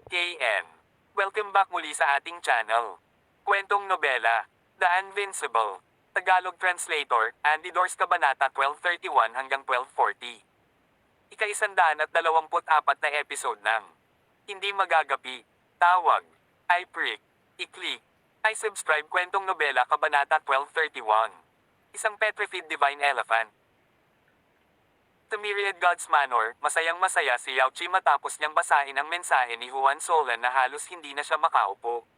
KN. Welcome back muli sa ating channel. Kwentong nobela, The Invincible. Tagalog Translator, Andy Dors Kabanata 1231 hanggang 1240. Ika-124 na episode ng Hindi Magagapi, Tawag, I-Prick, I-Click, I-Subscribe Kwentong Nobela Kabanata 1231. Isang petrified divine elephant. Sa Myriad Gods Manor, masayang-masaya si Yao Chi matapos niyang basahin ang mensahe ni Juan Solan na halos hindi na siya makaupo.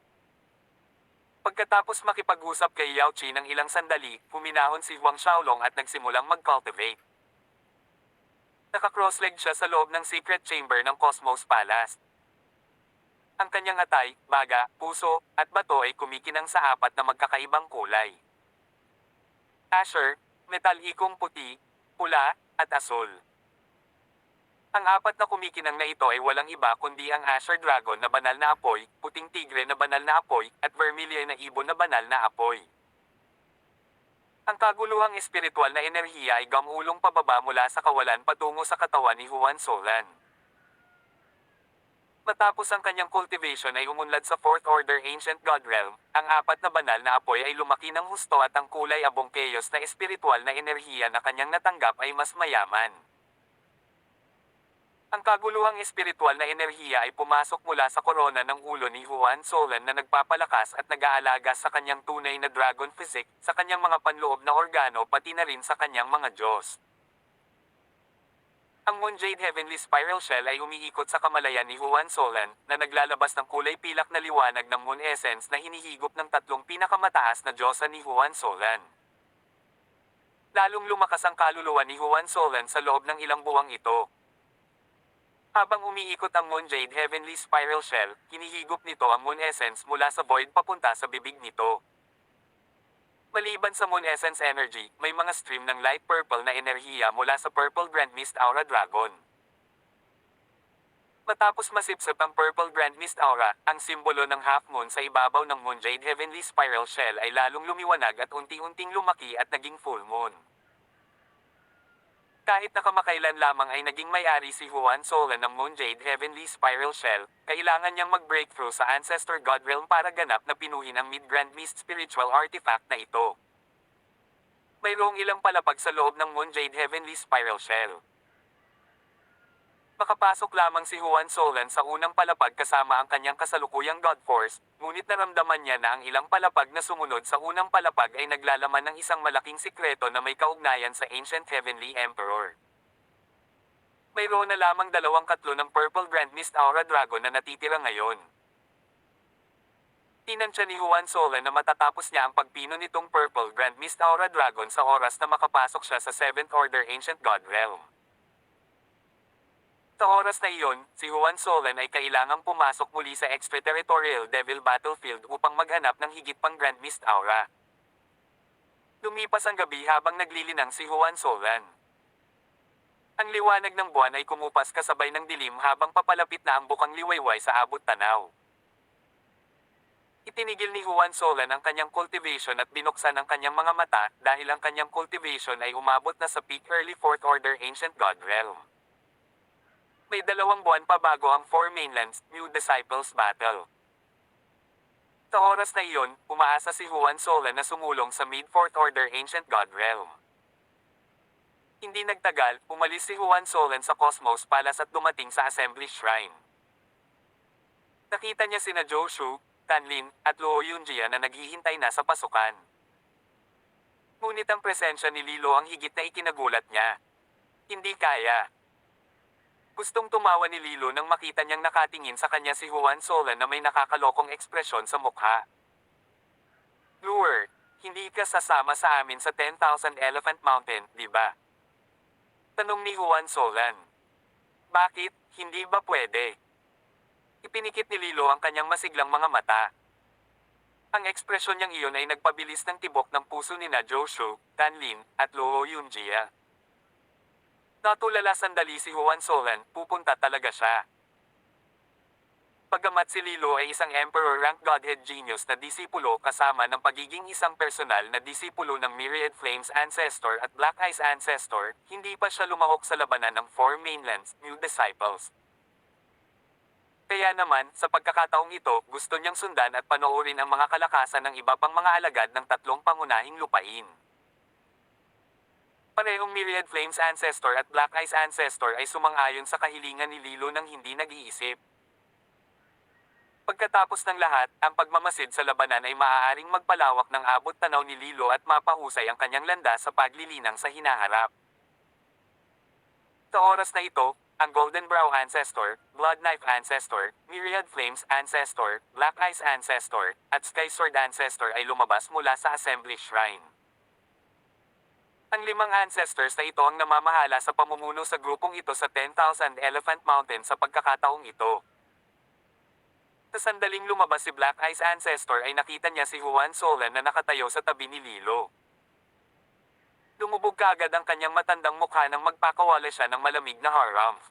Pagkatapos makipag-usap kay Yao Chi ng ilang sandali, huminahon si Huang Xiaolong at nagsimulang mag-cultivate. Naka-cross-leg siya sa loob ng secret chamber ng Cosmos Palace. Ang kanyang atay, baga, puso, at bato ay kumikinang sa apat na magkakaibang kulay. Asher, metalikong puti, pula, at asul. Ang apat na kumikinang na ito ay walang iba kundi ang Asher Dragon na banal na apoy, puting tigre na banal na apoy, at vermilion na ibon na banal na apoy. Ang kaguluhang espiritual na enerhiya ay gamulong pababa mula sa kawalan patungo sa katawan ni Juan Solan. Matapos ang kanyang cultivation ay umunlad sa Fourth Order Ancient God Realm, ang apat na banal na apoy ay lumaki ng husto at ang kulay abong chaos na espiritual na enerhiya na kanyang natanggap ay mas mayaman. Ang kaguluhang espiritual na enerhiya ay pumasok mula sa korona ng ulo ni Juan Solan na nagpapalakas at nag-aalaga sa kanyang tunay na dragon physique, sa kanyang mga panloob na organo pati na rin sa kanyang mga Diyos. Ang Moonjade Heavenly Spiral Shell ay umiikot sa kamalayan ni Juan Solan, na naglalabas ng kulay pilak na liwanag ng Moon Essence na hinihigop ng tatlong pinakamataas na Diyosa ni Juan Solan. Lalong lumakas ang kaluluwa ni Juan Solan sa loob ng ilang buwang ito. Habang umiikot ang Moonjade Heavenly Spiral Shell, hinihigop nito ang Moon Essence mula sa void papunta sa bibig nito. Maliban sa Moon Essence energy, may mga stream ng light purple na enerhiya mula sa Purple Grand Mist Aura Dragon. Matapos masipsip ang Purple Grand Mist Aura, ang simbolo ng Half Moon sa ibabaw ng Moonjade Heavenly Spiral Shell ay lalong lumiwanag at unti-unting lumaki at naging full moon. Kahit na kamakailan lamang ay naging may-ari si Juan Solan ng Moonjade Heavenly Spiral Shell, kailangan niyang mag-breakthrough sa Ancestor God Realm para ganap na pinuhin ang Mid-Grand Mist Spiritual Artifact na ito. Mayroong ilang palapag sa loob ng Moonjade Heavenly Spiral Shell. Makapasok lamang si Juan Solan sa unang palapag kasama ang kanyang kasalukuyang God Force, ngunit naramdaman niya na ang ilang palapag na sumunod sa unang palapag ay naglalaman ng isang malaking sikreto na may kaugnayan sa Ancient Heavenly Emperor. Mayroon na lamang 2 ng Purple Grand Mist Aura Dragon na natitira ngayon. Tinansya ni Juan Solan na matatapos niya ang pagpino nitong Purple Grand Mist Aura Dragon sa oras na makapasok siya sa 7th Order Ancient God Realm. Sa oras na iyon, si Juan Solan ay kailangang pumasok muli sa extraterritorial Devil Battlefield upang maghanap ng higit pang Grand Mist Aura. Lumipas ang gabi habang naglilinang si Juan Solan. Ang liwanag ng buwan ay kumupas kasabay ng dilim habang papalapit na ang bukang liwayway sa abot tanaw. Itinigil ni Juan Solan ang kanyang cultivation at binuksan ang kanyang mga mata dahil ang kanyang cultivation ay umabot na sa peak early 4th Order Ancient God Realm. May 2 buwan pa bago ang Four Mainlands New Disciples Battle. Sa oras na iyon, umaasa si Juan Solan na sumulong sa Mid-4th Order Ancient God Realm. Hindi nagtagal, umalis si Juan Solan sa Cosmos Palace at dumating sa Assembly Shrine. Nakita niya sina Zhou Shu, Tan Lin, at Luo Yunjia na naghihintay na sa pasukan. Ngunit ang presensya ni Lilo ang higit na ikinagulat niya. Hindi kaya. Gustong tumawa ni Lilo nang makita niyang nakatingin sa kanya si Juan Solan na may nakakalokong ekspresyon sa mukha. Lure, hindi ka sasama sa amin sa 10,000 Elephant Mountain, di ba? Tanong ni Juan Solan. Bakit, hindi ba pwede? Ipinikit ni Lilo ang kanyang masiglang mga mata. Ang ekspresyon niyang iyon ay nagpabilis ng tibok ng puso ni na Zhou Shu, Tan Lin, at Luo Yunjia. Natulala sandali si Juan Solan, pupunta talaga siya. Pagamat si Lilo ay isang Emperor rank Godhead genius na disipulo kasama ng pagiging isang personal na disipulo ng Myriad Flames Ancestor at Black Eyes Ancestor, hindi pa siya lumahok sa labanan ng Four Mainlands New Disciples. Kaya naman, sa pagkakataong ito, gusto niyang sundan at panoorin ang mga kalakasan ng iba pang mga alagad ng tatlong pangunahing lupain. Parehong Myriad Flames Ancestor at Black Eyes Ancestor ay sumang-ayon sa kahilingan ni Lilo ng hindi nag-iisip. Pagkatapos ng lahat, ang pagmamasid sa labanan ay maaaring magpalawak ng abot tanaw ni Lilo at mapahusay ang kanyang landas sa paglilinang sa hinaharap. Sa oras na ito, ang Golden Brow Ancestor, Blood Knife Ancestor, Myriad Flames Ancestor, Black Eyes Ancestor, at Sky Sword Ancestor ay lumabas mula sa Assembly Shrine. Ang limang ancestors na ito ang namamahala sa pamumuno sa grupong ito sa 10,000 Elephant Mountain sa pagkakataong ito. Sa sandaling lumabas si Black Eyes Ancestor ay nakita niya si Juan Solan na nakatayo sa tabi ni Lilo. Lumubog kaagad ang kanyang matandang mukha nang magpakawala siya ng malamig na haramf.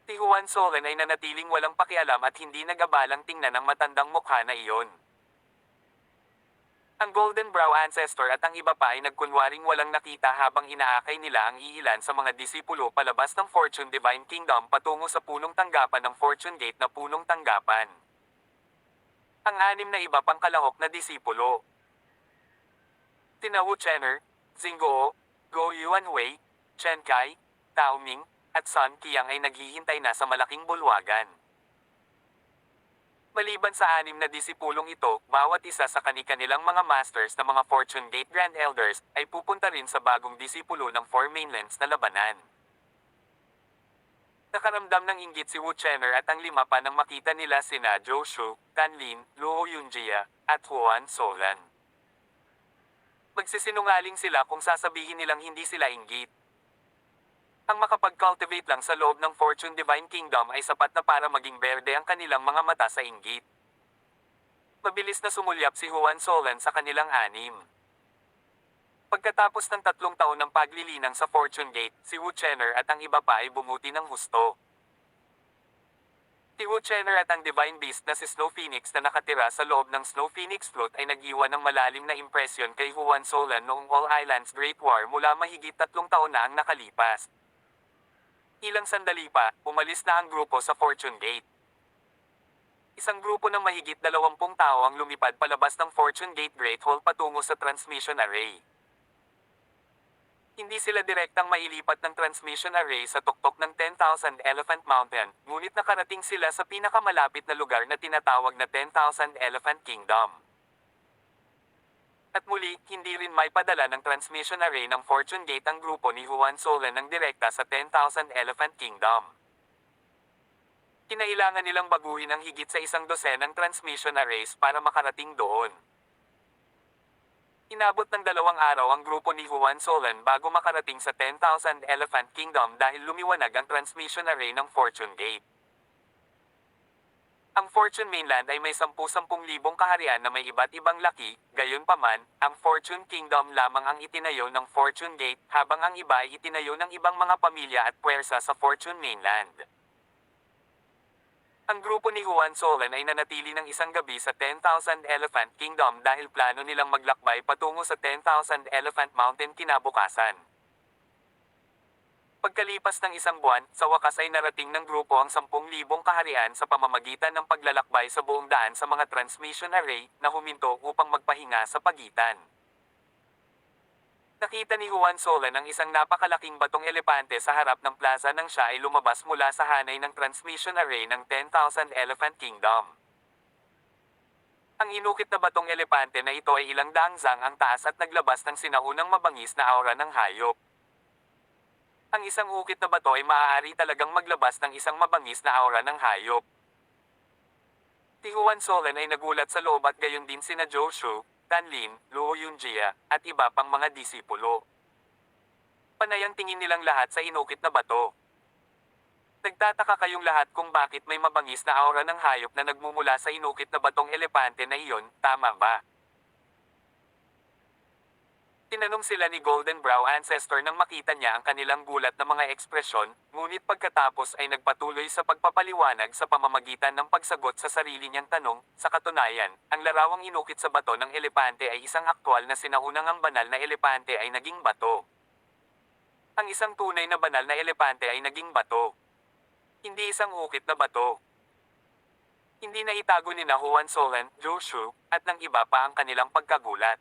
Si Juan Solan ay nanatiling walang pakialam at hindi nag-abalang tingnan ang matandang mukha na iyon. Ang Golden Brow Ancestor at ang iba pa ay nagkunwaring walang nakita habang inaakay nila ang iilan sa mga disipulo palabas ng Fortune Divine Kingdom patungo sa punong tanggapan ng Fortune Gate na punong tanggapan. Ang anim na iba pang kalahok na disipulo, sina Wu Chenner, Xingguo, Go Yuanhui, Chen Kai, Tao Ming, at Sun Qiang ay naghihintay na sa malaking bulwagan. Maliban sa anim na disipulong ito, bawat isa sa kani-kanilang mga masters na mga Fortune Gate Grand Elders ay pupunta rin sa bagong disipulo ng Four Mainlands na labanan. Nakaramdam ng inggit si Wu Chenner at ang lima pa nang makita nila sina Zhou Shu, Tan Lin, Luo Yunjia, at Juan Solan. Magsisinungaling sila kung sasabihin nilang hindi sila inggit. Ang makapag-cultivate lang sa loob ng Fortune Divine Kingdom ay sapat na para maging berde ang kanilang mga mata sa inggit. Mabilis na sumulyap si Juan Solan sa kanilang anim. Pagkatapos ng 3 taon ng paglilinang sa Fortune Gate, si Wu Chenner at ang iba pa ay bumuti ng husto. Si Wu Chenner at ang Divine Beast na si Snow Phoenix na nakatira sa loob ng Snow Phoenix Float ay nag-iwan ng malalim na impresyon kay Juan Solan noong All Islands Great War mula mahigit 3 taon na ang nakalipas. Ilang sandali pa, umalis na ang grupo sa Fortune Gate. Isang grupo ng mahigit 20 tao ang lumipad palabas ng Fortune Gate Great Hall patungo sa transmission array. Hindi sila direktang mailipat ng transmission array sa tuktok ng 10,000 Elephant Mountain, ngunit nakarating sila sa pinakamalapit na lugar na tinatawag na 10,000 Elephant Kingdom. At muli, hindi rin may padala ng transmission array ng Fortune Gate ang grupo ni Juan Solan ng direkta sa 10,000 Elephant Kingdom. Kinailangan nilang baguhin ang higit sa 100 transmission arrays para makarating doon. Inabot ng 2 araw ang grupo ni Juan Solan bago makarating sa 10,000 Elephant Kingdom dahil lumiwanag ang transmission array ng Fortune Gate. Ang Fortune Mainland ay may 10,000 kaharian na may iba't ibang laki, gayunpaman, ang Fortune Kingdom lamang ang itinayo ng Fortune Gate, habang ang iba ay itinayo ng ibang mga pamilya at puwersa sa Fortune Mainland. Ang grupo ni Juan Solan ay nanatili ng isang gabi sa 10,000 Elephant Kingdom dahil plano nilang maglakbay patungo sa 10,000 Elephant Mountain kinabukasan. Pagkalipas ng 1 buwan, sa wakas ay narating ng grupo ang 10,000 kaharian sa pamamagitan ng paglalakbay sa buong daan sa mga transmission array na huminto upang magpahinga sa pagitan. Nakita ni Juan Solan ang isang napakalaking batong elepante sa harap ng plaza nang siya ay lumabas mula sa hanay ng transmission array ng 10,000 Elephant Kingdom. Ang inukit na batong elepante na ito ay ilang daang zang ang taas at naglabas ng sinaunang mabangis na aura ng hayop. Ang isang ukit na bato ay maaari talagang maglabas ng isang mabangis na aura ng hayop. Si Juan Solan ay nagulat sa loob at gayon din sina Zhou Shu, Tan Lin, Luo Yunjia, at iba pang mga disipulo. Panay ang tingin nilang lahat sa inukit na bato. Nagtataka kayong lahat kung bakit may mabangis na aura ng hayop na nagmumula sa inukit na batong elepante na iyon, tama ba? Tinanong sila ni Golden Brow Ancestor nang makita niya ang kanilang gulat na mga ekspresyon, ngunit pagkatapos ay nagpatuloy sa pagpapaliwanag sa pamamagitan ng pagsagot sa sarili niyang tanong. Sa katunayan, ang larawang inukit sa bato ng elepante ay isang aktwal na sinaunang ang banal na elepante ay naging bato. Ang isang tunay na banal na elepante ay naging bato. Hindi isang ukit na bato. Hindi na itago ni na Juan Solan, Zhou Shu, at ng iba pa ang kanilang pagkagulat.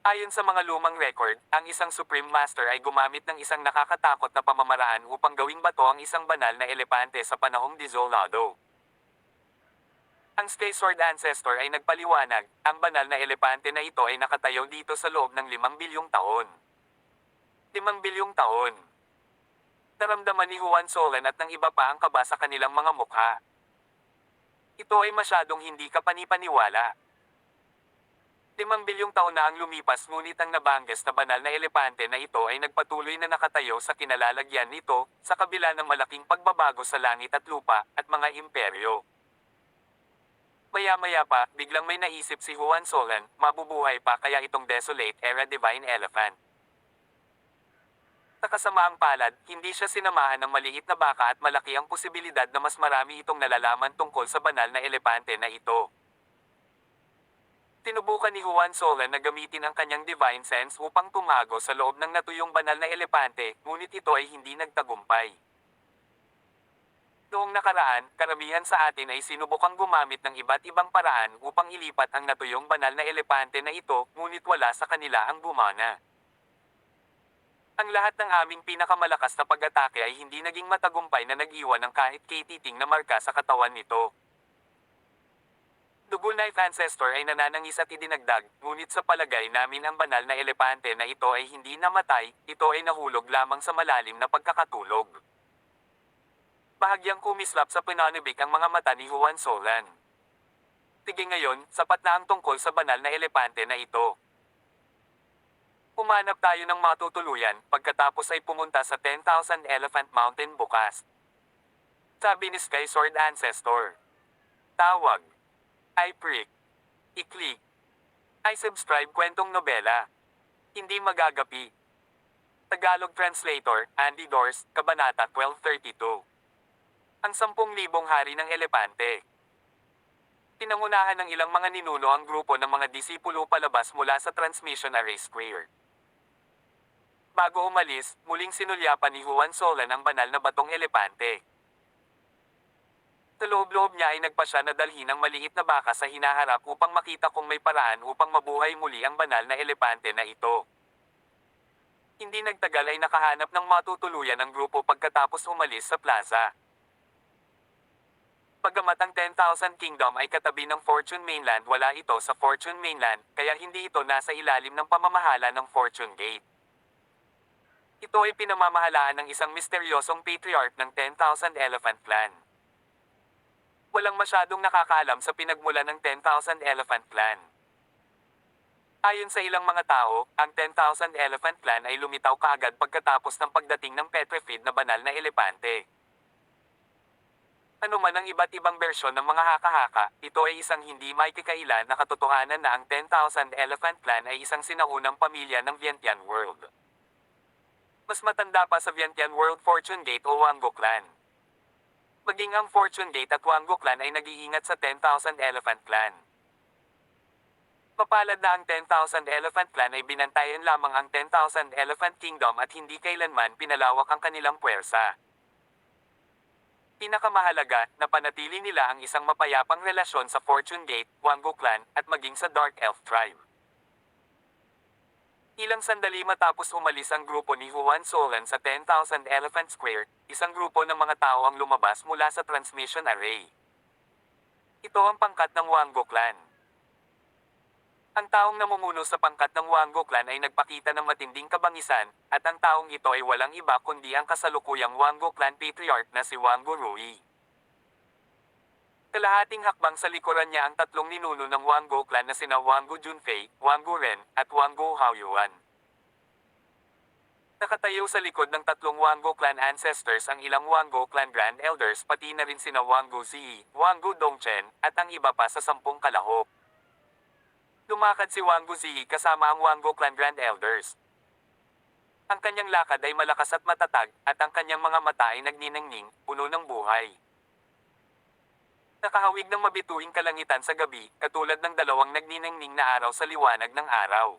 Ayon sa mga lumang record, ang isang Supreme Master ay gumamit ng isang nakakatakot na pamamaraan upang gawing bato ang isang banal na elepante sa panahong Desolado. Ang Sky Sword Ancestor ay nagpaliwanag, ang banal na elepante na ito ay nakatayo dito sa loob ng 5 bilyong taon. 5 bilyong taon. Naramdaman ni Juan Solan at ng iba pa ang kaba sa kanilang mga mukha. Ito ay masyadong hindi kapanipaniwala. 5 bilyong taon na ang lumipas ngunit ang nabangges na banal na elepante na ito ay nagpatuloy na nakatayo sa kinalalagyan nito, sa kabila ng malaking pagbabago sa langit at lupa, at mga imperyo. Maya-maya pa, biglang may naisip si Juan Solan, mabubuhay pa kaya itong Desolate Era Divine Elephant. Sa kasamaang palad, hindi siya sinamahan ng maliit na baka at malaki ang posibilidad na mas marami itong nalalaman tungkol sa banal na elepante na ito. Tinubukan ni Juan Solan na gamitin ang kanyang divine sense upang tumago sa loob ng natuyong banal na elepante, ngunit ito ay hindi nagtagumpay. Noong nakaraan, karamihan sa atin ay sinubukang gumamit ng iba't ibang paraan upang ilipat ang natuyong banal na elepante na ito, ngunit wala sa kanila ang gumana. Ang lahat ng aming pinakamalakas na pag-atake ay hindi naging matagumpay na nag-iwan ng kahit katiting na marka sa katawan nito. Dugo Knife Ancestor ay nananangis at idinagdag, ngunit sa palagay namin ang banal na elepante na ito ay hindi namatay, ito ay nahulog lamang sa malalim na pagkakatulog. Bahagyang kumislap sa pananabik ang mga mata ni Juan Solan. Sige ngayon, sapat na ang tungkol sa banal na elepante na ito. Humanap tayo ng matutuluyan, pagkatapos ay pumunta sa 10,000 Elephant Mountain bukas. Sabi ni Sky Sword Ancestor. Tawag. I-prick. I-click. I-subscribe kwentong nobela. Hindi magagapi. Tagalog Translator, Andy Dors, Kabanata 1232. Ang 10,000 hari ng elepante. Pinangunahan ng ilang mga ninuno ang grupo ng mga disipulo palabas mula sa Transmission Array Square. Bago umalis, muling sinulyapan ni Juan Solan ang banal na batong elepante. Sa loob-loob niya ay nagpasya na dalhin ang maliit na baka sa hinaharap upang makita kung may paraan upang mabuhay muli ang banal na elepante na ito. Hindi nagtagal ay nakahanap ng matutuluyan ang grupo pagkatapos umalis sa plaza. Bagamat ang 10,000 Kingdom ay katabi ng Fortune Mainland, wala ito sa Fortune Mainland, kaya hindi ito nasa ilalim ng pamamahala ng Fortune Gate. Ito ay pinamamahalaan ng isang misteryosong patriarch ng 10,000 Elephant Clan. Walang masyadong nakakaalam sa pinagmulan ng 10,000 Elephant Clan. Ayon sa ilang mga tao, ang 10,000 Elephant Clan ay lumitaw kaagad pagkatapos ng pagdating ng petrified na banal na elepante. Ano man ang iba't ibang bersyon ng mga haka-haka, ito ay isang hindi maikikailan na katotohanan na ang 10,000 Elephant Clan ay isang sinaunang pamilya ng Vientiane World. Mas matanda pa sa Vientiane World Fortune Gate o Wango Clan. Maging ang Fortune Gate at Wango Clan ay nag-iingat sa 10,000 Elephant Clan. Mapalad na ang 10,000 Elephant Clan ay binantayan lamang ang 10,000 Elephant Kingdom at hindi kailanman pinalawak ang kanilang puwersa. Pinakamahalaga, napanatili nila ang isang mapayapang relasyon sa Fortune Gate, Wango Clan, at maging sa Dark Elf Tribe. Ilang sandali matapos umalis ang grupo ni Juan Solan sa 10,000 Elephant Square, isang grupo ng mga tao ang lumabas mula sa transmission array. Ito ang pangkat ng Wango Clan. Ang taong namumuno sa pangkat ng Wango Clan ay nagpakita ng matinding kabangisan, at ang taong ito ay walang iba kundi ang kasalukuyang Wango Clan Patriarch na si Wango Rui. Kalahating hakbang sa likuran niya ang tatlong ninuno ng Wango Clan na sina Wango Junfei, Wango Ren, at Wango Haoyuan. Nakatayo sa likod ng tatlong Wango Clan ancestors ang ilang Wango Clan Grand Elders, pati na rin sina Wango Ziyi, Wango Dongchen, at ang iba pa sa 10 kalahok. Lumakad si Wango Ziyi kasama ang Wango Clan Grand Elders. Ang kanyang lakad ay malakas at matatag, at ang kanyang mga mata ay nagniningning, puno ng buhay. Nakahawig ng mabituing kalangitan sa gabi, katulad ng dalawang nagniningning na araw sa liwanag ng araw.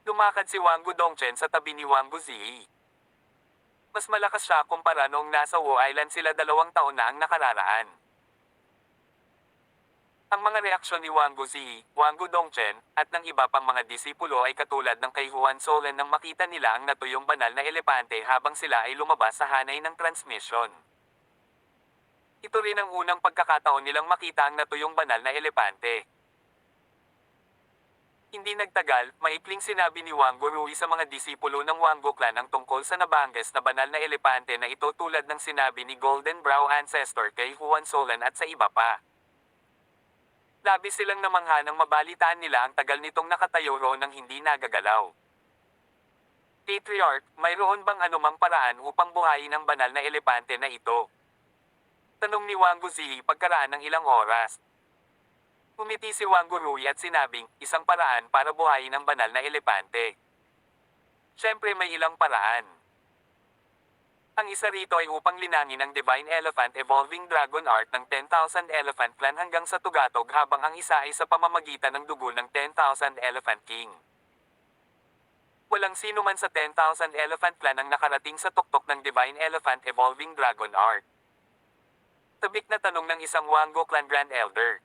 Lumakad si Wango Dongchen sa tabi ni Wango Ziyi. Mas malakas siya kumpara noong nasa Wu Island sila 2 taon na ang nakararaan. Ang mga reaksyon ni Wang Guzi, Wang Dongchen, at ng iba pang mga disipulo ay katulad ng kay Juan Solen nang makita nila ang natuyong banal na elepante habang sila ay lumabas sa hanay ng transmission. Ito rin ang unang pagkakataon nilang makita ang natuyong banal na elepante. Hindi nagtagal, maikling sinabi ni Wang Gurui sa mga disipulo ng Wanggo clan ang tungkol sa nabanggis na banal na elepante na ito tulad ng sinabi ni Golden Brow Ancestor kay Juan Solen at sa iba pa. Labis silang namangha nang mabalitaan nila ang tagal nitong nakatayo roon ng hindi nagagalaw. Patriarch, mayroon bang anumang paraan upang buhayin ang banal na elepante na ito? Tanong ni Wang Guzi pagkaraan ng ilang oras. Umiti si Wang Gurui at sinabing, isang paraan para buhayin ang banal na elepante. Siyempre may ilang paraan. Ang isa rito ay upang linangin ang Divine Elephant Evolving Dragon Art ng 10,000 Elephant Clan hanggang sa tugatog habang ang isa ay sa pamamagitan ng dugo ng 10,000 Elephant King. Walang sino man sa 10,000 Elephant Clan ang nakarating sa tuktok ng Divine Elephant Evolving Dragon Art. Tabik na tanong ng isang Wanggo Clan Grand Elder.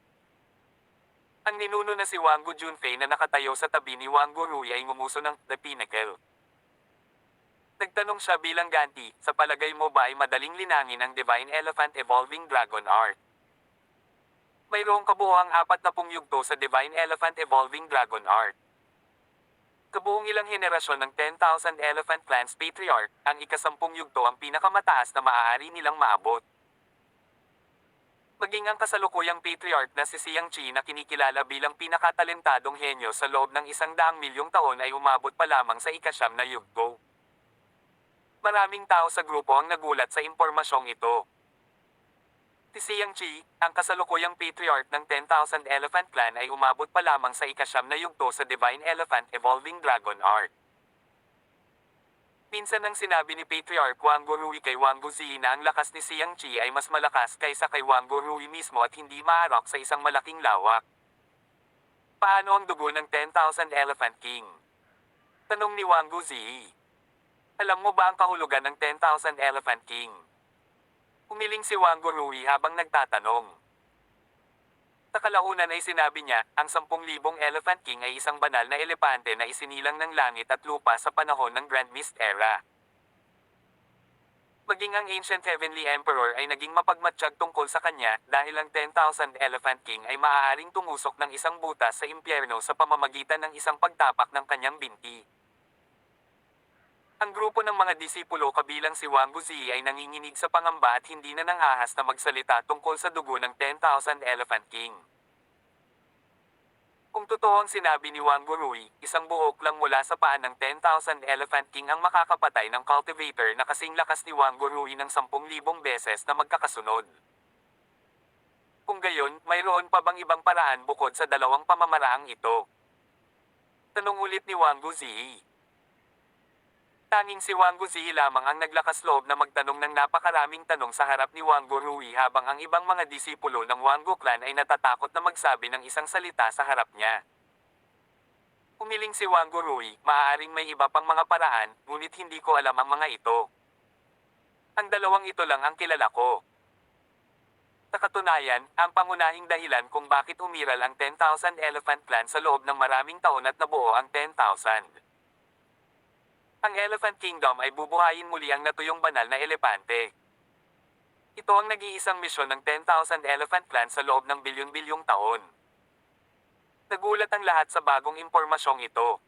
Ang ninuno na si Wanggo Junfei na nakatayo sa tabi ni Wanggo Rui ay ngumuso ng The Pinnacle. Nagtanong siya bilang ganti, sa palagay mo ba ay madaling linangin ang Divine Elephant Evolving Dragon Art? Mayroong kabuuang 40 yugto sa Divine Elephant Evolving Dragon Art. Kabuong ilang henerasyon ng 10,000 Elephant Clans Patriarch, ang ika-10 yugto ang pinakamataas na maaari nilang maabot. Maging ang kasalukuyang Patriarch na si Siang Chi na kinikilala bilang pinakatalentadong henyo sa loob ng 100 milyong taon ay umabot pa lamang sa ika-9 na yugto. Maraming tao sa grupo ang nagulat sa impormasyong ito. Si Siang Chi, ang kasalukuyang Patriarch ng 10,000 Elephant Clan ay umabot pa lamang sa ika-9 na yugto sa Divine Elephant Evolving Dragon Art. Minsan nang sinabi ni Patriarch Wang Gurui kay Wang Guzi na ang lakas ni Siang Chi ay mas malakas kaysa kay Wang Gurui mismo at hindi maarok sa isang malaking lawak. Paano ang dugo ng 10,000 Elephant King? Tanong ni Wang Guzi. Alam mo ba ang kahulugan ng 10,000 Elephant King? Umiling si Wang Gurui habang nagtatanong. Sa kalaunan ay sinabi niya, ang 10,000 Elephant King ay isang banal na elepante na isinilang ng langit at lupa sa panahon ng Grand Mist Era. Maging ang Ancient Heavenly Emperor ay naging mapagmatsyag tungkol sa kanya dahil ang 10,000 Elephant King ay maaaring tumusok ng isang butas sa impyerno sa pamamagitan ng isang pagtapak ng kanyang binti. Ang grupo ng mga disipulo kabilang si Wang Guzi ay nanginginig sa pangamba at hindi na nanghahas na magsalita tungkol sa dugo ng 10,000 Elephant King. Kung totoo ang sinabi ni Wang Gurui, isang buhok lang mula sa paan ng 10,000 Elephant King ang makakapatay ng cultivator na kasing lakas ni Wang Gurui ng 10,000 beses na magkakasunod. Kung gayon, mayroon pa bang ibang paraan bukod sa dalawang pamamaraang ito? Tanong ulit ni Wang Guzi. Tanging si Wang Guzi lamang ang naglakas loob na magtanong ng napakaraming tanong sa harap ni Wang Gurui habang ang ibang mga disipulo ng Wanggo Clan ay natatakot na magsabi ng isang salita sa harap niya. Umiling si Wang Gurui, maaaring may iba pang mga paraan, ngunit hindi ko alam ang mga ito. Ang dalawang ito lang ang kilala ko. Sa katunayan, ang pangunahing dahilan kung bakit umiral ang 10,000 Elephant Clan sa loob ng maraming taon at nabuo ang 10,000. Ang Elephant Kingdom ay bubuhayin muli ang natuyong banal na elepante. Ito ang nag-iisang misyon ng 10,000 Elephant Clan sa loob ng bilyon-bilyong taon. Nagulat ang lahat sa bagong impormasyong ito.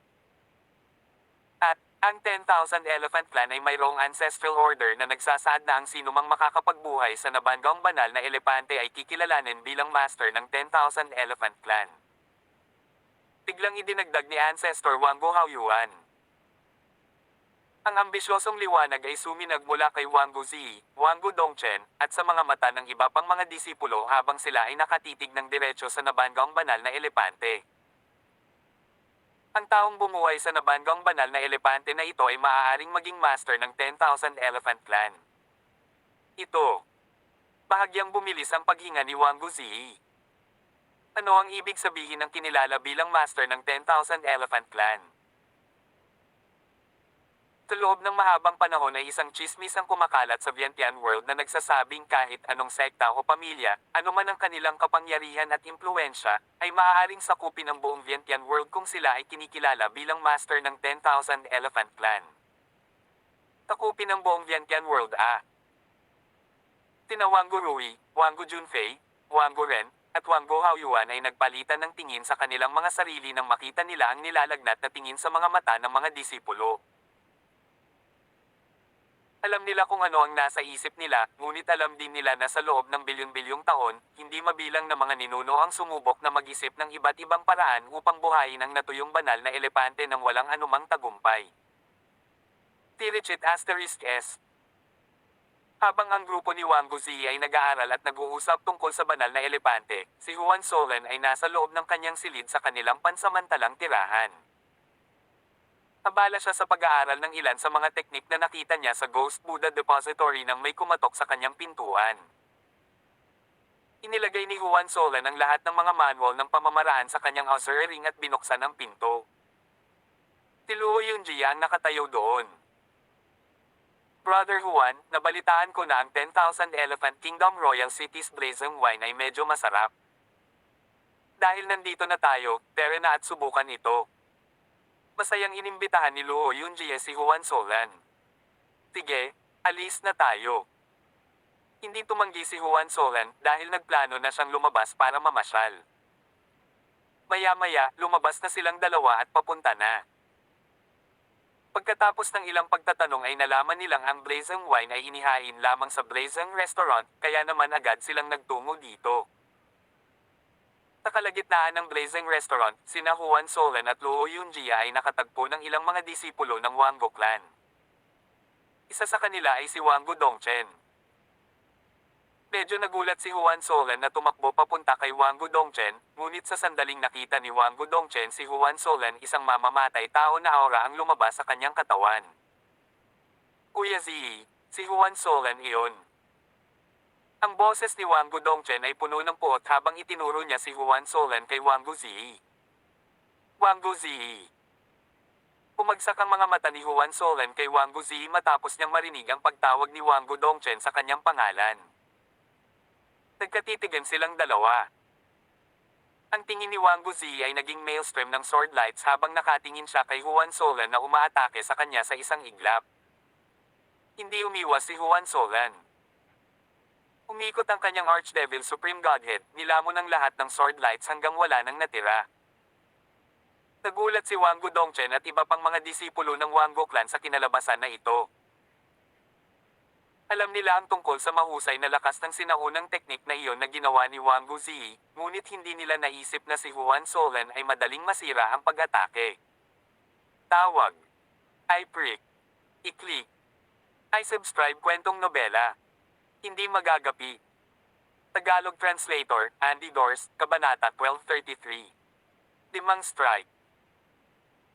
At, ang 10,000 Elephant Clan ay mayroong ancestral order na nagsasaad na ang sinumang makakapagbuhay sa nabanggong banal na elepante ay kikilalanin bilang master ng 10,000 Elephant Clan. Biglang idinagdag ni Ancestor Wanggo Haoyuan. Ang ambisyosong liwanag ay suminag mula kay Wang Guzi, Wanggo Dongchen, at sa mga mata ng iba pang mga disipulo habang sila ay nakatitig ng diretso sa nabanggong banal na elepante. Ang taong bumuhay sa nabanggong banal na elepante na ito ay maaaring maging master ng 10,000 Elephant Clan. Ito. Bahagyang bumilis ang paghinga ni Wang Guzi. Ano ang ibig sabihin ng kinilala bilang master ng 10,000 Elephant Clan? Sa loob ng mahabang panahon ay isang tsismis ang kumakalat sa Vientiane World na nagsasabing kahit anong sekta o pamilya, anuman ang kanilang kapangyarihan at impluensya, ay maaaring sakupin ang buong Vientiane World kung sila ay kinikilala bilang master ng 10,000 Elephant Clan. Sakupin ang buong Vientiane World Sina Wanggu Rui, Wanggu Junfei, Wanggu Ren, at Wanggu Haoyuan ay nagpalitan ng tingin sa kanilang mga sarili nang makita nila ang nilalagnat na tingin sa mga mata ng mga disipulo. Alam nila kung ano ang nasa isip nila, ngunit alam din nila na sa loob ng bilyon-bilyong taon, hindi mabilang na mga ninuno ang sumubok na mag-isip ng iba't ibang paraan upang buhayin ang natuyong banal na elepante ng walang anumang tagumpay. Tirichit *S. Habang ang grupo ni Wang Guzi ay nag-aaral at nag-uusap tungkol sa banal na elepante, si Juan Solen ay nasa loob ng kanyang silid sa kanilang pansamantalang tirahan. Abala siya sa pag-aaral ng ilan sa mga teknik na nakita niya sa Ghost Buddha Depository nang may kumatok sa kanyang pintuan. Inilagay ni Juan Solen ang lahat ng mga manual ng pamamaraan sa kanyang outer ring at binuksan ang pinto. Si Luo Yunjia ang nakatayo doon. Brother Juan, nabalitaan ko na ang 10,000 Elephant Kingdom Royal City's Blazing Wine ay medyo masarap. Dahil nandito na tayo, tara na at subukan ito. Masayang inimbitahan ni Luo Yunjie si Juan Solen. Sige, alis na tayo. Hindi tumanggi si Juan Solen dahil nagplano na siyang lumabas para mamasyal. Maya-maya, lumabas na silang dalawa at papunta na. Pagkatapos ng ilang pagtatanong ay nalaman nilang ang Blazing Wine ay inihain lamang sa Blazing Restaurant, kaya naman agad silang nagtungo dito. Sa kalagitnaan ng Blazing Restaurant, sina Juan Solen at Luo Yunjia ay nakatagpo ng ilang mga disipulo ng Wanggu Clan. Isa sa kanila ay si Wanggu Dongchen. Medyo nagulat si Juan Solen na tumakbo papunta kay Wanggu Dongchen, ngunit sa sandaling nakita ni Wanggu Dongchen si Juan Solen isang mamamatay tao na aura ang lumabas sa kanyang katawan. Kuya Ziyi, si Juan Solen iyon. Ang boses ni Wanggu Dongchen ay puno ng puot habang itinuro niya si Juan Solen kay Wanggu Ziyi. Wanggu Ziyi. Pumagsak ang mga mata ni Juan Solen kay Wanggu Ziyi matapos niyang marinig ang pagtawag ni Wanggu Dongchen sa kanyang pangalan. Nagkatitigan silang dalawa. Ang tingin ni Wanggu Ziyi ay naging maelstrom ng sword lights habang nakatingin siya kay Juan Solen na umaatake sa kanya sa isang iglap. Hindi umiwas si Juan Solen. Umikot ang kanyang Archdevil Supreme Godhead, nilamon ang lahat ng sword lights hanggang wala nang natira. Nagulat si Wanggu Dongchen at iba pang mga disipulo ng Wanggu Clan sa kinalabasan na ito. Alam nila ang tungkol sa mahusay na lakas ng sinaunang teknik na iyon na ginawa ni Wanggu Ziyi, ngunit hindi nila naisip na si Juan Solen ay madaling masira ang pag-atake. Tawag. I-prick. I-click. I-subscribe kwentong nobela. Hindi magagapi. Tagalog Translator, Andy Dors, Kabanata 1233. Limang strike.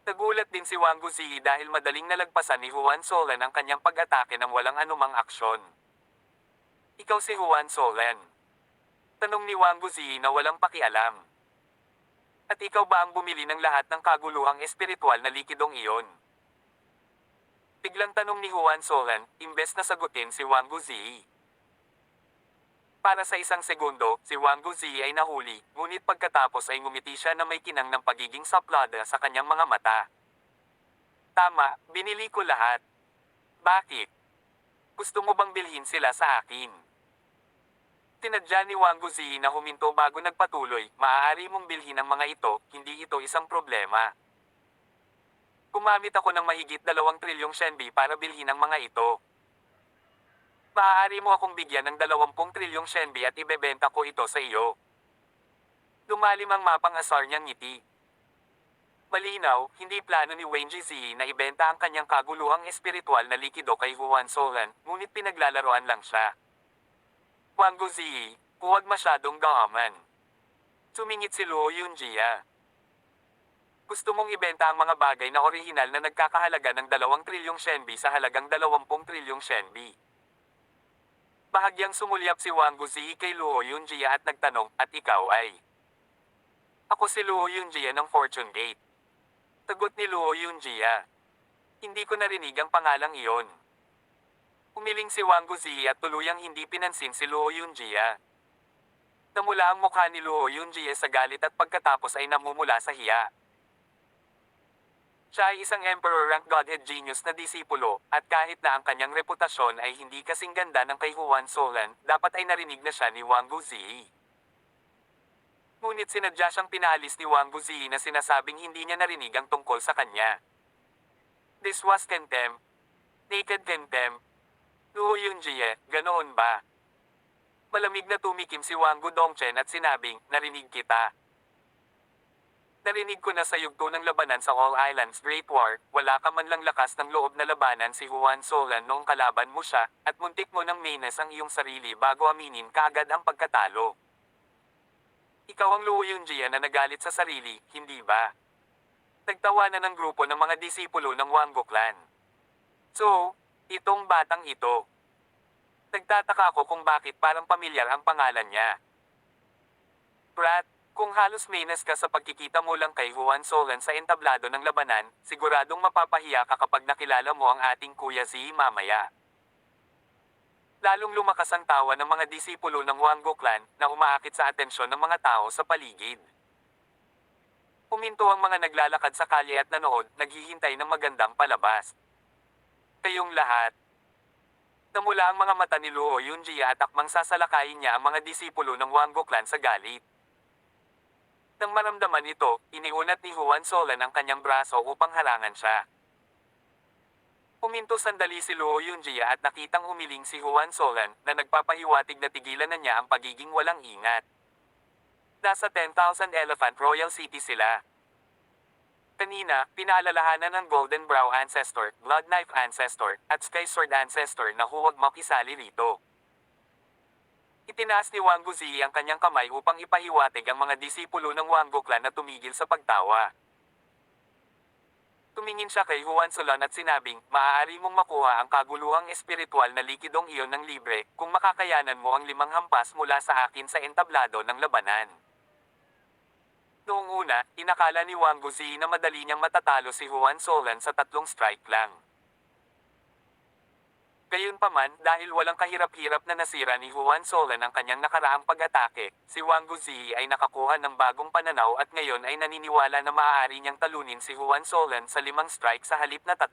Nagulat din si Wanggu Ziyi dahil madaling nalagpasan ni Juan Solen ang kanyang pag-atake ng walang anumang aksyon. Ikaw si Juan Solen? Tanong ni Wanggu Ziyi na walang pakialam. At ikaw ba ang bumili ng lahat ng kaguluhang espiritual na likidong iyon? Biglang tanong ni Juan Solen, imbes na sagutin si Wanggu Ziyi. Para sa isang segundo, si Wanggu Ziyi ay nahuli, ngunit pagkatapos ay ngumiti siya na may kinang ng pagiging saplada sa kanyang mga mata. Tama, binili ko lahat. Bakit? Gusto mo bang bilhin sila sa akin? Tinadya ni Wanggu Ziyi na huminto bago nagpatuloy, maaari mong bilhin ang mga ito, hindi ito isang problema. Gumamit ako ng mahigit 2 trilyong shenbi para bilhin ang mga ito. Maaari mo akong bigyan ng 20 trilyong shenbi at ibebenta ko ito sa iyo. Lumalim ang mapang asar niyang ngiti. Malinaw, hindi plano ni Wang Ziyi na ibenta ang kanyang kaguluhang espiritual na likido kay Juan Solen, ngunit pinaglalaroan lang siya. Wanggu Ziyi, huwag masyadong gaaman. Sumingit si Luo Yunjia. Gusto mong ibenta ang mga bagay na orihinal na nagkakahalaga ng 2 trilyong shenbi sa halagang 20 trilyong shenbi. Bahagyang sumulyap si Wanggu Ziyi kay Luo Yunjia at nagtanong, at ikaw ay? Ako si Luo Yunjia ng Fortune Gate. Sagot ni Luo Yunjia. Hindi ko narinig ang pangalang iyon. Umiling si Wang Guzi at tuluyang hindi pinansin si Luo Yunjia. Namula ang mukha ni Luo Yunjie sa galit at pagkatapos ay namumula sa hiya. Siya ay isang Emperor-rank Godhead genius na disipulo, at kahit na ang kanyang reputasyon ay hindi kasing ganda ng kay Huan Solan, dapat ay narinig na siya ni Wang Guzi. Ngunit sinadya siyang pinaalis ni Wang Guzi na sinasabing hindi niya narinig ang tungkol sa kanya. This was contempt. Naked contempt. Luo Yunjie, ganoon ba? Malamig na tumikim si Wang Gudongchen at sinabing, narinig kita. Narinig ko na sa yugto ng labanan sa All Islands Great War, wala ka man lang lakas ng loob na labanan si Huan Solan noong kalaban mo siya, at muntik mo nang mainas ang iyong sarili bago aminin kaagad ang pagkatalo. Ikaw ang Luo Yunjie na nagalit sa sarili, hindi ba? Nagtawanan ng grupo ng mga disipulo ng Wanggo clan. So, itong batang ito. Nagtataka ako kung bakit parang pamilyar ang pangalan niya. Brat, kung halos mainas ka sa pagkikita mo lang kay Huan Solan sa entablado ng labanan, siguradong mapapahiya ka kapag nakilala mo ang ating Kuya Zi mamaya. Lalong lumakas ang tawa ng mga disipulo ng Wanggo clan na umaakit sa atensyon ng mga tao sa paligid. Huminto ang mga naglalakad sa kalye at nanood, naghihintay ng magandang palabas. Kayong lahat. Namula ang mga mata ni Luo Yunjie at akmang sasalakayin niya ang mga disipulo ng Wanggo clan sa galit. Nang maramdaman ito, iniunat ni Huan Solan ang kanyang braso upang harangan siya. Huminto sandali si Luo Yunjie at nakitang umiling si Huan Solan na nagpapahiwatig na tigilan na niya ang pagiging walang ingat. Nasa 10,000 Elephant Royal City sila. Kanina, pinaalalahanan ng Golden Brow Ancestor, Blood Knife Ancestor, at Sky Sword Ancestor na huwag makisali rito. Itinaas ni Wang Guzi ang kanyang kamay upang ipahiwatig ang mga disipulo ng Wanggo clan na tumigil sa pagtawa. Tumingin siya kay Huan Solan at sinabing, maaari mong makuha ang kaguluhang espiritual na likidong iyon ng libre, kung makakayanan mo ang 5 hampas mula sa akin sa entablado ng labanan. Noong una, inakala ni Wang Guzi na madali niyang matatalo si Huan Solan sa 3 strike lang. Gayunpaman, dahil walang kahirap-hirap na nasira ni Huan Solan ang kanyang nakaraang pag-atake, si Wang Guzi ay nakakuha ng bagong pananaw at ngayon ay naniniwala na maaari niyang talunin si Huan Solan sa 5 strike sa halip na 3.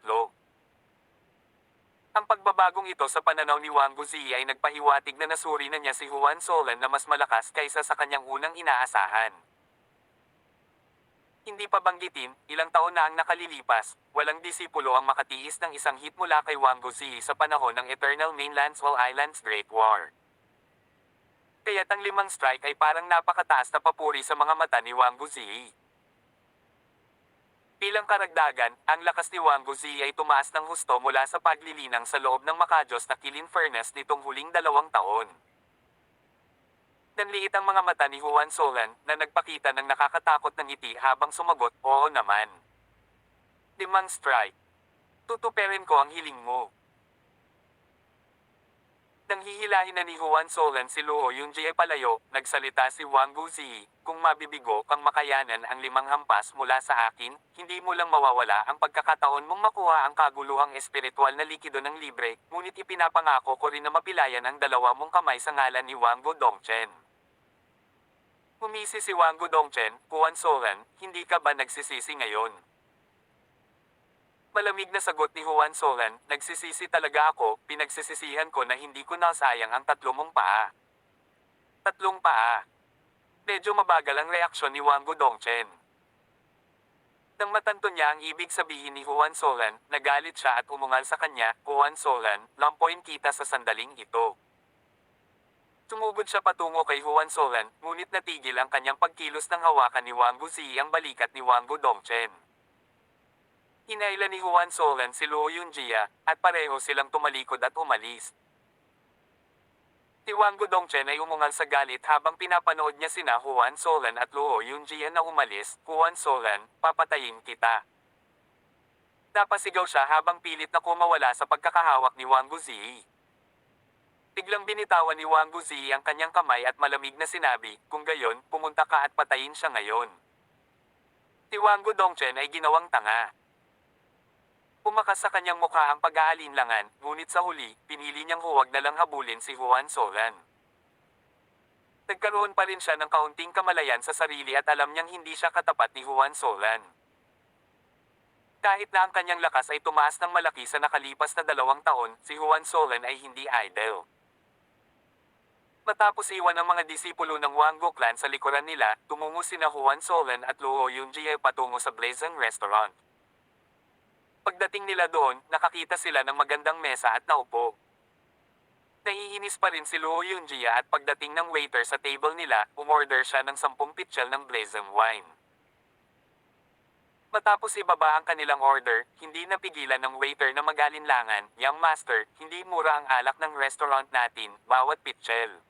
Ang pagbabagong ito sa pananaw ni Wang Guzi ay nagpahiwatig na nasuri na niya si Huan Solan na mas malakas kaysa sa kanyang unang inaasahan. Hindi pa banggitin, ilang taon na ang nakalilipas, walang disipulo ang makatiis ng isang hit mula kay Wang Guzi sa panahon ng Eternal Mainland's All Islands Great War. Kaya't ang 5 strike ay parang napakataas na papuri sa mga mata ni Wang Guzi. Bilang karagdagan, ang lakas ni Wang Guzi ay tumaas ng husto mula sa paglilinang sa loob ng makajos na killing furnace nitong huling 2 taon. Nanliit ang mga mata ni Huan Solan na nagpakita ng nakakatakot na ngiti habang sumagot, oo naman. 5 strike. Tutuperin ko ang hiling mo. Nang hihilahin na ni Huan Solan si Luo Yunjie palayo, nagsalita si Wang Guzi, kung mabibigo kang makayanan ang 5 hampas mula sa akin, hindi mo lang mawawala ang pagkakataon mong makuha ang kaguluhang espiritual na likido ng libre, ngunit ipinapangako ko rin na mapilayan ang 2 mong kamay sa ngalan ni Wang Gudongchen. Humisi si Wang Gudongchen, Huan Solan, hindi ka ba nagsisisi ngayon? Malamig na sagot ni Huan Solan, nagsisisi talaga ako, pinagsisisihan ko na hindi ko nasayang ang 3 mong paa. 3 paa. Medyo mabagal ang reaksyon ni Wang Gudongchen. Nang matanto niya ang ibig sabihin ni Huan Solan, nagalit siya at umungal sa kanya, Huan Solan, lampoin kita sa sandaling ito. Tumugod siya patungo kay Huan Solan, ngunit natigil ang kanyang pagkilos nang hawakan ni Wang Guzi ang balikat ni Wang Gudongchen. Hinailan ni Huan Solan si Luo Yunjie, at pareho silang tumalikod at umalis. Si Wang Gudongchen ay umungal sa galit habang pinapanood niya sina Huan Solan at Luo Yunjie na umalis, Huan Solan, papatayin kita. Napasigaw siya habang pilit na kumawala sa pagkakahawak ni Wang Guzi. Biglang binitawan ni Wang Guzi ang kanyang kamay at malamig na sinabi, kung gayon, pumunta ka at patayin siya ngayon. Si Wang Gudongchen ay ginawang tanga. Pumakas sa kanyang mukha ang pag-aalinlangan, ngunit sa huli, pinili niyang huwag na lang habulin si Juan Solan. Nagkaroon pa rin siya ng kaunting kamalayan sa sarili at alam niyang hindi siya katapat ni Juan Solan. Kahit na ang kanyang lakas ay tumaas ng malaki sa nakalipas na 2 taon, si Juan Solan ay hindi idle. Matapos iwan ang mga disipulo ng Wango clan sa likuran nila, tumungo sina Juan Solan at Luo Yunjie patungo sa Blazing Restaurant. Pagdating nila doon, nakakita sila ng magandang mesa at naupo. Naiinis pa rin si Luo Yunjie at pagdating ng waiter sa table nila, umorder siya ng 10 pitchel ng Blazing wine. Matapos ibaba ang kanilang order, hindi napigilan ng waiter na mag-alinlangan, "Young master, hindi mura ang alak ng restaurant natin, bawat pitchel."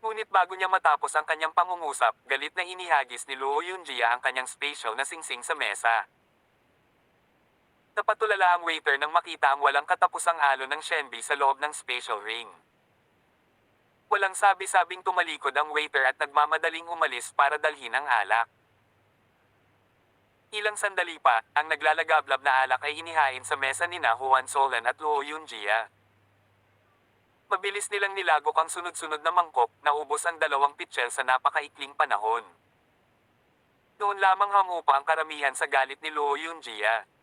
Ngunit bago niya matapos ang kanyang pangungusap, galit na inihagis ni Luo Yunjie ang kanyang special na singsing sa mesa. Napatulala ang waiter nang makita ang walang katapusang alon ng shenbi sa loob ng special ring. Walang sabi-sabing tumalikod ang waiter at nagmamadaling umalis para dalhin ang alak. Ilang sandali pa, ang naglalagablab na alak ay inihain sa mesa nina Juan Solan at Luo Yunjie. Mabilis nilang nilagok ang sunod-sunod na mangkok, naubos ang 2 pitchel sa napakaikling panahon. Noon lamang hamupa ang karamihan sa galit ni Luo Yunjie.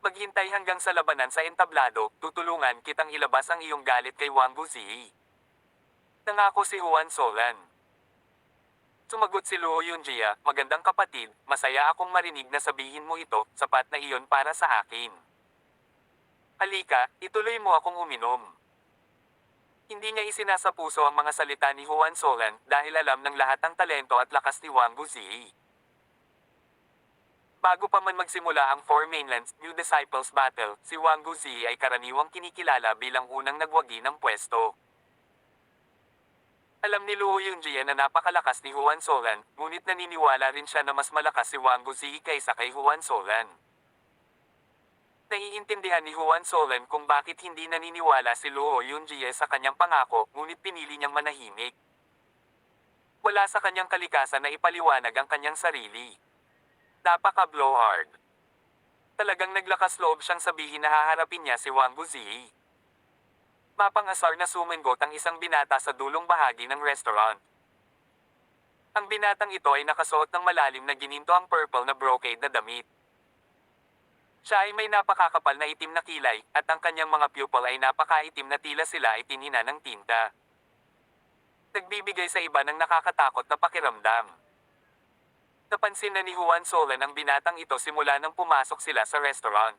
"Maghintay hanggang sa labanan sa entablado, tutulungan kitang ilabas ang iyong galit kay Wang Guzi." Nangako si Juan Solan. Sumagot si Luo Yunjie, "Magandang kapatid, masaya akong marinig na sabihin mo ito, sapat na iyon para sa akin. Halika, ituloy mo akong uminom." Hindi niya isinasapuso ang mga salita ni Juan Solan dahil alam ng lahat ang talento at lakas ni Wang Guzi. Bago pa man magsimula ang Four Mainlands New Disciples Battle, si Wang Guzi ay karaniwang kinikilala bilang unang nagwagi ng pwesto. Alam ni Luo Yunjie na napakalakas ni Juan Solan, ngunit naniniwala rin siya na mas malakas si Wang Guzi kaysa kay Juan Solan. Naiintindihan ni Juan Solan kung bakit hindi naniniwala si Luo Yunjie sa kanyang pangako, ngunit pinili niyang manahimik. Wala sa kanyang kalikasan na ipaliwanag ang kanyang sarili. Napaka-blowhard. Talagang naglakas loob siyang sabihin na haharapin niya si Wang Guzi. Mapangasar na sumengot ang isang binata sa dulong bahagi ng restaurant. Ang binatang ito ay nakasuot ng malalim na ginintoang purple na brocade na damit. Siya ay may napakakapal na itim na kilay, at ang kanyang mga pupil ay napakaitim na tila sila ay tinina ng tinta. Nagbibigay sa iba ng nakakatakot na pakiramdam. Napansin na ni Juan Solan ang binatang ito simula nang pumasok sila sa restaurant.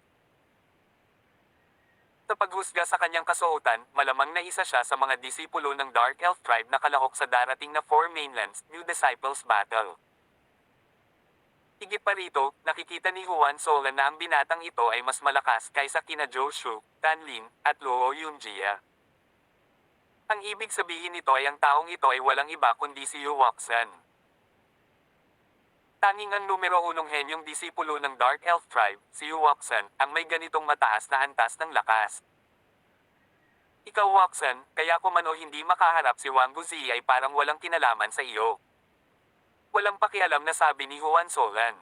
Sa paghusga sa kanyang kasuotan, malamang na isa siya sa mga disipulo ng Dark Elf tribe na kalahok sa darating na Four Mainlands New Disciples Battle. Higit pa rito, nakikita ni Juan Solan na ang binatang ito ay mas malakas kaysa kina Zhou Shu, Tan Lin, at Luo Yunjie. Ang ibig sabihin nito ay ang taong ito ay walang iba kundi si Yu Wuxan. Tanging ang numero 1 henyong disipulo ng Dark Elf tribe, si Yu Wuxan, ang may ganitong mataas na antas ng lakas. "Ikaw Wuxan, kaya kung man o hindi makaharap si Wang Guzi ay parang walang kinalaman sa iyo." Walang pakialam na sabi ni Juan Solan.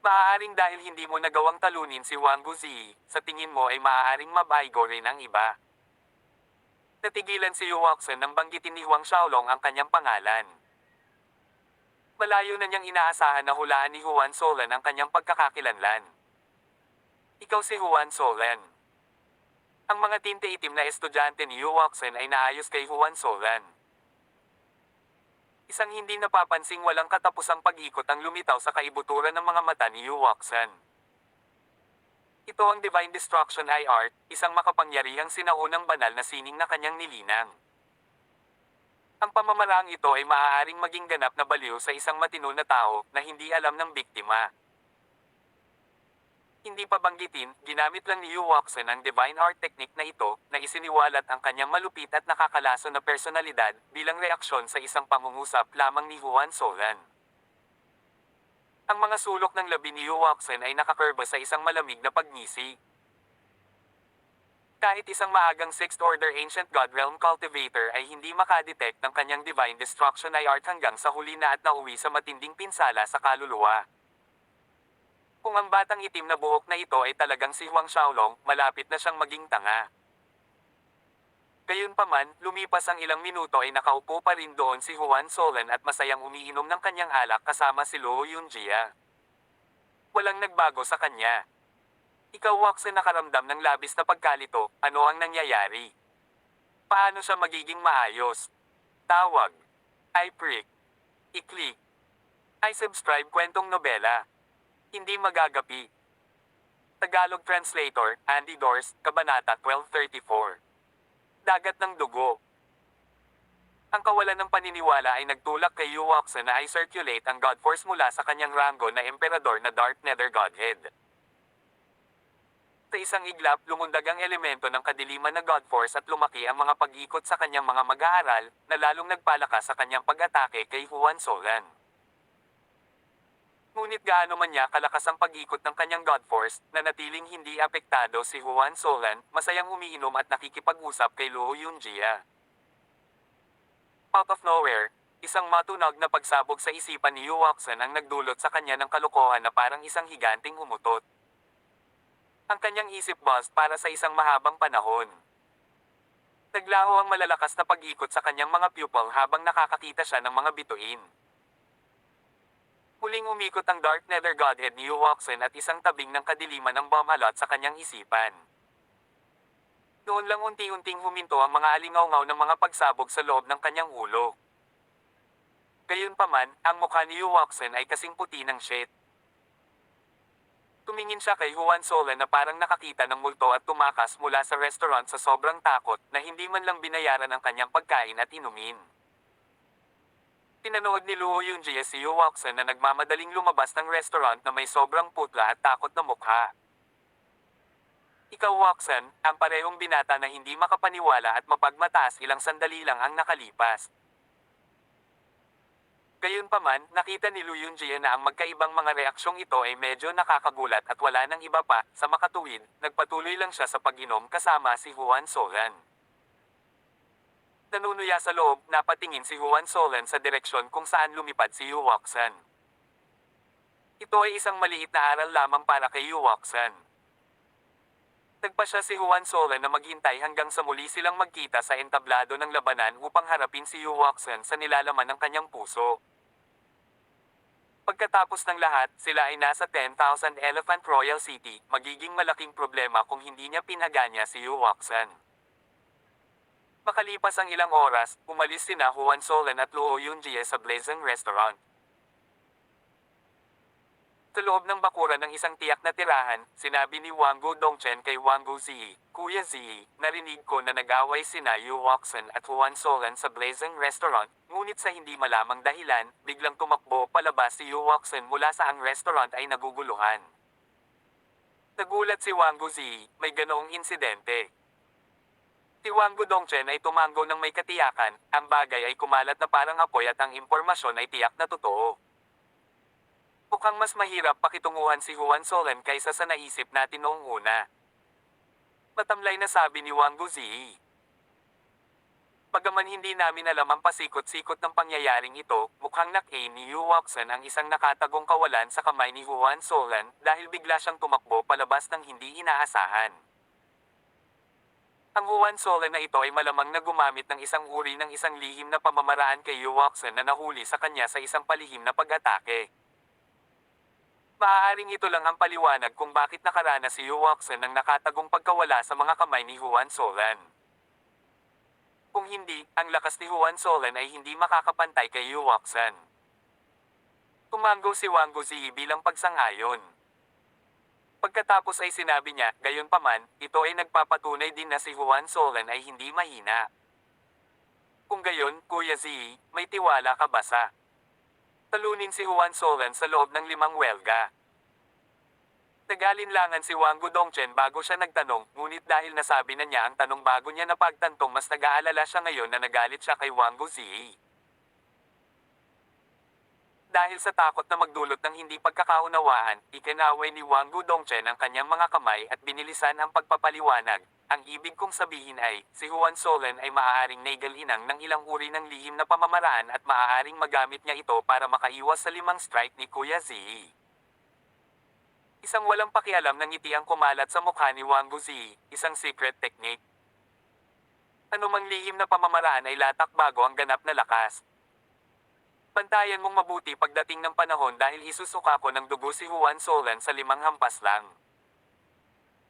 "Maaaring dahil hindi mo nagawang talunin si Wang Guzi, sa tingin mo ay maaaring mabaigo rin ang iba." Natigilan si Yu Wuxan nang banggitin ni Huang Xiaolong ang kanyang pangalan. Malayo na niyang inaasahan na hulaan ni Juan Solan ang kanyang pagkakakilanlan. "Ikaw si Juan Solan." Ang mga tinte itim na estudyante ni Yu Wuxan ay naayos kay Juan Solan. Isang hindi napapansing walang katapusang pag-ikot ang lumitaw sa kaibuturan ng mga mata ni Yu Wuxan. Ito ang Divine Destruction Eye Art, isang makapangyarihang sinaunang banal na sining na kanyang nilinang. Ang pamamaraang ito ay maaaring maging ganap na baliw sa isang matino na tao na hindi alam ng biktima. Hindi pa banggitin, ginamit lang ni Yu Wuxan ang Divine Art Technique na ito, na isiniwalat ang kanyang malupit at nakakalaso na personalidad, bilang reaksyon sa isang pangungusap lamang ni Juan Solan. Ang mga sulok ng labi ni Yu Wuxan ay nakakurba sa isang malamig na pagngisi. Kahit isang maagang 6th Order Ancient God Realm Cultivator ay hindi makadetect ng kanyang Divine Destruction Eye Art hanggang sa huli na at nauwi sa matinding pinsala sa kaluluwa. Kung ang batang itim na buhok na ito ay talagang si Huang Xiaolong, malapit na siyang maging tanga. Gayunpaman, lumipas ang ilang minuto ay nakaupo pa rin doon si Juan Solan at masayang umiinom ng kanyang alak kasama si Luo Yunjia. Walang nagbago sa kanya. Ikaw Watson nakaramdam ng labis na pagkalito, ano ang nangyayari? Paano siya magiging maayos? Tawag. I prick. I-click. I subscribe kwentong nobela. Hindi magagapi. Tagalog Translator, Andy Dors, Kabanata 1234. Dagat ng dugo. Ang kawalan ng paniniwala ay nagtulak kay Yu Watson na i-circulate ang God Force mula sa kanyang ranggo na emperador na Darth Nether Godhead. Sa isang iglap, lumundag ang elemento ng kadiliman na God Force at lumaki ang mga pag-ikot sa kanyang mga mag-aaral, na lalong nagpalakas sa kanyang pag-atake kay Juan Solan. Ngunit gaano man niya kalakas ang pag-ikot ng kanyang God Force, nanatiling hindi apektado si Juan Solan, masayang umiinom at nakikipag-usap kay Luo Yunjia. Out of nowhere, isang matunog na pagsabog sa isipan ni Yu Watson ang nagdulot sa kanya ng kalokohan na parang isang higanting umutot. Ang kanyang isip buzzed para sa isang mahabang panahon. Naglaho ang malalakas na pag-ikot sa kanyang mga pupil habang nakakakita siya ng mga bituin. Muling umikot ang Darth Nether Godhead ni Yu Watson at isang tabing ng kadiliman ng bumalot sa kanyang isipan. Noon lang unti-unting huminto ang mga alingaw-ngaw ng mga pagsabog sa loob ng kanyang ulo. Gayunpaman, ang mukha ni Yu Watson ay kasing puti ng shit. Tumingin siya kay Juan Solan na parang nakakita ng multo at tumakas mula sa restaurant sa sobrang takot na hindi man lang binayaran ang kanyang pagkain at inumin. Pinanood ni Luo Yunjie si Yu Watson na nagmamadaling lumabas ng restaurant na may sobrang putla at takot na mukha. Ikaw Watson, ang parehong binata na hindi makapaniwala at mapagmataas ilang sandali lang ang nakalipas. Gayunpaman, nakita ni Lu Yunjie na ang magkaibang mga reaksyong ito ay medyo nakakagulat at wala nang iba pa, sa makatuwid, nagpatuloy lang siya sa pag-inom kasama si Juan Solan. Nanunuya sa loob, napatingin si Juan Solan sa direksyon kung saan lumipad si Yu Watson. Ito ay isang maliit na aral lamang para kay Yu Watson. Nagpasya si Juan Solan na maghintay hanggang sa muli silang magkita sa entablado ng labanan upang harapin si Yu Watson sa nilalaman ng kanyang puso. Pagkatapos ng lahat, sila ay nasa 10,000 Elephant Royal City, magiging malaking problema kung hindi niya pinaganya si Yu Watson. Makalipas ang ilang oras, umalis sina Juan Solan at Luo Yunjie sa Blazing Restaurant. Sa loob ng bakuran ng isang tiyak na tirahan, sinabi ni Wango Dongchen kay Wango Zi, Kuya Zi, narinig ko na nag-away sina Yu Watson at Juan Solan sa Blazing Restaurant, ngunit sa hindi malamang dahilan, biglang tumakbo palabas si Yu Watson mula sa ang restaurant ay naguguluhan. Nagulat si Wango Zi, may ganoong insidente. Si Wango Dongchen ay tumango ng may katiyakan, ang bagay ay kumalat na parang apoy at ang impormasyon ay tiyak na totoo. Mukhang mas mahirap pakitunguhan si Juan Solan kaysa sa naisip natin noong una. Matamlay na sabi ni Wang Guzi. Bagaman hindi namin alam ang pasikot-sikot ng pangyayaring ito, mukhang nak-aim ni Yu Watson ang isang nakatagong kawalan sa kamay ni Juan Solan dahil bigla siyang tumakbo palabas ng hindi inaasahan. Ang Juan Solan na ito ay malamang na gumamit ng isang uri ng isang lihim na pamamaraan kay Yu Watson na nahuli sa kanya sa isang palihim na pag-atake. Maaaring ito lang ang paliwanag kung bakit nakaranas si Yu Watson ng nakatagong pagkawala sa mga kamay ni Juan Solan. Kung hindi, ang lakas ni Juan Solan ay hindi makakapantay kay Yu Watson. Tumango si Wang Guzi bilang pagsang-ayon. Pagkatapos ay sinabi niya, gayunpaman, ito ay nagpapatunay din na si Juan Solan ay hindi mahina. Kung gayon, Kuya Z, may tiwala ka ba sa talunin si Juan Solan sa loob ng 5 welga? Nag-alinlangan si Wang Dongchen bago siya nagtanong, ngunit dahil nasabi na niya ang tanong bago niya napagtantong mas nag-aalala siya ngayon na nagalit siya kay Wang Guzi. Dahil sa takot na magdulot ng hindi pagkakaunawaan, ikinaway ni Wang Dongchen ang kanyang mga kamay at binilisan ang pagpapaliwanag. Ang ibig kong sabihin ay, si Juan Solan ay maaaring naigalinang ng ilang uri ng lihim na pamamaraan at maaaring magamit niya ito para makaiwas sa 5 strike ni Kuya Z. Isang walang pakialam na ngiti ang kumalat sa mukha ni Wang Guzi, isang secret technique. Anumang lihim na pamamaraan ay latak bago ang ganap na lakas. Bantayan mong mabuti pagdating ng panahon dahil isusuka ko ng dugo si Juan Solan sa 5 hampas lang.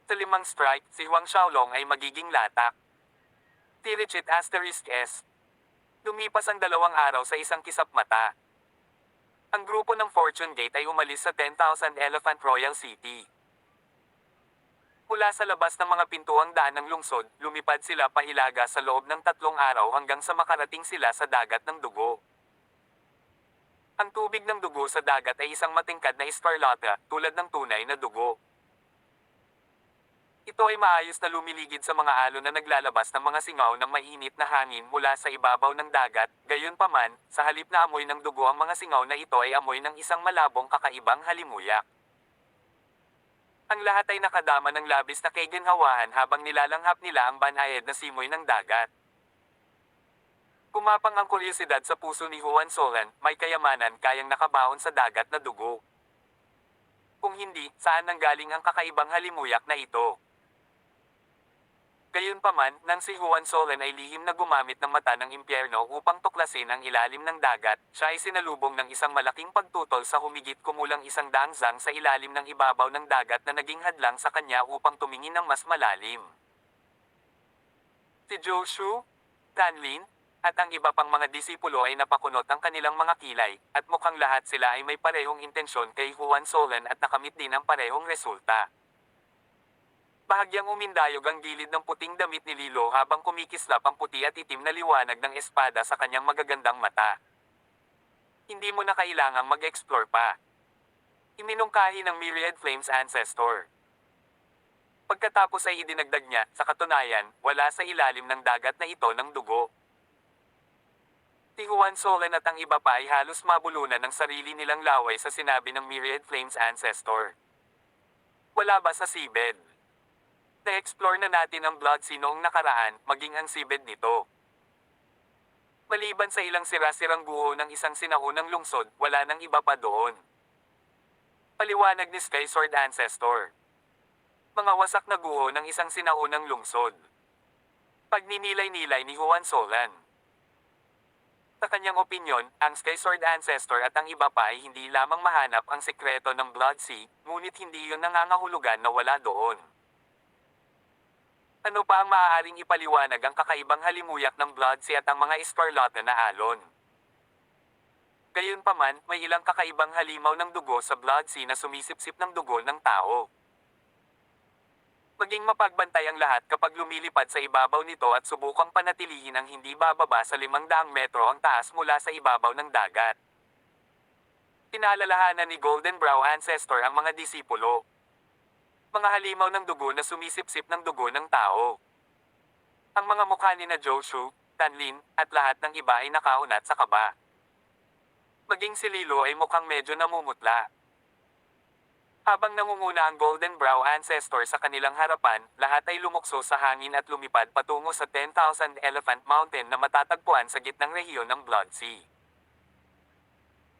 Sa 5 strike, si Huang Xiaolong ay magiging latak. Tirichit asterisk S. Lumipas ang 2 araw sa isang kisap mata. Ang grupo ng Fortune Gate ay umalis sa 10,000 Elephant Royal City. Mula sa labas ng mga pintuang daan ng lungsod, lumipad sila pahilaga sa loob ng 3 araw hanggang sa makarating sila sa dagat ng dugo. Ang tubig ng dugo sa dagat ay isang matingkad na escarlata, tulad ng tunay na dugo. Ito ay maayos na lumiligid sa mga alon na naglalabas ng mga singaw ng mainit na hangin mula sa ibabaw ng dagat, gayunpaman, sa halip na amoy ng dugo ang mga singaw na ito ay amoy ng isang malabong kakaibang halimuyak. Ang lahat ay nakadama ng labis na kaginhawahan habang nilalanghap nila ang banayad na simoy ng dagat. Kumapang ang kuryosidad sa puso ni Juan Solan, may kayamanan kayang nakabaon sa dagat na dugo. Kung hindi, saan nanggaling ang kakaibang halimuyak na ito? Gayunpaman, nang si Juan Solan ay lihim na gumamit ng mata ng impyerno upang tuklasin ang ilalim ng dagat, siya ay sinalubong ng isang malaking pagtutol sa humigit kumulang 100 zang sa ilalim ng ibabaw ng dagat na naging hadlang sa kanya upang tumingin ng mas malalim. Si Zhou Shu, Tan Lin, at ang iba pang mga disipulo ay napakunot ang kanilang mga kilay, at mukhang lahat sila ay may parehong intensyon kay Juan Solan at nakamit din ang parehong resulta. Bahagyang umindayog ang gilid ng puting damit ni Lilo habang kumikislap ang puti at itim na liwanag ng espada sa kanyang magagandang mata. Hindi mo na kailangang mag-explore pa. Iminungkahi ng Myriad Flames Ancestor. Pagkatapos ay idinagdag niya, sa katunayan, wala sa ilalim ng dagat na ito ng dugo. Si Juan Solan at ang iba pa ay halos mabulunan ng sarili nilang laway sa sinabi ng Myriad Flames Ancestor. Wala ba sa seabed? Na-explore na natin ang Blood Sea noong nakaraan, maging ang seabed nito. Maliban sa ilang sira-sirang guho ng isang sinaunang lungsod, wala nang iba pa doon. Paliwanag ni Sky Sword Ancestor. Mga wasak na guho ng isang sinaunang lungsod. Pagninilay-nilay ni Juan Solan. Sa kanyang opinyon, ang Sky Sword Ancestor at ang iba pa ay hindi lamang mahanap ang sekreto ng Blood Sea, ngunit hindi yun nangangahulugan na wala doon. Ano pa ang maaaring ipaliwanag ang kakaibang halimuyak ng Blood Sea at ang mga escarlata na alon? Gayunpaman, may ilang kakaibang halimaw ng dugo sa Blood Sea na sumisipsip ng dugo ng tao. Maging mapagbantay ang lahat kapag lumilipad sa ibabaw nito at subukang panatilihin ang hindi bababa sa 500 metro ang taas mula sa ibabaw ng dagat. Pinaalalahanan ni Golden Brow Ancestor ang mga disipulo. Mga halimaw ng dugo na sumisipsip ng dugo ng tao. Ang mga mukha ni na Zhou Shu, Tan Lin, at lahat ng iba ay nakaunat sa kaba. Maging si Lilo ay mukhang medyo namumutla. Habang nangunguna ang Golden Brow Ancestor sa kanilang harapan, lahat ay lumukso sa hangin at lumipad patungo sa 10,000 Elephant Mountain na matatagpuan sa gitnang rehiyon ng Blood Sea.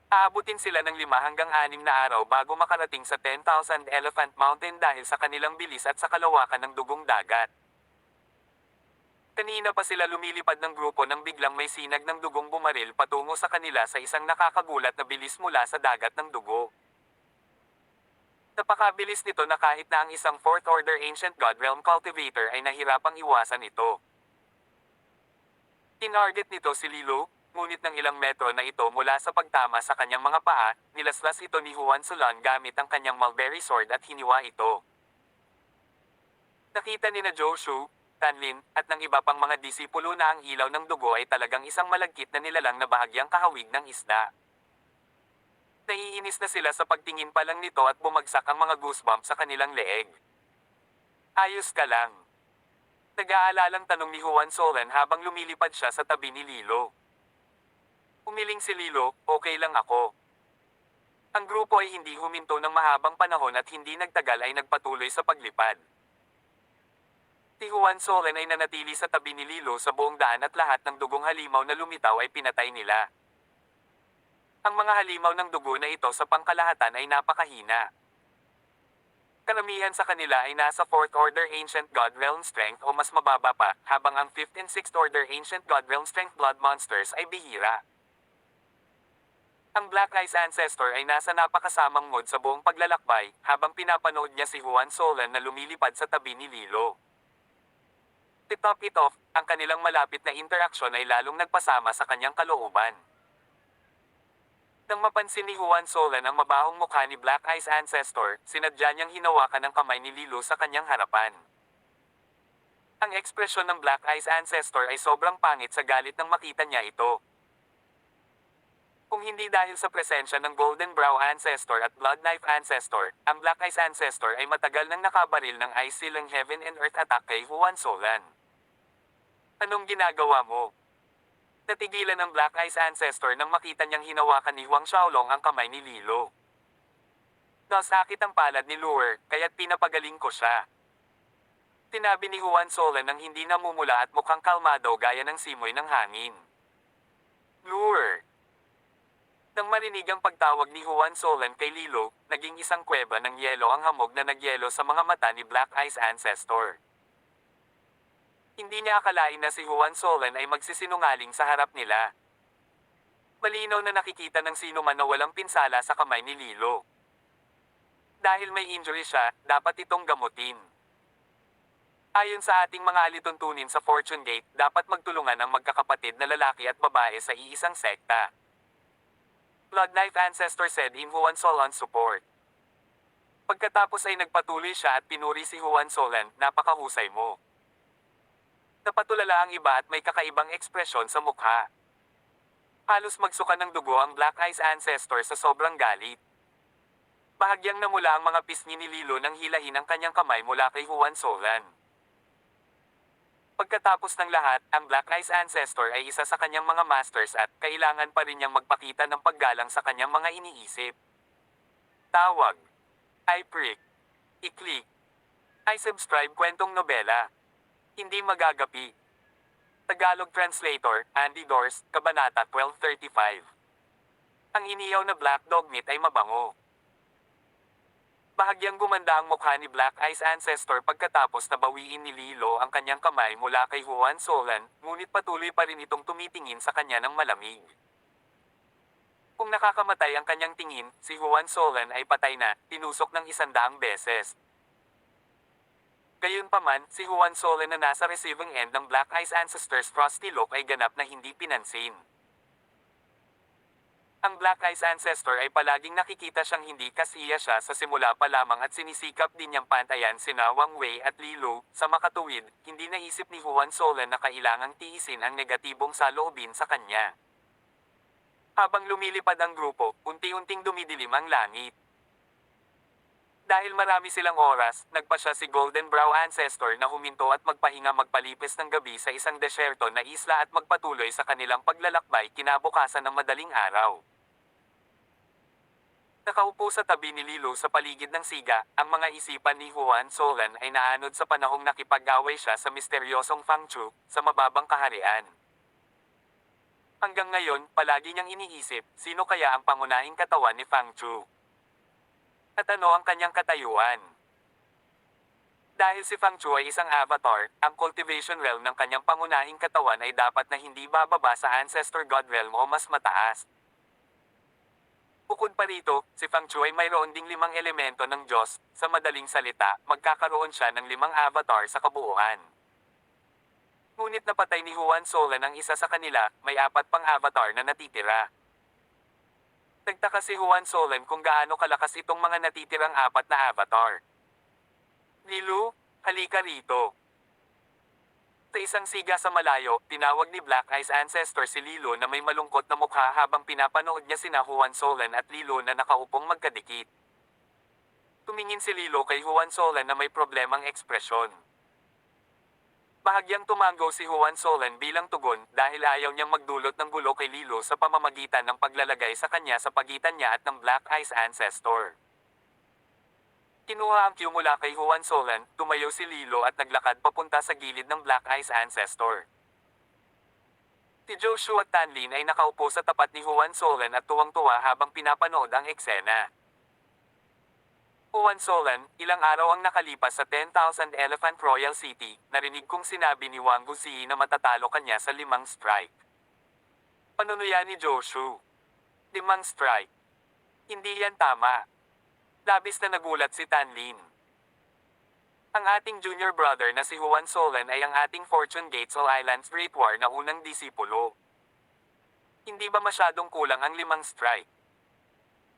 Aabutin sila ng 5 hanggang 6 na araw bago makarating sa 10,000 Elephant Mountain dahil sa kanilang bilis at sa kalawakan ng dugong dagat. Kanina pa sila lumilipad ng grupo nang biglang may sinag ng dugong bumaril patungo sa kanila sa isang nakakagulat na bilis mula sa dagat ng dugo. Napakabilis nito na kahit na ang isang 4th Order Ancient God Realm Cultivator ay nahirapang iwasan ito. Tinarget nito si Lilo, ngunit ng ilang metro na ito mula sa pagtama sa kanyang mga paa, nilaslas ito ni Juan Solan gamit ang kanyang Mulberry Sword at hiniwa ito. Nakita ni na Zhou Shu, Tan Lin, at ng iba pang mga disipulo na ang ilaw ng dugo ay talagang isang malagkit na nilalang na bahagyang kahawig ng isda. Naiinis na sila sa pagtingin pa lang nito at bumagsak ang mga goosebumps sa kanilang leeg. Ayos ka lang. Nag-aalalang tanong ni Juan Solan habang lumilipad siya sa tabi ni Lilo. Umiling si Lilo, okay lang ako. Ang grupo ay hindi huminto ng mahabang panahon at hindi nagtagal ay nagpatuloy sa paglipad. Si Juan Solan ay nanatili sa tabi ni Lilo sa buong daan at lahat ng dugong halimaw na lumitaw ay pinatay nila. Ang mga halimaw ng dugo na ito sa pangkalahatan ay napakahina. Karamihan sa kanila ay nasa 4th Order Ancient God Realm Strength o mas mababa pa, habang ang 5th and 6th Order Ancient God Realm Strength Blood Monsters ay bihira. Ang Black Ice Ancestor ay nasa napakasamang mood sa buong paglalakbay, habang pinapanood niya si Juan Solan na lumilipad sa tabi ni Lilo. To top it off, ang kanilang malapit na interaksyon ay lalong nagpasama sa kanyang kalooban. Nang mapansin ni Juan Solan ang mabahong mukha ni Black Ice Ancestor, sinadya niyang hinawakan ang kamay ni Lilo sa kanyang harapan. Ang ekspresyon ng Black Ice Ancestor ay sobrang pangit sa galit nang makita niya ito. Kung hindi dahil sa presensya ng Golden Brow Ancestor at Blood Knife Ancestor, ang Black Ice Ancestor ay matagal nang nakabaril ng Ice Silang Heaven and Earth attack kay Juan Solan. Anong ginagawa mo? Natigilan ng Black Ice Ancestor nang makita niyang hinawakan ni Huang Xiaolong ang kamay ni Lilo. Nasakit ang palad ni Lure, kaya't pinapagaling ko siya. Tinabi ni Juan Solan nang hindi namumula at mukhang kalmado gaya ng simoy ng hangin. Lure! Nang marinig ang pagtawag ni Juan Solan kay Lilo, naging isang kuweba ng yelo ang hamog na nagyelo sa mga mata ni Black Ice Ancestor. Hindi niya akalain na si Juan Solan ay magsisinungaling sa harap nila. Malinaw na nakikita ng sino man na walang pinsala sa kamay ni Lilo. Dahil may injury siya, dapat itong gamutin. Ayon sa ating mga alituntunin sa Fortune Gate, dapat magtulungan ang magkakapatid na lalaki at babae sa iisang sekta. Blood Knife Ancestor said in Juan Solan's support. Pagkatapos ay nagpatuloy siya at pinuri si Juan Solan, napakahusay mo. Napatulala ang iba at may kakaibang ekspresyon sa mukha. Halos magsuka ng dugo ang Black Ice Ancestor sa sobrang galit. Bahagyang namula ang mga pisngi ni Lilo nang hilahin ang kanyang kamay mula kay Juan Solan. Pagkatapos ng lahat, ang Black Ice Ancestor ay isa sa kanyang mga masters at kailangan pa rin niyang magpakita ng paggalang sa kanyang mga iniisip. Tawag. I-prick. I-click. I-subscribe kwentong nobela. Hindi magagapi. Tagalog Translator, Andy Dors, Kabanata 1235. Ang inihaw na black dog meat ay mabango. Bahagyang gumanda ang mukha ni Black Ice Ancestor pagkatapos na bawiin ni Lilo ang kanyang kamay mula kay Juan Solan, ngunit patuloy pa rin itong tumitingin sa kanya ng malamig. Kung nakakamatay ang kanyang tingin, si Juan Solan ay patay na, tinusok ng 100 beses. Gayunpaman, si Juan Solan na nasa receiving end ng Black Ice Ancestor's frosty look ay ganap na hindi pinansin. Ang Black Ice Ancestor ay palaging nakikita siyang hindi kasiya siya sa simula pa lamang at sinisikap din niyang pantayan sina Wang Wei at Lilo. Sa makatuwid, hindi naisip ni Juan Solan na kailangang tiisin ang negatibong saloobin sa kanya. Habang lumilipad ang grupo, unti-unting dumidilim ang langit. Dahil marami silang oras, nagpa siya si Golden Brow Ancestor na huminto at magpahinga magpalipis ng gabi sa isang desyerto na isla at magpatuloy sa kanilang paglalakbay kinabukasan ng madaling araw. Nakaupo sa tabi ni Lilo sa paligid ng siga, ang mga isipan ni Juan Solan ay naanod sa panahong nakipag-away siya sa misteryosong Fang Chu, sa mababang kaharian. Hanggang ngayon, palagi niyang iniisip, sino kaya ang pangunahing katawan ni Fang Chu? At ano ang kanyang katayuan? Dahil si Fang Chu ay isang avatar, ang cultivation realm ng kanyang pangunahing katawan ay dapat na hindi bababa sa Ancestor God Realm o mas mataas. Bukod pa rito, si Fang Chu ay mayroon ding 5 elemento ng Diyos. Sa madaling salita, magkakaroon siya ng 5 avatar sa kabuuan. Ngunit napatay ni Juan Solan ang isa sa kanila, may 4 pang avatar na natitira. Nagtaka si Juan Solan kung gaano kalakas itong mga natitirang 4 na avatar. Lilo, halika rito. Sa isang siga sa malayo, tinawag ni Black Ice Ancestor si Lilo na may malungkot na mukha habang pinapanood niya sina Juan Solan at Lilo na nakaupong magkadikit. Tumingin si Lilo kay Juan Solan na may problemang ekspresyon. Bahagyang tumango si Juan Solan bilang tugon dahil ayaw niyang magdulot ng gulo kay Lilo sa pamamagitan ng paglalagay sa kanya sa pagitan niya at ng Black Ice Ancestor. Kinuha ang cue mula kay Juan Solan, tumayo si Lilo at naglakad papunta sa gilid ng Black Ice Ancestor. Si Joshua at Tanlin ay nakaupo sa tapat ni Juan Solan at tuwang-tuwa habang pinapanood ang eksena. Juan Solan, ilang araw ang nakalipas sa 10,000 Elephant Royal City, narinig kong sinabi ni Wang Guzi na matatalo kanya sa 5 strike. Panunuya ni Joshua. 5 strike. Hindi yan tama. Labis na nagulat si Tanlin. Ang ating junior brother na si Juan Solan ay ang ating Fortune Gates Islands Great War na unang disipulo. Hindi ba masyadong kulang ang 5 strike?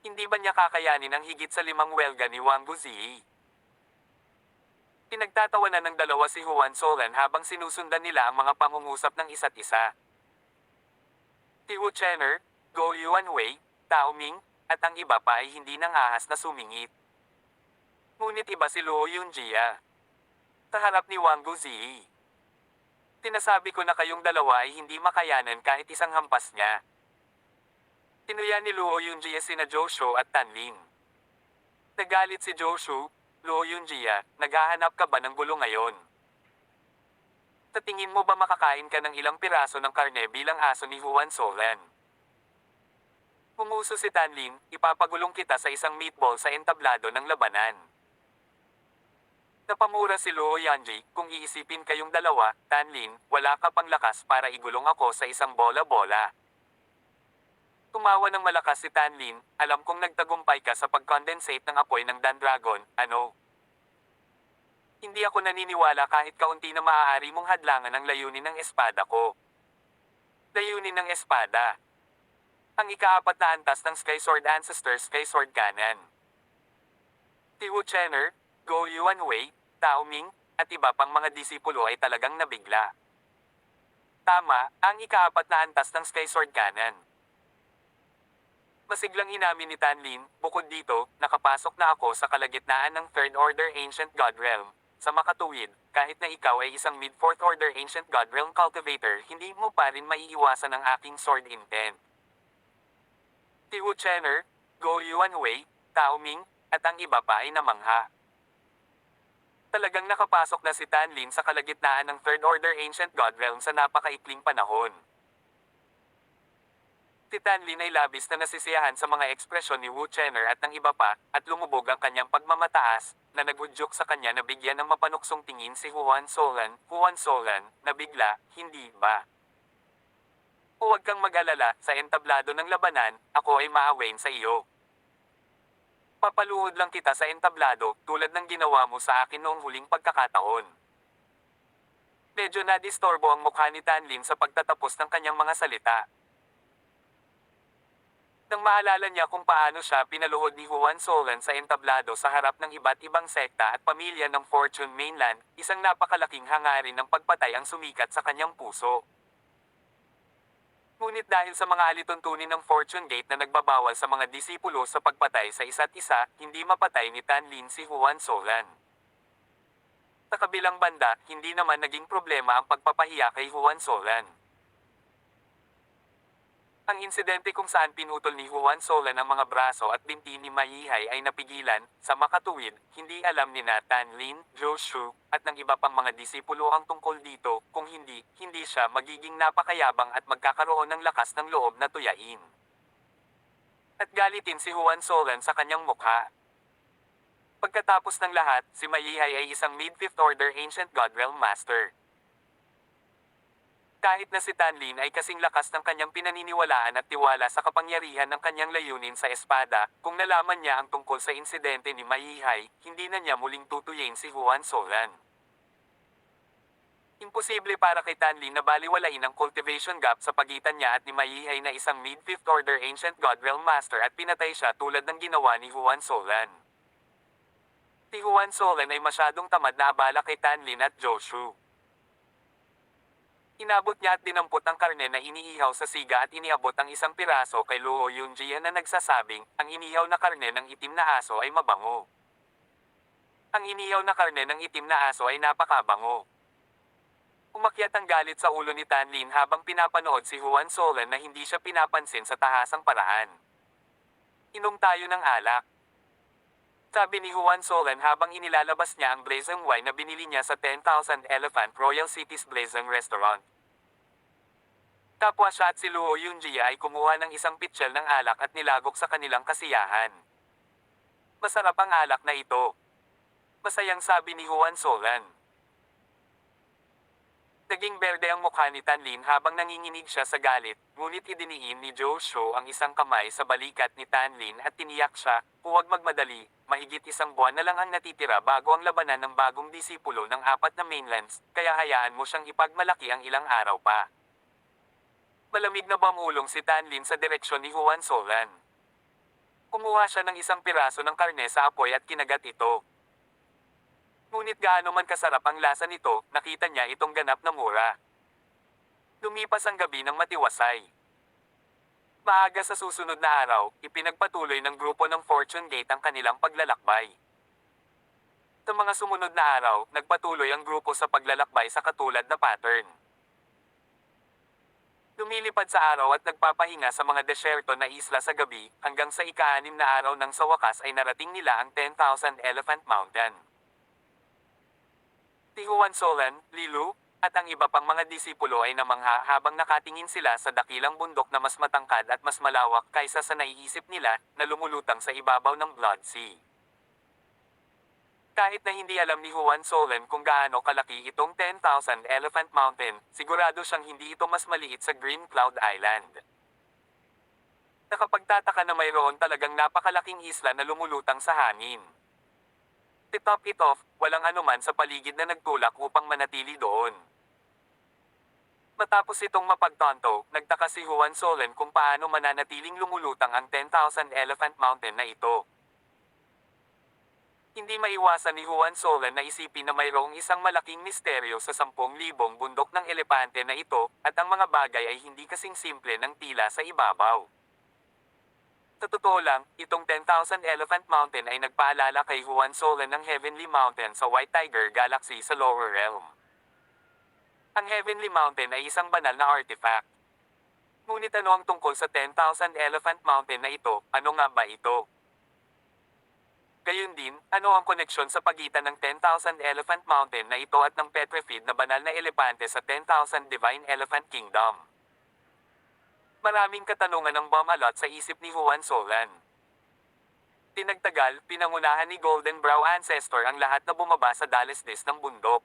Hindi ba niya kakayanin ang higit sa 5 welga ni Wang Guzi? Pinagtatawanan ng dalawa si Juan Solan habang sinusundan nila ang mga pangungusap ng isa't isa. Si Wu Chenner, Go Yuanwei, Tao Ming, at ang iba pa ay hindi nangahas na sumingit. Ngunit iba si Luo Yunjia. Sa harap ni Wang Guzi. Tinasabi ko na kayong dalawa ay hindi makayanan kahit isang hampas niya. Tinuya ni Luo Yunjia sina Joshua at Tanlin. Nagalit si Joshua, Luo Yunjia, naghahanap ka ba ng gulo ngayon? Sa tingin mo ba makakain ka ng ilang piraso ng karne bilang aso ni Juan Solan? Umuso si Tanlin, ipapagulong kita sa isang meatball sa entablado ng labanan. Napamura si Luo Yanji, kung iisipin kayong dalawa, Tanlin, wala ka pang lakas para igulong ako sa isang bola-bola. Tumawa ng malakas si Tanlin, alam kong nagtagumpay ka sa pag-condensate ng apoy ng Dandragon, ano? Hindi ako naniniwala kahit kaunti na maaari mong hadlangan ang layunin ng espada ko. Layunin ng espada. Ang ika-4 na antas ng Sky Sword Ancestor Sky Sword Cannon. Si Wu Chenner, Go Yuanwei, Tao Ming, at iba pang mga disipulo ay talagang nabigla. Tama, ang ika-4 na antas ng Sky Sword Cannon. Masiglang inamin ni Tanlin, bukod dito, nakapasok na ako sa kalagitnaan ng Third Order Ancient God Realm. Sa makatuwid, kahit na ikaw ay isang mid-4th Order Ancient God Realm Cultivator, hindi mo pa rin maiiwasan ang aking sword intent. Si Wu Chenner, Go Yuanwei, Tao Ming, at ang iba pa ay namangha. Talagang nakapasok na si Tanlin sa kalagitnaan ng Third Order Ancient God Realm sa napakaikling panahon. Si Tanlin ay labis na nasisiyahan sa mga ekspresyon ni Wu Chenner at ng iba pa, at lumubog ang kanyang pagmamataas, na nagudyok sa kanya na bigyan ng mapanuksong tingin si Juan Solan, na bigla, hindi ba? Huwag kang mag-alala, sa entablado ng labanan, ako ay maawain sa iyo. Papaluhod lang kita sa entablado, tulad ng ginawa mo sa akin noong huling pagkakataon. Medyo nadistorbo ang mukha ni Tanlin sa pagtatapos ng kanyang mga salita. Nang maalala niya kung paano siya pinaluhod ni Juan Solan sa entablado sa harap ng iba't ibang sekta at pamilya ng Fortune Mainland, isang napakalaking hangarin ng pagpatay ang sumikat sa kanyang puso. Ngunit dahil sa mga alituntunin ng Fortune Gate na nagbabawal sa mga disipulo sa pagpatay sa isa't isa, hindi mapatay ni Tanlin si Juan Solan. Sa kabilang banda, hindi naman naging problema ang pagpapahiya kay Juan Solan. Ang insidente kung saan pinutol ni Juan Solan ang mga braso at binti ni Mayihay ay napigilan, sa makatuwid, hindi alam ni Tanlin, Joshua, at ng iba pang mga disipulo ang tungkol dito, kung hindi siya magiging napakayabang at magkakaroon ng lakas ng loob na tuyain. At galitin si Juan Solan sa kanyang mukha. Pagkatapos ng lahat, si Mayihay ay isang mid-5th Order Ancient God Realm Master. Kahit na si Tanlin ay kasing lakas ng kanyang pinaniniwalaan at tiwala sa kapangyarihan ng kanyang layunin sa espada, kung nalaman niya ang tungkol sa insidente ni Mayihay, hindi na niya muling tutuyin si Juan Solan. Imposible para kay Tanlin na baliwalain ang cultivation gap sa pagitan niya at ni Mayihay na isang mid-5th Order Ancient God Realm Master at pinatay siya tulad ng ginawa ni Juan Solan. Si Juan Solan ay masyadong tamad na abala kay Tanlin at Joshua. Inabot niya at dinampot ang karne na iniihaw sa siga at iniabot ang isang piraso kay Luo Yunjia na nagsasabing, ang inihaw na karne ng itim na aso ay mabango. Ang inihaw na karne ng itim na aso ay napakabango. Umakyat ang galit sa ulo ni Tanlin habang pinapanood si Juan Solan na hindi siya pinapansin sa tahasang paraan. Inom tayo ng alak. Sabi ni Juan Solan habang inilalabas niya ang Blazing Wine na binili niya sa 10,000 Elephant Royal City's Blazing Restaurant. Kapwa siya at si Luo Yunjia ay kumuha ng isang pitchel ng alak at nilagok sa kanilang kasiyahan. Masarap ang alak na ito. Masayang sabi ni Juan Solan. Naging berde ang mukha ni Tanlin habang nanginginig siya sa galit, ngunit idiniin ni Joshua ang isang kamay sa balikat ni Tanlin at tiniyak siya, huwag magmadali, mahigit isang buwan na lang ang natitira bago ang labanan ng bagong disipulo ng 4 na mainlands, kaya hayaan mo siyang ipagmalaki ang ilang araw pa. Malamig na bumulong si Tanlin sa direksyon ni Juan Solan. Kumuha siya ng isang piraso ng karne sa apoy at kinagat ito. Ngunit gaano man kasarap ang lasa nito, nakita niya itong ganap na mura. Lumipas ang gabi ng matiwasay. Maaga sa susunod na araw, ipinagpatuloy ng grupo ng Fortune Gate ang kanilang paglalakbay. Sa mga sumunod na araw, nagpatuloy ang grupo sa paglalakbay sa katulad na pattern. Lumilipad sa araw at nagpapahinga sa mga desyerto na isla sa gabi, hanggang sa ika-6 na araw nang sa wakas ay narating nila ang 10,000 Elephant Mountain. Si Juan Solan, Lilu, at ang iba pang mga disipulo ay namangha habang nakatingin sila sa dakilang bundok na mas matangkad at mas malawak kaysa sa naiisip nila na lumulutang sa ibabaw ng Blood Sea. Kahit na hindi alam ni Juan Solan kung gaano kalaki itong 10,000 Elephant Mountain, sigurado siyang hindi ito mas maliit sa Green Cloud Island. Nakapagtataka na mayroon talagang napakalaking isla na lumulutang sa hangin. To top it off, walang anuman sa paligid na nagtulak upang manatili doon. Matapos itong mapagtanto, nagtaka si Juan Solan kung paano mananatiling lumulutang ang 10,000 Elephant Mountain na ito. Hindi maiwasan ni Juan Solan na isipin na mayroong isang malaking misteryo sa 10,000 bundok ng elepante na ito, at ang mga bagay ay hindi kasing simple ng tila sa ibabaw. Sa totoo lang, itong 10,000 Elephant Mountain ay nagpaalala kay Juan Solan ng Heavenly Mountain sa White Tiger Galaxy sa Lower Realm. Ang Heavenly Mountain ay isang banal na artifact. Ngunit ano ang tungkol sa 10,000 Elephant Mountain na ito, ano nga ba ito? Gayun din, ano ang koneksyon sa pagitan ng 10,000 Elephant Mountain na ito at ng petrified na banal na elepante sa 10,000 Divine Elephant Kingdom? Maraming katanungan ang bumalot sa isip ni Juan Solan. Tinagtagal, pinangunahan ni Golden Brow Ancestor ang lahat na bumaba sa dalisdis ng bundok.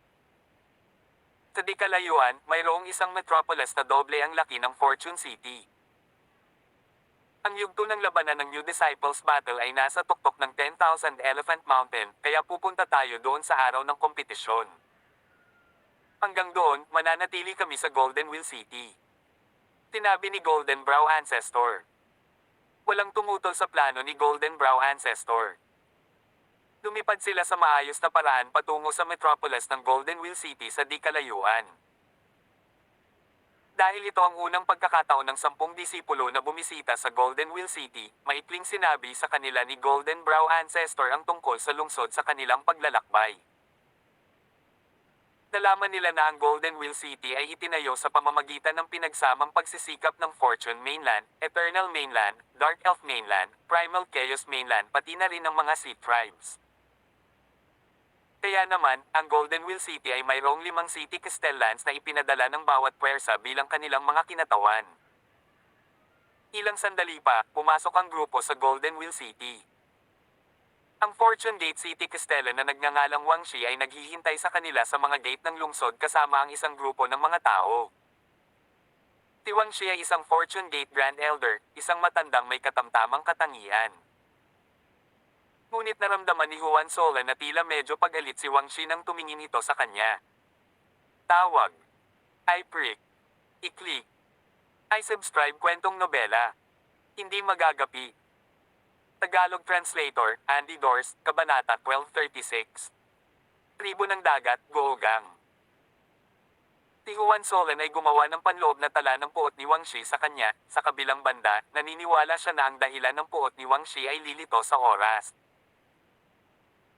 Sa di kalayuan, mayroong isang metropolis na doble ang laki ng Fortune City. Ang yugto ng labanan ng New Disciples Battle ay nasa tuktok ng 10,000 Elephant Mountain, kaya pupunta tayo doon sa araw ng kompetisyon. Hanggang doon, mananatili kami sa Golden Wheel City. Sinabi ni Golden Brow Ancestor. Walang tumutol sa plano ni Golden Brow Ancestor. Lumipad sila sa maayos na paraan patungo sa metropolis ng Golden Wheel City sa di kalayuan. Dahil ito ang unang pagkakataon ng 10 disipulo na bumisita sa Golden Wheel City, maikling sinabi sa kanila ni Golden Brow Ancestor ang tungkol sa lungsod sa kanilang paglalakbay. Nalaman nila na ang Golden Wheel City ay itinayo sa pamamagitan ng pinagsamang pagsisikap ng Fortune Mainland, Eternal Mainland, Dark Elf Mainland, Primal Chaos Mainland pati na rin ng mga Sea Tribes. Kaya naman, ang Golden Wheel City ay mayroong 5 city castellans na ipinadala ng bawat puwersa bilang kanilang mga kinatawan. Ilang sandali pa, pumasok ang grupo sa Golden Wheel City. Ang Fortune Gate City Castellan na nagngangalang Wangshi ay naghihintay sa kanila sa mga gate ng lungsod kasama ang isang grupo ng mga tao. Si Wangshi ay isang Fortune Gate Grand Elder, isang matandang may katamtamang katangian. Ngunit naramdaman ni Juan Solan na tila medyo pag-alit si Wangshi nang tumingin ito sa kanya. Tawag. I prick. I-click. I subscribe kwentong nobela. Hindi magagapi. Tagalog Translator, Andy Dors, Kabanata 1236. Tribo ng Dagat, Googang. Si Juan Solan ay gumawa ng panloob na tala ng puot ni Wangshi sa kanya. Sa kabilang banda, naniniwala siya na ang dahilan ng puot ni Wangshi ay lilito sa oras.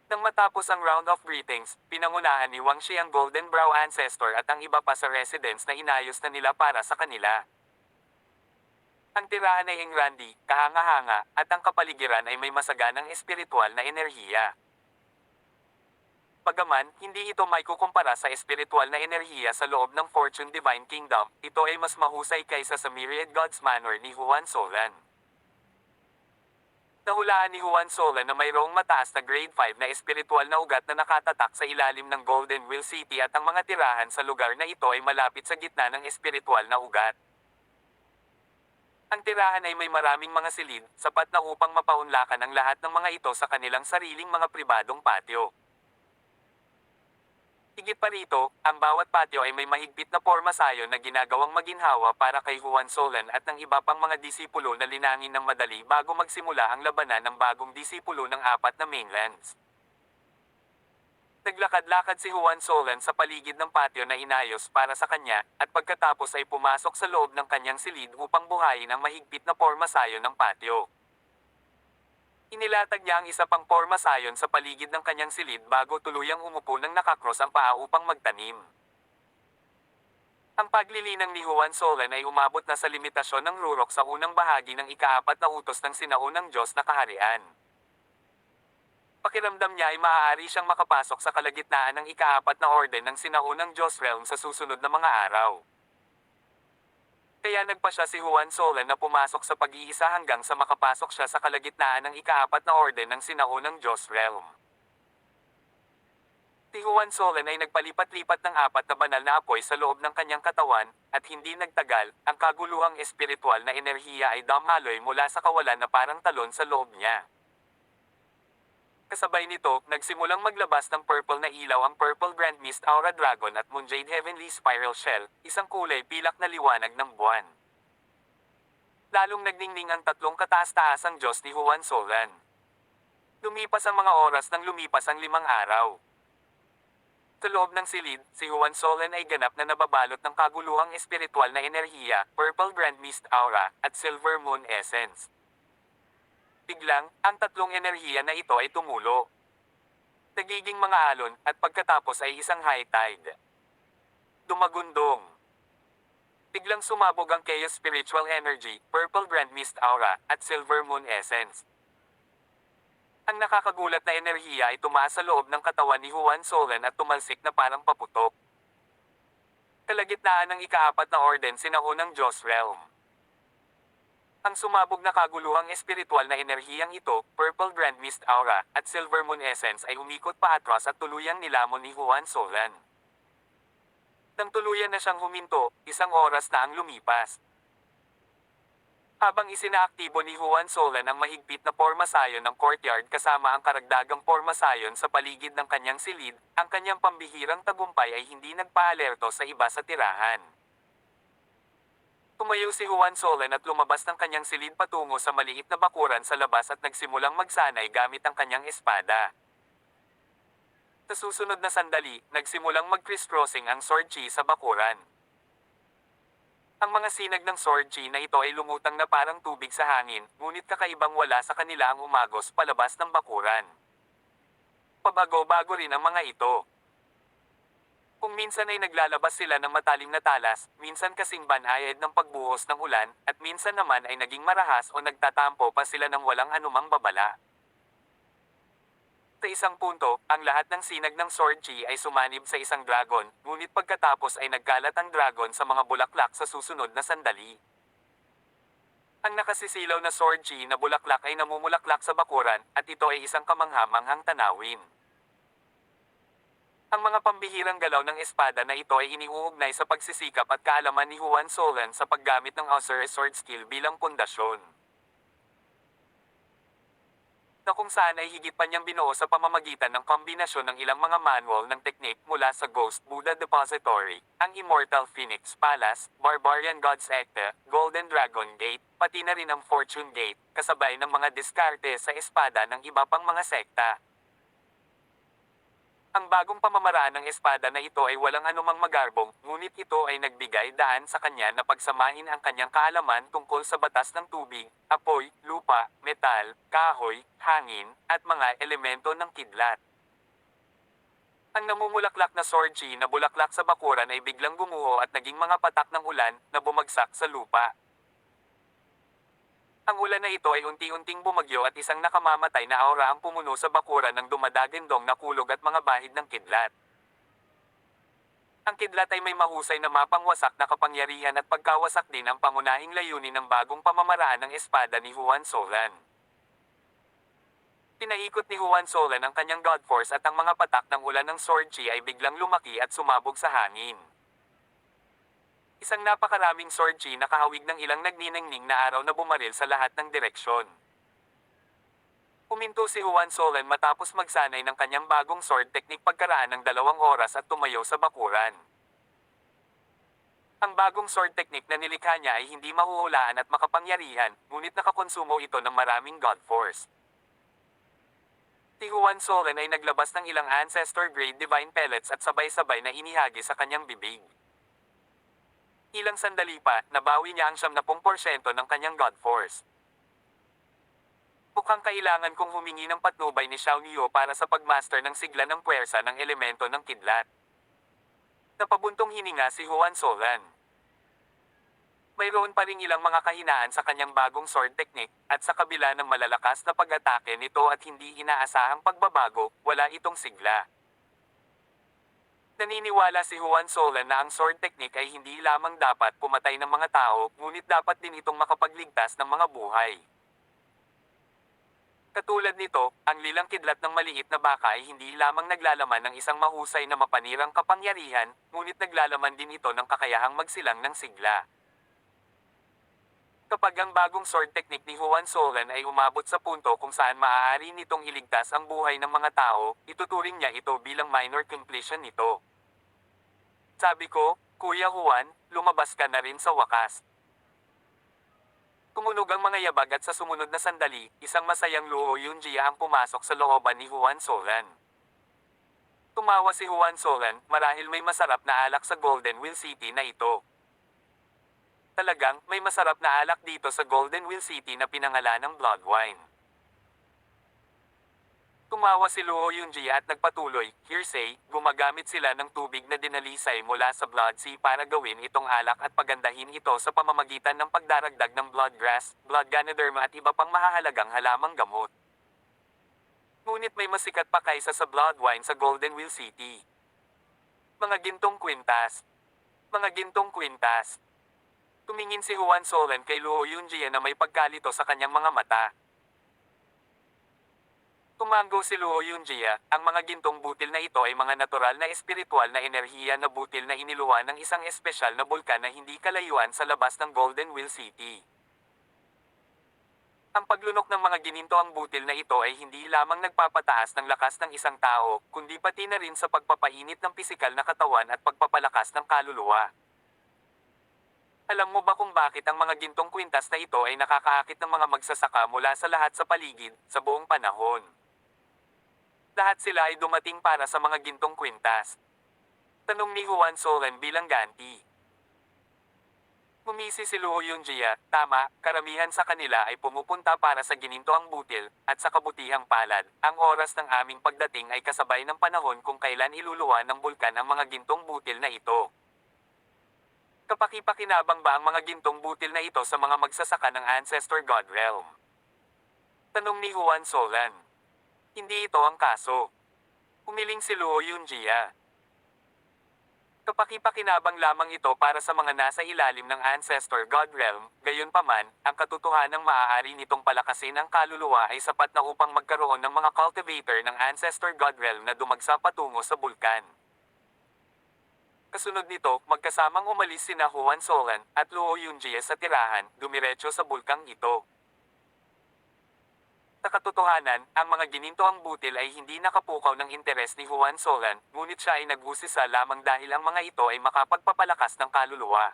Nang matapos ang round of greetings, pinangunahan ni Wangshi ang Golden Brow Ancestor at ang iba pa sa residents na inayos na nila para sa kanila. Ang tirahan ay engrandi, kahanga-hanga, at ang kapaligiran ay may masaganang espiritual na enerhiya. Bagaman, hindi ito may kukumpara sa espiritual na enerhiya sa loob ng Fortune Divine Kingdom, ito ay mas mahusay kaysa sa Myriad Gods Manor ni Juan Solan. Nahulaan ni Juan Sola na mayroong mataas na grade 5 na espiritual na ugat na nakatatak sa ilalim ng Golden Wheel City at ang mga tirahan sa lugar na ito ay malapit sa gitna ng espiritual na ugat. Ang tirahan ay may maraming mga silid, sapat na upang mapaunlakan ang lahat ng mga ito sa kanilang sariling mga pribadong patio. Higit pa rito, ang bawat patio ay may mahigpit na pormasayon na ginagawang maginhawa para kay Juan Solan at ng iba pang mga disipulo na linangin ng madali bago magsimula ang labanan ng bagong disipulo ng apat na mainlands. Naglakad-lakad si Juan Solan sa paligid ng patio na inayos para sa kanya, at pagkatapos ay pumasok sa loob ng kanyang silid upang buhayin ang mahigpit na pormasayon ng patio. Inilatag niya ang isa pang pormasayon sa paligid ng kanyang silid bago tuluyang umupo ng nakakross ang paa upang magtanim. Ang paglilinang ni Juan Solan ay umabot na sa limitasyon ng rurok sa unang bahagi ng ikaapat na utos ng sinaunang Diyos na kaharian. Pakiramdam niya ay maaari siyang makapasok sa kalagitnaan ng ikaapat na orden ng sinaunang Diyos realm sa susunod na mga araw. Kaya nagpa siya si Juan Solan na pumasok sa pag-iisa hanggang sa makapasok siya sa kalagitnaan ng ikaapat na orden ng sinaunang Diyos realm. Si Juan Solan ay nagpalipat-lipat ng apat na banal na apoy sa loob ng kanyang katawan, at hindi nagtagal, ang kaguluhang espiritual na enerhiya ay damaloy mula sa kawalan na parang talon sa loob niya. Kasabay nito, nagsimulang maglabas ng purple na ilaw ang Purple Grand Mist Aura Dragon at Moonjade Heavenly Spiral Shell, isang kulay pilak na liwanag ng buwan. Lalong nagningning ang tatlong kataas-taasang Diyos ni Juan Solan. Lumipas ang mga oras nang lumipas ang 5 araw. Sa loob ng silid, si Juan Solan ay ganap na nababalot ng kaguluhang espiritual na enerhiya, Purple Grand Mist Aura, at Silver Moon Essence. Biglang, ang tatlong enerhiya na ito ay tumulo. Nagiging mga alon, at pagkatapos ay isang high tide. Dumagundong. Biglang sumabog ang Chaos Spiritual Energy, Purple Grand Mist Aura, at Silver Moon Essence. Ang nakakagulat na enerhiya ay tumaas sa loob ng katawan ni Juan Solan at tumalsik na parang paputok. Kalagitnaan ng ikaapat na orden sinaunang Diyos realm. Ang sumabog na kaguluhang espiritual na enerhiyang ito, Purple Grand Mist Aura, at Silver Moon Essence ay umikot pa atras at tuluyang nilamon ni Juan Solan. Nang tuluyan na siyang huminto, 1 oras na ang lumipas. Habang isinaaktibo ni Juan Solan ang mahigpit na pormasayon ng courtyard kasama ang karagdagang pormasayon sa paligid ng kanyang silid, ang kanyang pambihirang tagumpay ay hindi nagpaalerto sa iba sa tirahan. Tumayo si Juan Solan at lumabas ng kanyang silid patungo sa maliit na bakuran sa labas at nagsimulang magsanay gamit ang kanyang espada. Sa susunod na sandali, nagsimulang mag-crisscrossing ang sword chi sa bakuran. Ang mga sinag ng sword chi na ito ay lumutang na parang tubig sa hangin, ngunit kakaibang wala sa kanila ang umagos palabas ng bakuran. Pabago-bago rin ang mga ito. Kung minsan ay naglalabas sila ng matalim na talas, minsan kasing banayad ng pagbuhos ng ulan, at minsan naman ay naging marahas o nagtatampo pa sila ng walang anumang babala. Sa isang punto, ang lahat ng sinag ng sword chi ay sumanib sa isang dragon, ngunit pagkatapos ay nagkalat ang dragon sa mga bulaklak sa susunod na sandali. Ang nakasisilaw na sword chi na bulaklak ay namumulaklak sa bakuran, at ito ay isang kamangha-manghang tanawin. Ang mga pambihirang galaw ng espada na ito ay iniuugnay sa pagsisikap at kaalaman ni Juan Solan sa paggamit ng Azure Sword Skill bilang pundasyon. Na kung saan ay higit pa niyang binuo sa pamamagitan ng kombinasyon ng ilang mga manual ng teknik mula sa Ghost Buddha Depository, ang Immortal Phoenix Palace, Barbarian Gods Ekta, Golden Dragon Gate, pati na rin ang Fortune Gate, kasabay ng mga diskarte sa espada ng iba pang mga sekta. Ang bagong pamamaraan ng espada na ito ay walang anumang magarbong, ngunit ito ay nagbigay daan sa kanya na pagsamahin ang kanyang kaalaman tungkol sa batas ng tubig, apoy, lupa, metal, kahoy, hangin, at mga elemento ng kidlat. Ang namumulaklak na sword chi na bulaklak sa bakuran ay biglang gumuho at naging mga patak ng ulan na bumagsak sa lupa. Ang ulan na ito ay unti-unting bumagyo at isang nakamamatay na aura ang pumuno sa bakuran ng dumadagindong na kulog at mga bahid ng kidlat. Ang kidlat ay may mahusay na mapangwasak na kapangyarihan at pagkawasak din ang pangunahing layunin ng bagong pamamaraan ng espada ni Juan Solan. Pinaikot ni Juan Solan ang kanyang God Force at ang mga patak ng ulan ng Sword Chi ay biglang lumaki at sumabog sa hangin. Isang napakaraming Sword Chi na kahawig ng ilang nagniningning na araw na bumaril sa lahat ng direksyon. Huminto si Juan Solan matapos magsanay ng kanyang bagong sword technique pagkaraan ng 2 oras at tumayo sa bakuran. Ang bagong sword technique na nilikha niya ay hindi mahuhulaan at makapangyarihan, ngunit nakakonsumo ito ng maraming God Force. Si Juan Solan ay naglabas ng ilang Ancestor-grade Divine Pellets at sabay-sabay na inihagi sa kanyang bibig. Ilang sandali pa, nabawi niya ang 70% ng kanyang God Force. Mukhang kailangan kong humingi ng patnubay ni Xiao Niu para sa pagmaster ng sigla ng puwersa ng elemento ng kidlat. Napabuntong hininga si Juan Solan. Mayroon pa ring ilang mga kahinaan sa kanyang bagong sword technique, at sa kabila ng malalakas na pag-atake nito at hindi inaasahang pagbabago, wala itong sigla. Naniniwala si Juan Solan na ang sword technique ay hindi lamang dapat pumatay ng mga tao, ngunit dapat din itong makapagligtas ng mga buhay. Katulad nito, ang lilang kidlat ng maliit na baka ay hindi lamang naglalaman ng isang mahusay na mapanirang kapangyarihan, ngunit naglalaman din ito ng kakayahang magsilang ng sigla. Kapag ang bagong sword technique ni Juan Solan ay umabot sa punto kung saan maaari nitong iligtas ang buhay ng mga tao, ituturing niya ito bilang minor completion nito. Sabi ko, Kuya Juan, lumabas ka na rin sa wakas. Tumunog ang mga yabag at sa sumunod na sandali, isang masayang Luo Yunjia ang pumasok sa looban ni Juan Solan. Tumawa si Juan Solan, marahil may masarap na alak sa Golden Wheel City na ito. Talagang, may masarap na alak dito sa Golden Wheel City na pinangalan ng Blood Wine. Tumawa si Luo Yunjia at nagpatuloy, hearsay, gumagamit sila ng tubig na dinalisay mula sa Blood Sea para gawin itong alak at pagandahin ito sa pamamagitan ng pagdaragdag ng blood grass, blood ganoderma at iba pang mahahalagang halamang gamot. Ngunit may masikat pa kaysa sa blood wine sa Golden Wheel City. Mga gintong kwintas. Mga gintong kwintas. Tumingin si Juan Solan kay Luo Yunjia na may pagkalito sa kanyang mga mata. Tumango si Luo Yunjia, ang mga gintong butil na ito ay mga natural na espiritual na enerhiya na butil na iniluwa ng isang espesyal na bulkan na hindi kalayuan sa labas ng Golden Wheel City. Ang paglunok ng mga ginintoang butil na ito ay hindi lamang nagpapataas ng lakas ng isang tao, kundi pati na rin sa pagpapainit ng pisikal na katawan at pagpapalakas ng kaluluwa. Alam mo ba kung bakit ang mga gintong kwintas na ito ay nakakaakit ng mga magsasaka mula sa lahat sa paligid, sa buong panahon? Lahat sila ay dumating para sa mga gintong kwintas. Tanong ni Juan Solan bilang ganti. Ngumisi si Luo Yunjia, tama, karamihan sa kanila ay pumupunta para sa ginintoang butil, at sa kabutihang palad, ang oras ng aming pagdating ay kasabay ng panahon kung kailan iluluwa ng bulkan ang mga gintong butil na ito. Kapaki-pakinabang ba ang mga gintong butil na ito sa mga magsasaka ng Ancestor God Realm? Tanong ni Juan Solan. Hindi ito ang kaso. Humiling si Luo Yunjia. Kapaki-pakinabang lamang ito para sa mga nasa ilalim ng Ancestor God Realm, gayunpaman, ang katotohanang maaari nitong palakasin ang kaluluwa ay sapat na upang magkaroon ng mga cultivator ng Ancestor God Realm na dumagsa patungo sa bulkan. Kasunod nito, magkasamang umalis sina Juan Solan at Luo Yunjia sa tirahan, dumiretso sa bulkang ito. Sa katotohanan, ang mga ginintoang butil ay hindi nakapukaw ng interes ni Juan Solan, ngunit siya ay nag-usisa lamang dahil ang mga ito ay makapagpapalakas ng kaluluwa.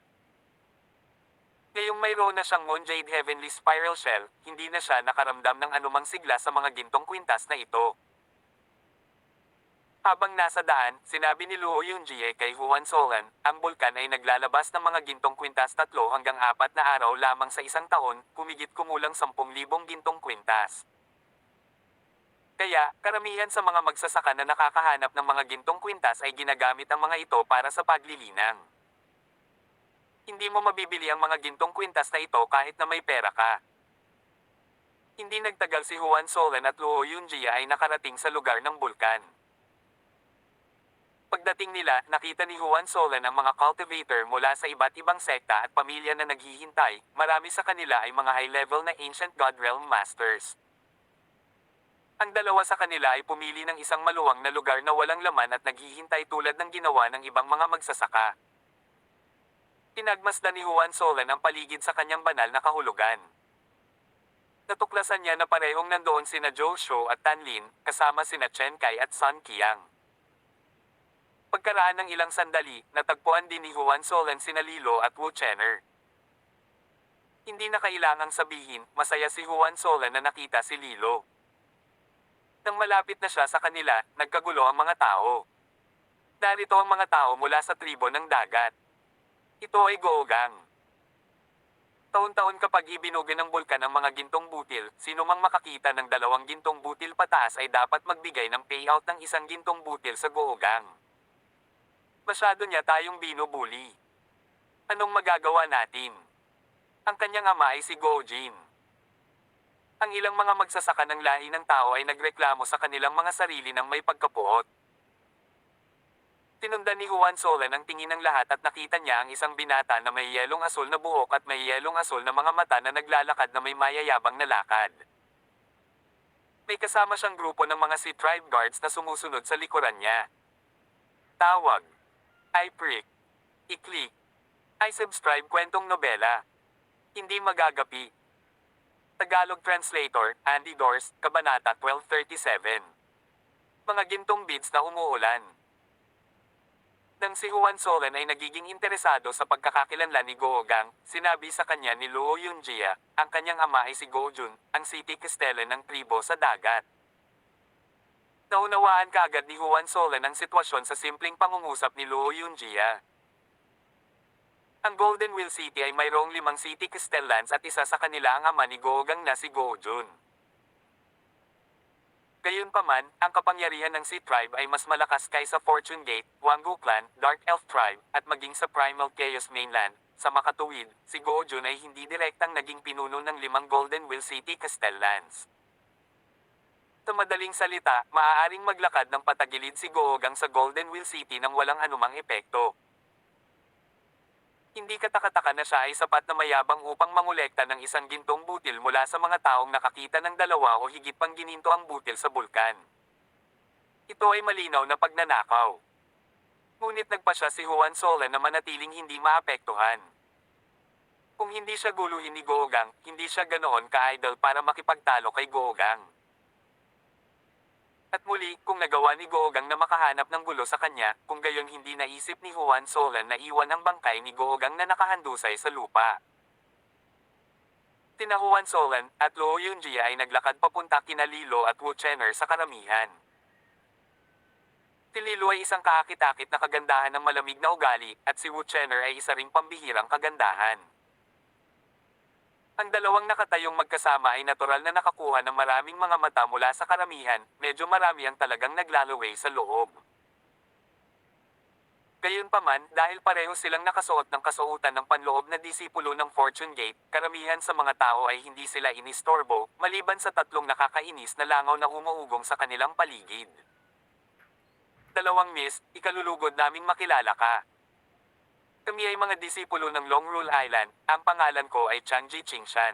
Ngayong mayroon na siyang Moon Jade Heavenly Spiral Shell, hindi na siya nakaramdam ng anumang sigla sa mga gintong kwintas na ito. Habang nasa daan, sinabi ni Luo Yunjie kay Juan Solan, ang bulkan ay naglalabas ng mga gintong kwintas 3 hanggang 4 na araw lamang sa isang taon, humigit kumulang 10,000 gintong kwintas. Kaya, karamihan sa mga magsasaka na nakakahanap ng mga gintong kwintas ay ginagamit ang mga ito para sa paglilinang. Hindi mo mabibili ang mga gintong kwintas na ito kahit na may pera ka. Hindi nagtagal si Juan Solan at Luo Yunjia ay nakarating sa lugar ng bulkan. Pagdating nila, nakita ni Juan Solan ang mga cultivator mula sa iba't ibang sekta at pamilya na naghihintay, marami sa kanila ay mga high-level na Ancient God Realm Masters. Ang dalawa sa kanila ay pumili ng isang maluwang na lugar na walang laman at naghihintay tulad ng ginawa ng ibang mga magsasaka. Pinagmasdan ni Juan Solan ang paligid sa kanyang banal na kahulugan. Natuklasan niya na parehong nandoon sina Zhou Shou at Tan Lin, kasama sina Chen Kai at Sun Qiang. Pagkaraan ng ilang sandali, natagpuan din ni Juan Solan sina Lilo at Wu Chener. Hindi na kailangang sabihin, masaya si Juan Solan na nakita si Lilo. Nang malapit na siya sa kanila, nagkagulo ang mga tao. Narito ang mga tao mula sa tribo ng dagat. Ito ay Googang. Taon-taon kapag ibinugan ng bulkan ang mga gintong butil, sino mang makakita ng 2 gintong butil pataas ay dapat magbigay ng payout ng 1 gintong butil sa Googang. Masyado niya tayong binubuli. Anong magagawa natin? Ang kanyang ama ay si Gojin. Ang ilang mga magsasaka ng lahi ng tao ay nagreklamo sa kanilang mga sarili ng may pagkapuot. Tinundan ni Juan Solan ang tingin ng lahat at nakita niya ang isang binata na may yelong asul na buhok at may yelong asul na mga mata na naglalakad na may mayayabang na lakad. May kasama siyang grupo ng mga Sea Tribe Guards na sumusunod sa likuran niya. Tawag. I-prick. I-click. I-subscribe kwentong nobela. Hindi magagapi. Tagalog Translator, Andy Dors, Kabanata 1237. Mga gintong beads na umuulan. Nang si Juan Solan ay nagiging interesado sa pagkakakilanlan ni Googang, sinabi sa kanya ni Luo Yunjia, ang kanyang ama ay si Gojun, ang city castellan ng tribo sa dagat. Naunawaan kaagad ni Juan Solan ang sitwasyon sa simpleng pangungusap ni Luo Yunjia. Ang Golden Wheel City ay mayroong 5 city castellans at isa sa kanila ang ama ni Googang na si Gojun. Gayunpaman, ang kapangyarihan ng Sea Tribe ay mas malakas kaysa Fortune Gate, Wangu Clan, Dark Elf Tribe, at maging sa Primal Chaos Mainland. Sa makatuwid, si Gojun ay hindi direktang naging pinuno ng 5 Golden Wheel City Castellans. Sa madaling salita, maaaring maglakad ng patagilid si Googang sa Golden Wheel City nang walang anumang epekto. Hindi katakataka na siya ay sapat na mayabang upang mangolekta ng 1 gintong butil mula sa mga taong nakakita ng 2 o higit pang gininto ang butil sa bulkan. Ito ay malinaw na pagnanakaw. Ngunit nagpa siya si Juan Solan na manatiling hindi maapektuhan. Kung hindi siya guluhin ni Googang, hindi siya ganoon ka-idol para makipagtalo kay Googang. At muli, kung nagawa ni Googang na makahanap ng gulo sa kanya, kung gayon hindi naisip ni Juan Solan na iwan ang bangkay ni Googang na nakahandusay sa lupa. Tina Juan Solan at Luo Yunjia ay naglakad papunta kina Lilo at Wu Chener sa karamihan. Si Lilo ay isang kaakit-akit na kagandahan ng malamig na ugali, at si Wu Chener ay isa ring pambihirang kagandahan. Ang dalawang nakatayong magkasama ay natural na nakakuha ng maraming mga mata mula sa karamihan, medyo marami ang talagang naglalaway sa loob. Gayunpaman, dahil pareho silang nakasuot ng kasuotan ng panloob na disipulo ng Fortune Gate, karamihan sa mga tao ay hindi sila inistorbo, maliban sa 3 nakakainis na langaw na umuugong sa kanilang paligid. 2 miss, ikalulugod naming makilala ka. Kami ay mga disipulo ng Long Rule Island, ang pangalan ko ay Changji Qingshan.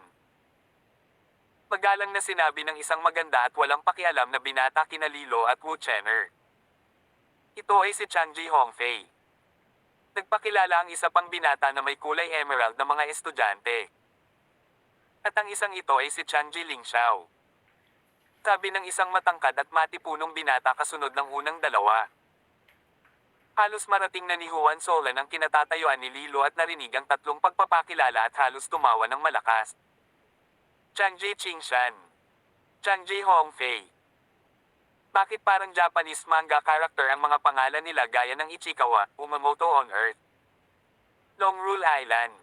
Magalang na sinabi ng isang maganda at walang pakialam na binata kina Lilo at Wu Chener. Ito ay si Changji Hongfei. Nagpakilala ang isa pang binata na may kulay emerald na mga estudyante. At ang isang ito ay si Changji Lingxiao. Sabi ng isang matangkad at matipunong binata kasunod ng unang 2. Halos marating na ni Juan Solan ang kinatatayuan ni Lilo at narinig ang 3 pagpapakilala at halos tumawa ng malakas. Changji Qingshan. Changji Hongfei. Bakit parang Japanese manga character ang mga pangalan nila gaya ng Ichikawa, Umamoto on Earth? Long Rule Island.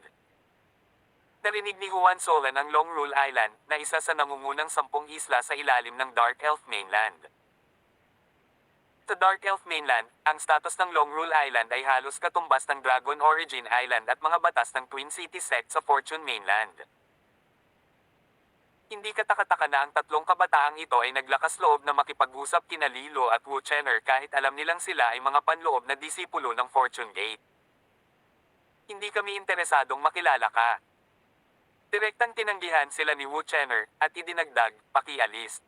Narinig ni Juan Solan ang Long Rule Island, na isa sa nangungunang 10 isla sa ilalim ng Dark Elf Mainland. Sa Dark Elf Mainland, ang status ng Long Rule Island ay halos katumbas ng Dragon Origin Island at mga batas ng Twin City sect sa Fortune Mainland. Hindi katakataka na ang 3 kabataang ito ay naglakas loob na makipag-usap kina Lilo at Wu Chener kahit alam nilang sila ay mga panloob na disipulo ng Fortune Gate. Hindi kami interesadong makilala ka. Direktang tinanggihan sila ni Wu Chener at idinagdag, pakialis.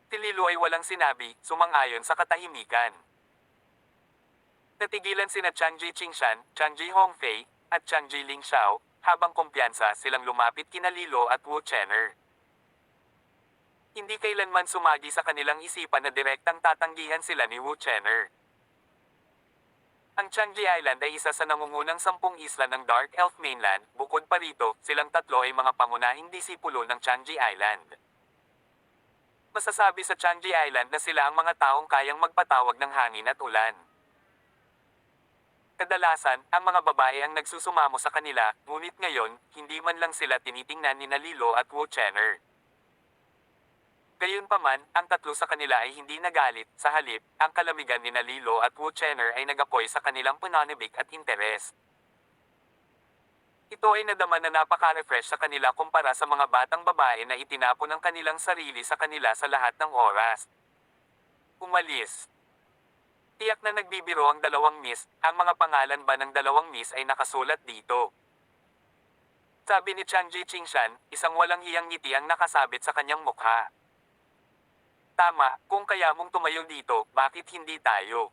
Si Lilo ay walang sinabi, sumang-ayon sa katahimikan. Natigilan sina Changji Qingshan, Changji Hongfei, at Changji Lingxiao, habang kumpiyansa silang lumapit kina Lilo at Wu Chenner. Hindi kailanman sumagi sa kanilang isipan na direktang tatanggihan sila ni Wu Chenner. Ang Changji Island ay isa sa nangungunang 10 isla ng Dark Elf Mainland. Bukod pa rito, silang tatlo ay mga pangunahing disipulo ng Changji Island. Masasabi sa Changji Island na sila ang mga taong kayang magpatawag ng hangin at ulan. Kadalasan, ang mga babae ang nagsusumamo sa kanila, ngunit ngayon, hindi man lang sila tinitingnan ni Lilo at Wu Chenner. Gayunpaman, ang tatlo sa kanila ay hindi nagalit, sa halip, ang kalamigan ni Lilo at Wu Chenner ay nagapoy sa kanilang pananabik at interes. Ito ay nadama na napaka-refresh sa kanila kumpara sa mga batang babae na itinapon ang kanilang sarili sa kanila sa lahat ng oras. Umalis. Tiyak na nagbibiro ang dalawang miss, ang mga pangalan ba ng dalawang miss ay nakasulat dito. Sabi ni Changji Qingshan, isang walang hiyang ngiti ang nakasabit sa kanyang mukha. Tama, kung kaya mong tumayo dito, bakit hindi tayo?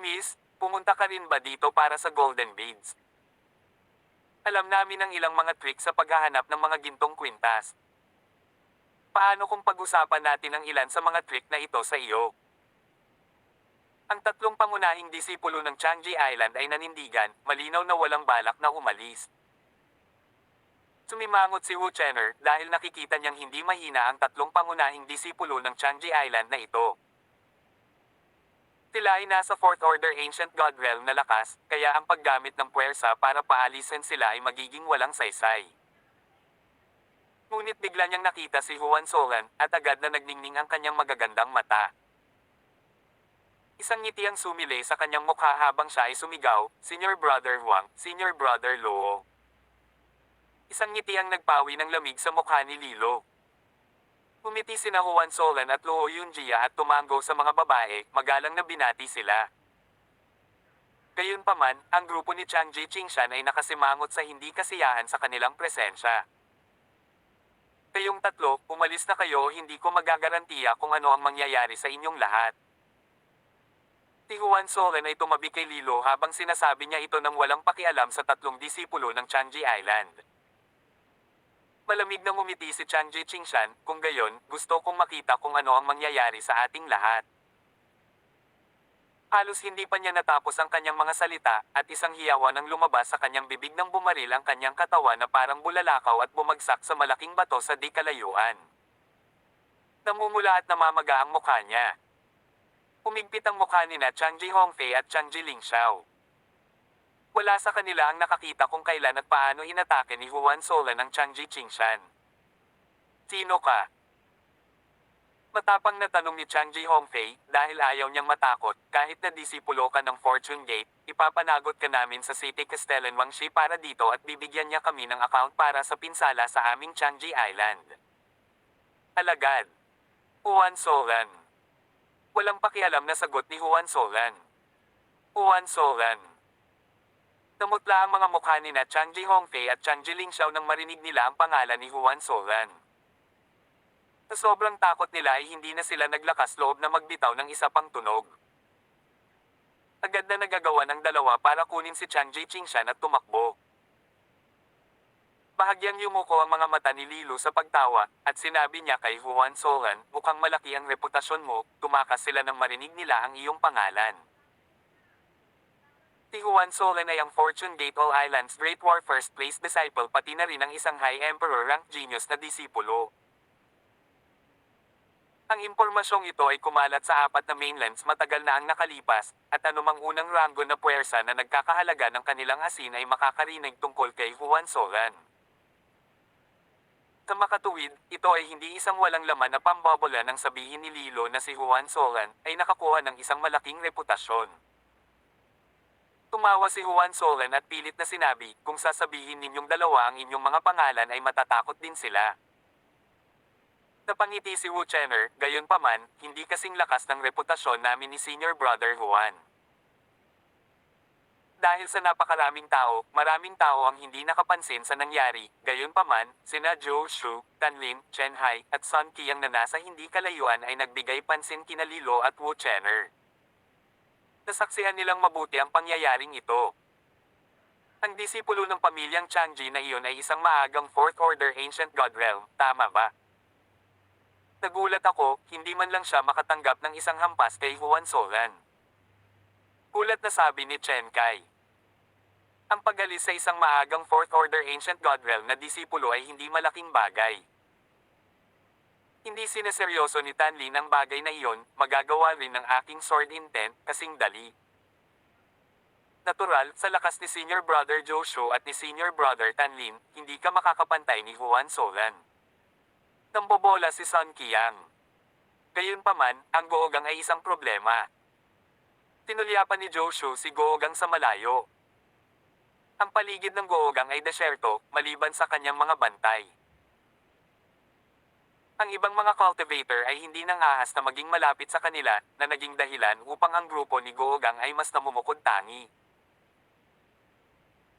Miss, pumunta ka rin ba dito para sa Golden Beads? Alam namin ang ilang mga trick sa paghahanap ng mga gintong kwintas. Paano kung pag-usapan natin ang ilan sa mga trick na ito sa iyo? Ang tatlong pangunahing disipulo ng Changji Island ay nanindigan, malinaw na walang balak na umalis. Sumimangot si Wu Chenner dahil nakikita niyang hindi mahina ang tatlong pangunahing disipulo ng Changji Island na ito. Sila ay nasa Fourth Order Ancient God Realm na lakas, kaya ang paggamit ng puwersa para paalisin sila ay magiging walang saysay. Ngunit bigla niyang nakita si Huan Solan at agad na nagningning ang kanyang magagandang mata. Isang ngiti ang sumilay sa kanyang mukha habang siya ay sumigaw, Senior Brother Huang, Senior Brother Luo. Isang ngiti ang nagpawi ng lamig sa mukha ni Lilo. Umiti sina Huan Solan at Luo Yunjia at tumango sa mga babae, magalang na binati sila. Gayunpaman, ang grupo ni Changji Qingshan ay nakasimangot sa hindi kasiyahan sa kanilang presensya. Kayong tatlo, umalis na kayo o hindi ko magagarantiya kung ano ang mangyayari sa inyong lahat. Si Huan Solan ay tumabi kay Lilo habang sinasabi niya ito nang walang pakialam sa tatlong disipulo ng Changji Island. Malamig na ngumiti si Changji Qingshan, kung gayon, gusto kong makita kung ano ang mangyayari sa ating lahat. Halos hindi pa niya natapos ang kanyang mga salita, at isang hiyawan ang lumabas sa kanyang bibig nang bumaril ang kanyang katawan na parang bulalakaw at bumagsak sa malaking bato sa di kalayuan. Namumula at namamaga ang mukha niya. Umigpit ang mukha ni Changji Hongfei at Changji Lingxiao. Wala sa kanila ang nakakita kung kailan at paano inatake ni Huan Solan ang Changji Qingshan. Sino ka? Matapang na tanong ni Changji Hongfei, dahil ayaw niyang matakot, kahit na disipulo ka ng Fortune Gate, ipapanagot ka namin sa City Castellan Wangshi para dito at bibigyan niya kami ng account para sa pinsala sa aming Changji Island. Alagad. Huan Solan. Walang pakialam na sagot ni Huan Solan. Huan Solan. Namutla ang mga mukha ni Changji Hongfei at Changji Lingxiao nang marinig nila ang pangalan ni Huan Solan. Sa sobrang takot nila ay hindi na sila naglakas loob na magbitaw ng isa pang tunog. Agad na nagagawa ng dalawa para kunin si Changji Qingshan at tumakbo. Bahagyang yumuko ang mga mata ni Lilo sa pagtawa, at sinabi niya kay Huan Solan, mukhang malaki ang reputasyon mo, tumakas sila nang marinig nila ang iyong pangalan. Si Huan Solan ay ang Fortune Gate All Islands Great War First Place Disciple pati na rin ang isang High Emperor rank genius na disipulo. Ang impormasyong ito ay kumalat sa 4 na mainlands matagal na ang nakalipas, at anumang unang ranggo na puwersa na nagkakahalaga ng kanilang asin ay makakarinig tungkol kay Huan Solan. Sa makatuwid, ito ay hindi isang walang laman na pambobola nang sabihin ni Lilo na si Huan Solan ay nakakuha ng isang malaking reputasyon. Tumawa si Huan Solan at pilit na sinabi, kung sasabihin ninyong dalawa ang inyong mga pangalan ay matatakot din sila. Napangiti si Wu Chenner, gayunpaman, hindi kasing lakas ng reputasyon namin ni Senior Brother Huan. Dahil sa napakaraming tao, maraming tao ang hindi nakapansin sa nangyari, gayunpaman, sina Zhou Shu, Tanlin, Chen Hai, at Sun Qiang na nasa hindi kalayuan ay nagbigay pansin kina Lilo at Wu Chener. Nasaksihan nilang mabuti ang pangyayaring ito. Ang disipulo ng pamilyang Changji na iyon ay isang maagang Fourth Order Ancient God Realm, tama ba? Nagulat ako, hindi man lang siya makatanggap ng isang hampas kay Huan Solan. Gulat na sabi ni Chen Kai. Ang pag-alis sa isang maagang Fourth Order Ancient God Realm na disipulo ay hindi malaking bagay. Hindi sineseryoso ni Tanlin ang bagay na iyon, magagawa rin ng aking sword intent, kasing dali. Natural, sa lakas ni Senior Brother Joshua at ni Senior Brother Tanlin, hindi ka makakapantay ni Juan Solan. Nambobola si Sun Qiang. Gayunpaman, ang Googang ay isang problema. Tinulyapan ni Joshua si Googang sa malayo. Ang paligid ng Googang ay desyerto, maliban sa kanyang mga bantay. Ang ibang mga cultivator ay hindi nang ahas na maging malapit sa kanila, na naging dahilan upang ang grupo ni Googang ay mas namumukod tangi.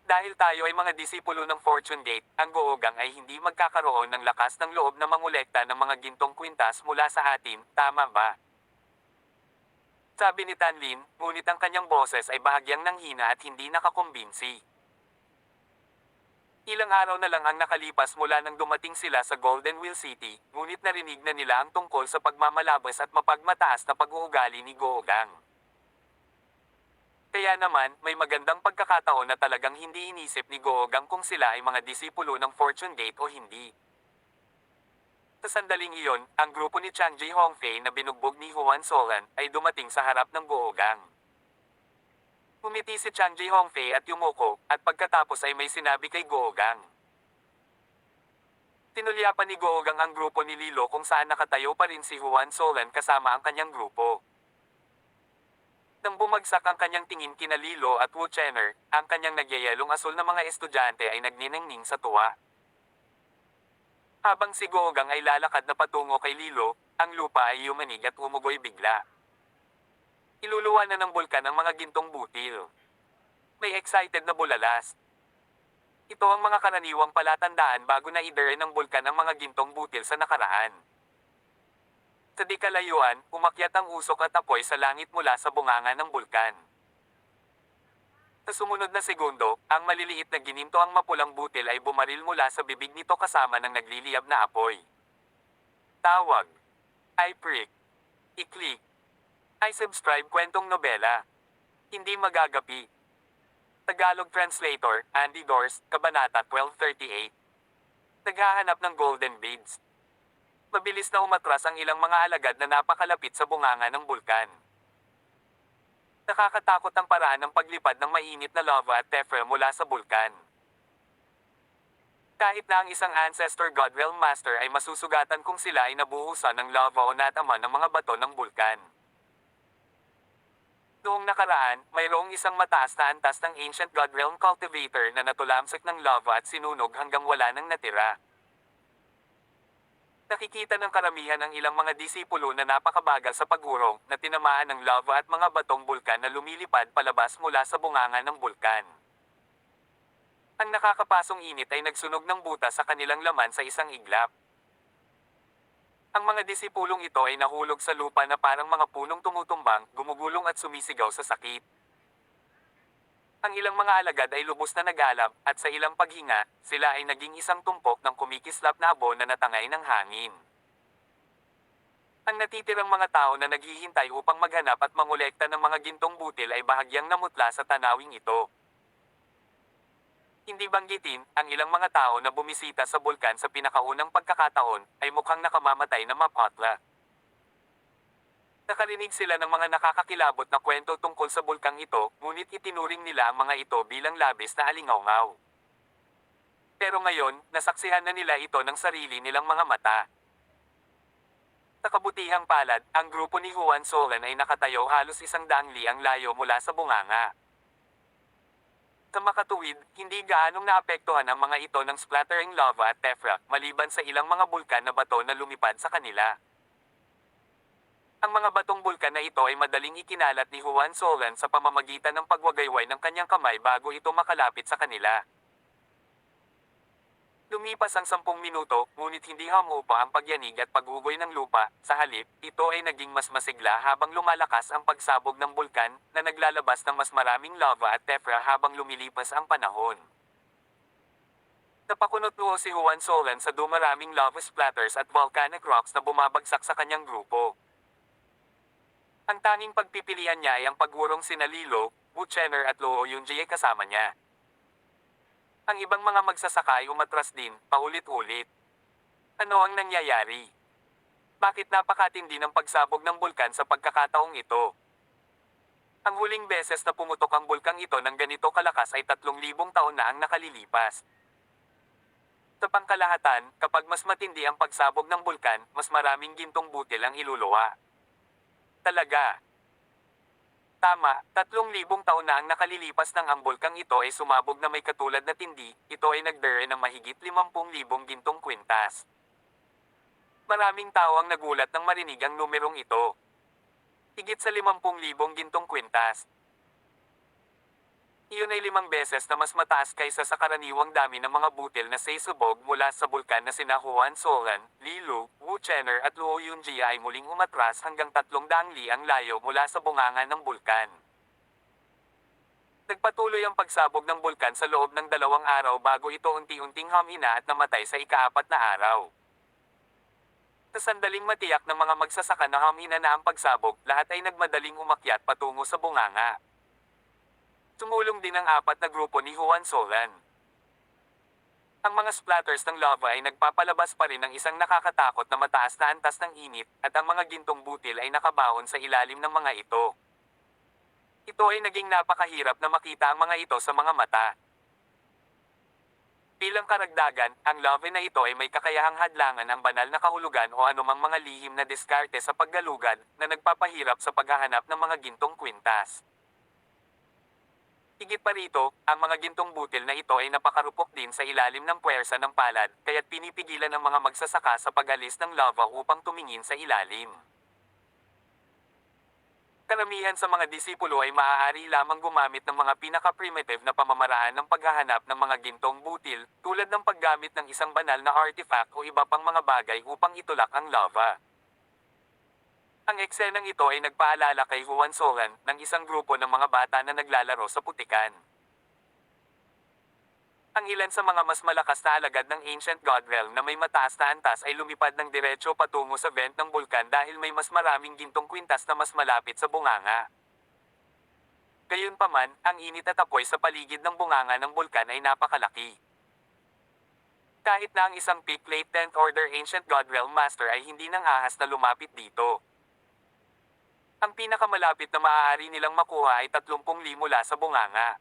Dahil tayo ay mga disipulo ng Fortune Gate, ang Googang ay hindi magkakaroon ng lakas ng loob na mangolekta ng mga gintong kwintas mula sa atin, tama ba? Sabi ni Tanlin, ngunit ang kanyang boses ay bahagyang nanghina at hindi nakakumbinsi. Ilang araw na lang ang nakalipas mula nang dumating sila sa Golden Wheel City, ngunit narinig na nila ang tungkol sa pagmamalabas at mapagmataas na pag-uugali ni Googang. Kaya naman, may magandang pagkakataon na talagang hindi inisip ni Googang kung sila ay mga disipulo ng Fortune Gate o hindi. Sa sandaling iyon, ang grupo ni Changji Hongfei na binugbog ni Huan Solan ay dumating sa harap ng Googang. Umiti si Changji Hongfei at yumuko, at pagkatapos ay may sinabi kay Googang. Tinulyapan ni Googang ang grupo ni Lilo kung saan nakatayo pa rin si Huan Solan kasama ang kanyang grupo. Nang bumagsak ang kanyang tingin kina Lilo at Wu Chener, ang kanyang nagyayelong asul na mga estudyante ay nagniningning sa tuwa. Habang si Googang ay lalakad na patungo kay Lilo, ang lupa ay yumanig at umugoy bigla. Iluluwa na ng bulkan ang mga gintong butil. May excited na bulalas. Ito ang mga karaniwang palatandaan bago na idere ng bulkan ang mga gintong butil sa nakaraan. Sa di kalayuan, umakyat ang usok at apoy sa langit mula sa bunganga ng bulkan. Sa sumunod na segundo, ang maliliit na gininto ang mapulang butil ay bumaril mula sa bibig nito kasama ng nagliliyab na apoy. Tawag. I-prick. I-click. I-subscribe kwentong nobela. Hindi magagapi. Tagalog Translator, Andy Dors, Kabanata 1238. Naghahanap ng golden beads. Mabilis na umatras ang ilang mga alagad na napakalapit sa bunganga ng bulkan. Nakakatakot ang paraan ng paglipad ng mainit na lava at tephra mula sa bulkan. Kahit na ang isang Ancestor God Realm Master ay masusugatan kung sila ay nabuhusan ng lava o natama ng mga bato ng bulkan. Noong nakaraan, mayroong isang mataas na antas ng Ancient God Realm Cultivator na natulamsak ng lava at sinunog hanggang wala nang natira. Nakikita ng karamihan ang ilang mga disipulo na napakabagal sa pagurong, na tinamaan ng lava at mga batong bulkan na lumilipad palabas mula sa bunganga ng bulkan. Ang nakakapasong init ay nagsunog ng butas sa kanilang laman sa isang iglap. Ang mga disipulong ito ay nahulog sa lupa na parang mga punong tumutumbang, gumugulong at sumisigaw sa sakit. Ang ilang mga alagad ay lubos na nagalab, at sa ilang paghinga, sila ay naging isang tumpok ng kumikislap na abo na natangay ng hangin. Ang natitirang mga tao na naghihintay upang maghanap at mangolekta ng mga gintong butil ay bahagyang namutla sa tanawing ito. Hindi banggitin, ang ilang mga tao na bumisita sa bulkan sa pinakaunang pagkakataon, ay mukhang nakamamatay na mapotla. Nakarinig sila ng mga nakakakilabot na kwento tungkol sa bulkang ito, ngunit itinuring nila ang mga ito bilang labis na alingaw-ngaw. Pero ngayon, nasaksihan na nila ito ng sarili nilang mga mata. Sa kabutihang palad, ang grupo ni Juan Solan ay nakatayo halos 100 liang layo mula sa bunganga. Sa makatuwid, hindi gaanong naapektuhan ang mga ito ng splattering lava at tephra, maliban sa ilang mga bulkan na bato na lumipad sa kanila. Ang mga batong bulkan na ito ay madaling ikinalat ni Juan Solan sa pamamagitan ng pagwagayway ng kanyang kamay bago ito makalapit sa kanila. Lumipas ang 10 minuto, ngunit hindi humupa ang pagyanig at paghugoy ng lupa. Sa halip, ito ay naging mas masigla habang lumalakas ang pagsabog ng bulkan, na naglalabas ng mas maraming lava at tephra habang lumilipas ang panahon. Napakunot-luho si Juan Solan sa dumaraming lava splatters at volcanic rocks na bumabagsak sa kanyang grupo. Ang tanging pagpipilian niya ay ang pagwurong sina Lilo, Buchener at Luo Yunji ay kasama niya. Ang ibang mga magsasaka ay umatras din, paulit-ulit. Ano ang nangyayari? Bakit napakatindi ng pagsabog ng bulkan sa pagkakataong ito? Ang huling beses na pumutok ang bulkang ito ng ganito kalakas ay 3,000 taon na ang nakalilipas. Sa pangkalahatan, kapag mas matindi ang pagsabog ng bulkan, mas maraming gintong butil ang iluluwa. Talaga. Tama, 3,000 taon na ang nakalilipas nang ang bulkang ito ay sumabog na may katulad na tindi, ito ay nagdere ng mahigit 50,000 gintong kwintas. Maraming tao ang nagulat nang marinig ang numerong ito. Higit sa 50,000 gintong kwintas. Iyon ay 5 beses na mas mataas kaysa sa karaniwang dami ng mga butil na seisubog mula sa bulkan na sina Juan Solan, Lilu, Wu Chener at Luo Yunji ay muling umatras hanggang 300 li ang layo mula sa bunganga ng bulkan. Nagpatuloy ang pagsabog ng bulkan sa loob ng 2 araw bago ito unti-unting humina at namatay sa ika-4 na araw. Sa sandaling matiyak ng mga magsasaka na humina na ang pagsabog, lahat ay nagmadaling umakyat patungo sa bunganga. Tumulong din ang 4 na grupo ni Juan Solan. Ang mga splatters ng lava ay nagpapalabas pa rin ng isang nakakatakot na mataas na antas ng init, at ang mga gintong butil ay nakabaon sa ilalim ng mga ito. Ito ay naging napakahirap na makita ang mga ito sa mga mata. Bilang karagdagan, ang lava na ito ay may kakayahang hadlangan ang banal na kahulugan o anumang mga lihim na diskarte sa paggalugad, na nagpapahirap sa paghahanap ng mga gintong kwintas. Higit pa rito, ang mga gintong butil na ito ay napakarupok din sa ilalim ng puwersa ng palad, kaya't pinipigilan ang mga magsasaka sa pag-alis ng lava upang tumingin sa ilalim. Karamihan sa mga disipulo ay maaari lamang gumamit ng mga pinaka-primitive na pamamaraan ng paghahanap ng mga gintong butil, tulad ng paggamit ng isang banal na artifact o iba pang mga bagay upang itulak ang lava. Ang eksenang ito ay nagpaalala kay Juan Solan ng isang grupo ng mga bata na naglalaro sa putikan. Ang ilan sa mga mas malakas na alagad ng Ancient God Realm na may mataas na antas ay lumipad ng diretso patungo sa vent ng bulkan dahil may mas maraming gintong kwintas na mas malapit sa bunganga. Gayunpaman, ang init at apoy sa paligid ng bunganga ng bulkan ay napakalaki. Kahit na ang isang peak late 10th Order Ancient God Realm Master ay hindi nang ahas na lumapit dito. Ang pinakamalapit na maaari nilang makuha ay 30 li mula sa bunganga.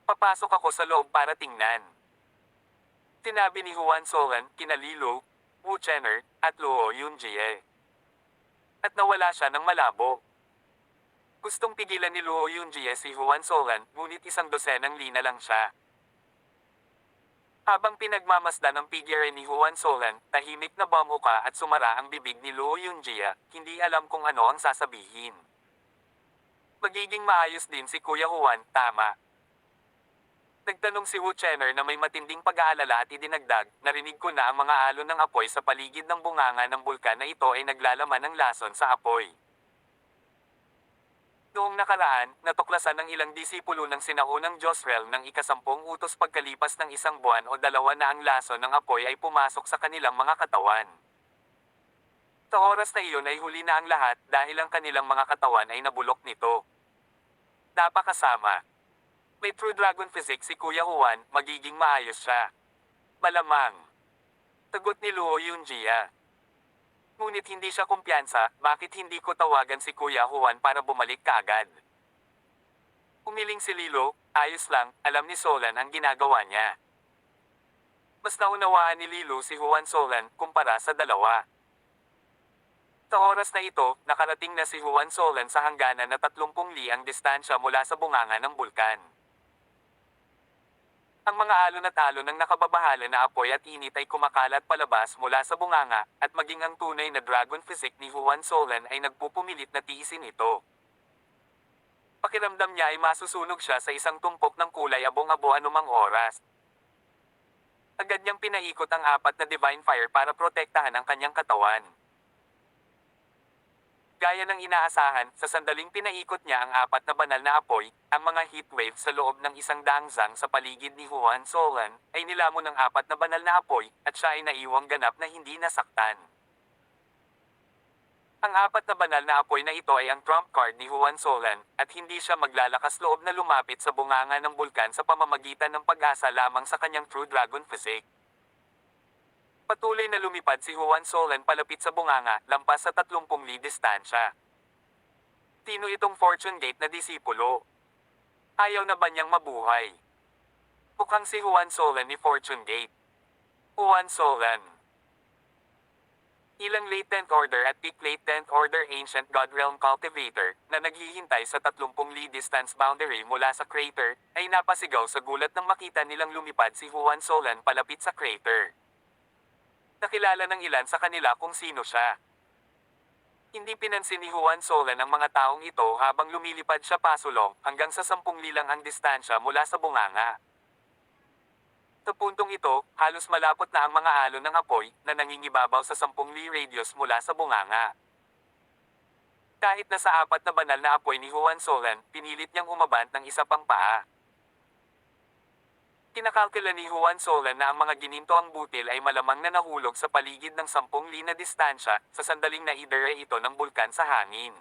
Papasok ako sa loob para tingnan. Sinabi ni Juan Solan, kina Lilo, Wu Chener, at Luo Yunjie. At nawala siya ng malabo. Gustong pigilan ni Luo Yunjie si Juan Solan, ngunit 100 li na lang siya. Habang pinagmamasdan ng figure ni Juan Solan, tahimik na bumuka at sumara ang bibig ni Luo Yunjia, hindi alam kung ano ang sasabihin. Magiging maayos din si Kuya Juan, tama. Nagtanong si Wu Chener na may matinding pag-aalala at idinagdag, narinig ko na ang mga alon ng apoy sa paligid ng bunganga ng bulkan na ito ay naglalaman ng lason sa apoy. Noong nakaraan, natuklasan ng ilang disipulo ng sinaunang Josrel ng ika-10 utos pagkalipas ng 1 buwan o 2 na ang lason ng apoy ay pumasok sa kanilang mga katawan. Sa oras na iyon ay huli na ang lahat dahil ang kanilang mga katawan ay nabulok nito. Napakasama. May True Dragon Physics si Kuya Juan, magiging maayos siya. Malamang. Sagot ni Luo Yunjia. Ngunit hindi siya kumpiyansa, bakit hindi ko tawagan si Kuya Juan para bumalik kaagad? Umiling si Lilo, ayos lang, alam ni Solan ang ginagawa niya. Mas naunawaan ni Lilo si Juan Solan kumpara sa dalawa. Sa oras na ito, nakarating na si Juan Solan sa hangganan na 30 li ang distansya mula sa bunganga ng bulkan. Ang mga alon at alon ng nakababahala na apoy at init ay kumakalat palabas mula sa bunganga, at maging ang tunay na dragon physique ni Juan Solan ay nagpupumilit na tiisin ito. Pakiramdam niya ay masusunog siya sa isang tumpok ng kulay abong-abo anumang oras. Agad niyang pinaikot ang apat na Divine Fire para protektahan ang kanyang katawan. Gaya ng inaasahan, sa sandaling pinaikot niya ang apat na banal na apoy, ang mga heat wave sa loob ng isang dangzang sa paligid ni Juan Solan, ay nilamon ng apat na banal na apoy, at siya ay naiwang ganap na hindi nasaktan. Ang apat na banal na apoy na ito ay ang trump card ni Juan Solan, at hindi siya maglalakas loob na lumapit sa bunganga ng bulkan sa pamamagitan ng pag-asa lamang sa kanyang True Dragon Physique. Patuloy na lumipad si Juan Solan palapit sa bunganga, lampas sa 30 li distansya. Sino itong Fortune Gate na disipulo? Ayaw na ba niyang mabuhay? Mukhang si Juan Solan ni Fortune Gate. Juan Solan. Ilang late 10th Order at peak late 10th Order Ancient God Realm Cultivator, na naghihintay sa 30 li distance boundary mula sa crater, ay napasigaw sa gulat nang makita nilang lumipad si Juan Solan palapit sa crater. Nakilala ng ilan sa kanila kung sino siya. Hindi pinansin ni Juan Solan ang mga taong ito habang lumilipad siya pasulong hanggang sa 10 lilang ang distansya mula sa bunganga. Sa puntong ito, halos malapot na ang mga alon ng apoy na nangingibabaw sa 10 li radius mula sa bunganga. Kahit na sa apat na banal na apoy ni Juan Solan, pinilit niyang umabant ng isa pang paa. Kinakalkula ni Juan Solan na ang mga ginintoang butil ay malamang na nahulog sa paligid ng 10 li na distansya sa sandaling naidere ito ng bulkan sa hangin.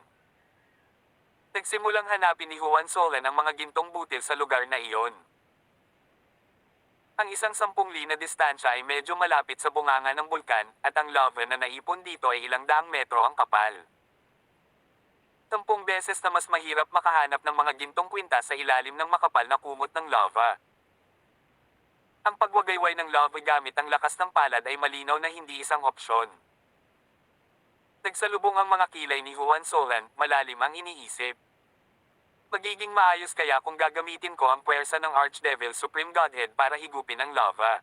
Nagsimulang hanapin ni Juan Solan ang mga gintong butil sa lugar na iyon. Ang isang 10 li na distansya ay medyo malapit sa bunganga ng bulkan, at ang lava na naipon dito ay ilang daang metro ang kapal. 10 beses na mas mahirap makahanap ng mga gintong kwintas sa ilalim ng makapal na kumot ng lava. Ang pagwagayway ng lava gamit ang lakas ng palad ay malinaw na hindi isang opsyon. Nagsalubong ang mga kilay ni Juan Solan, malalim ang iniisip. Magiging maayos kaya kung gagamitin ko ang puwersa ng Archdevil Supreme Godhead para higupin ang lava.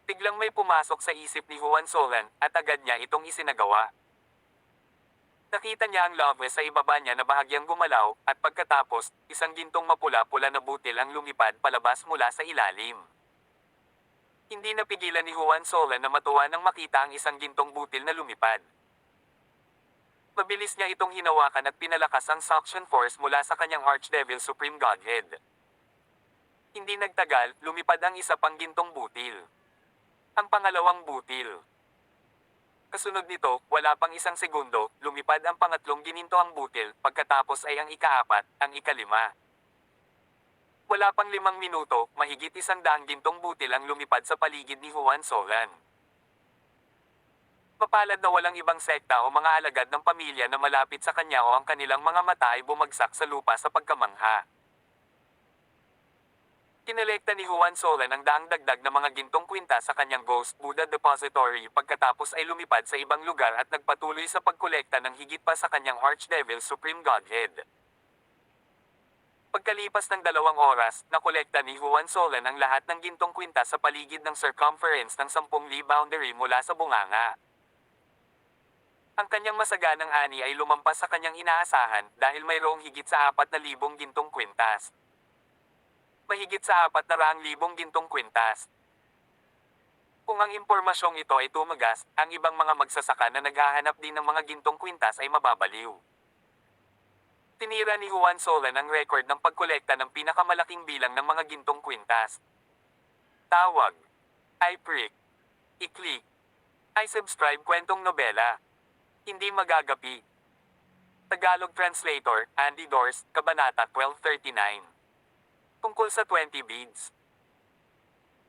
Biglang may pumasok sa isip ni Juan Solan, at agad niya itong isinagawa. Nakita niya ang lava sa ibaba niya na bahagyang gumalaw, at pagkatapos, isang gintong mapula-pula na butil ang lumipad palabas mula sa ilalim. Hindi napigilan ni Juan Solan na matuwa nang makita ang isang gintong butil na lumipad. Mabilis niya itong hinawakan at pinalakas ang suction force mula sa kanyang Archdevil Supreme Godhead. Hindi nagtagal, lumipad ang isa pang gintong butil. Ang pangalawang butil. Kasunod nito, wala pang isang segundo, lumipad ang pangatlong ginintoang butil, pagkatapos ay ang ikaapat, ang ikalima. Wala pang 5 minuto, mahigit 100 gintong butil ang lumipad sa paligid ni Juan Solan. Mapalad na walang ibang sekta o mga alagad ng pamilya na malapit sa kanya o ang kanilang mga mata ay bumagsak sa lupa sa pagkamangha. Kinolekta ni Juan Solan ang daang dagdag na mga gintong kwintas sa kanyang Ghost Buddha Depository, pagkatapos ay lumipad sa ibang lugar at nagpatuloy sa pagkolekta ng higit pa sa kanyang Archdevil Supreme Godhead. Pagkalipas ng 2 oras, nakolekta ni Juan Solan ang lahat ng gintong kwintas sa paligid ng circumference ng 10 li boundary mula sa bunganga. Ang kanyang masaganang ani ay lumampas sa kanyang inaasahan dahil mayroong higit sa 4,000 gintong kwintas. Mahigit sa 400,000 gintong kwintas. Kung ang impormasyong ito ay tumagas, ang ibang mga magsasaka na naghahanap din ng mga gintong kwintas ay mababaliw. Tinira ni Juan Solan ang record ng pagkolekta ng pinakamalaking bilang ng mga gintong kwintas. Tawag. I-prick. I-click. I-subscribe kwentong nobela. Hindi magagapi. Tagalog Translator, Andy Dors, Kabanata 1239. Tungkol sa 20 beads.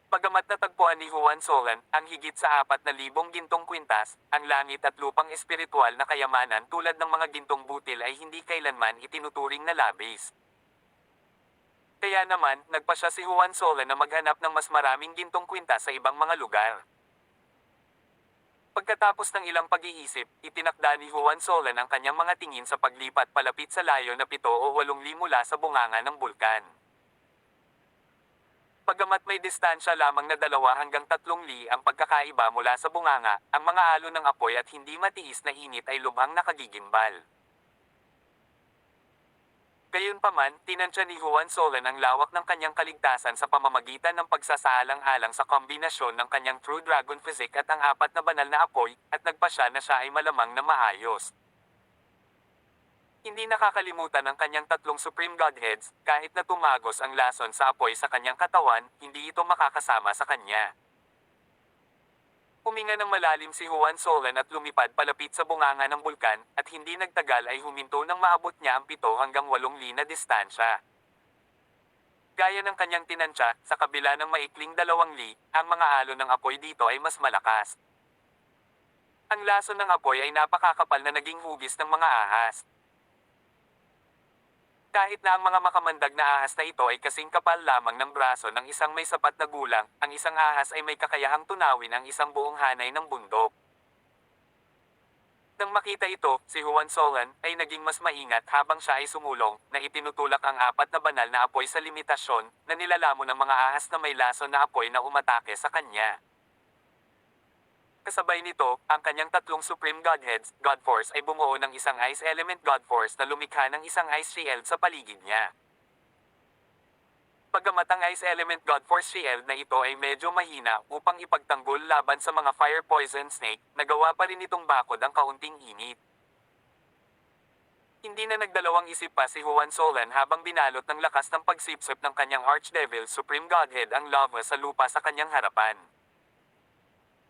Bagamat natagpuan ni Juan Solan ang higit sa 4,000 gintong kwintas, ang langit at lupang espiritual na kayamanan tulad ng mga gintong butil ay hindi kailanman itinuturing na labis. Kaya naman, nagpa siya si Juan Solan na maghanap ng mas maraming gintong kwintas sa ibang mga lugar. Pagkatapos ng ilang pag-iisip, itinakda ni Juan Solan ang kanyang mga tingin sa paglipat palapit sa layo na 7 o 8 li mula sa bunganga ng bulkan. Bagamat may distansya lamang na 2 hanggang 3 li ang pagkakaiba mula sa bunganga, ang mga alon ng apoy at hindi matiis na init ay lubhang nakagigimbal. Gayunpaman, tinansya ni Juan Solan ang lawak ng kanyang kaligtasan sa pamamagitan ng pagsasaalang-alang sa kombinasyon ng kanyang True Dragon Physique at ang 4 na banal na apoy, at nagpasya na siya ay malamang na maayos. Hindi nakakalimutan ng kanyang 3 Supreme Godheads, kahit na tumagos ang lason sa apoy sa kanyang katawan, hindi ito makakasama sa kanya. Huminga ng malalim si Juan Solan at lumipad palapit sa bunganga ng bulkan, at hindi nagtagal ay huminto nang maabot niya ang 7 hanggang 8 li na distansya. Gaya ng kanyang tinansya, sa kabila ng maikling 2 li, ang mga alon ng apoy dito ay mas malakas. Ang lason ng apoy ay napakakapal na naging hugis ng mga ahas. Kahit na ang mga makamandag na ahas na ito ay kasing kapal lamang ng braso ng isang may sapat na gulang, ang isang ahas ay may kakayahang tunawin ang isang buong hanay ng bundok. Nang makita ito, si Juan Solan ay naging mas maingat habang siya ay sumulong, na itinutulak ang 4 na banal na apoy sa limitasyon, na nilalamon ng mga ahas na may lason na apoy na umatake sa kanya. Kasabay nito, ang kanyang 3 Supreme Godheads, God Force ay bumuo ng isang Ice Element God Force na lumikha ng isang Ice Shield sa paligid niya. Bagamat ang Ice Element God Force Shield na ito ay medyo mahina upang ipagtanggol laban sa mga Fire Poison Snake, nagawa pa rin itong bakod ang kaunting init. Hindi na nagdalawang isip pa si Juan Solan habang binalot ng lakas ng pagsipsip ng kanyang Archdevil Supreme Godhead ang lava sa lupa sa kanyang harapan.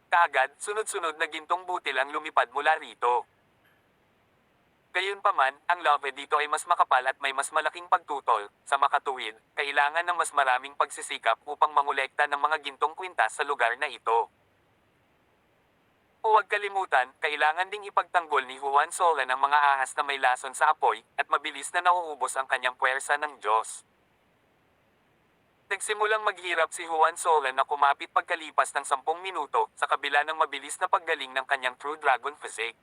Kaagad, sunod-sunod na gintong butil ang lumipad mula rito. Gayunpaman, ang lava dito ay mas makapal at may mas malaking pagtutol. Sa makatuwid, kailangan ng mas maraming pagsisikap upang mangolekta ng mga gintong kwintas sa lugar na ito. Huwag kalimutan, kailangan ding ipagtanggol ni Juan Solan ang mga ahas na may lason sa apoy, at mabilis na nauubos ang kanyang puwersa ng Diyos. Nagsimulang maghirap si Juan Solan na kumapit pagkalipas ng 10 minuto, sa kabila ng mabilis na paggaling ng kanyang True Dragon Physique.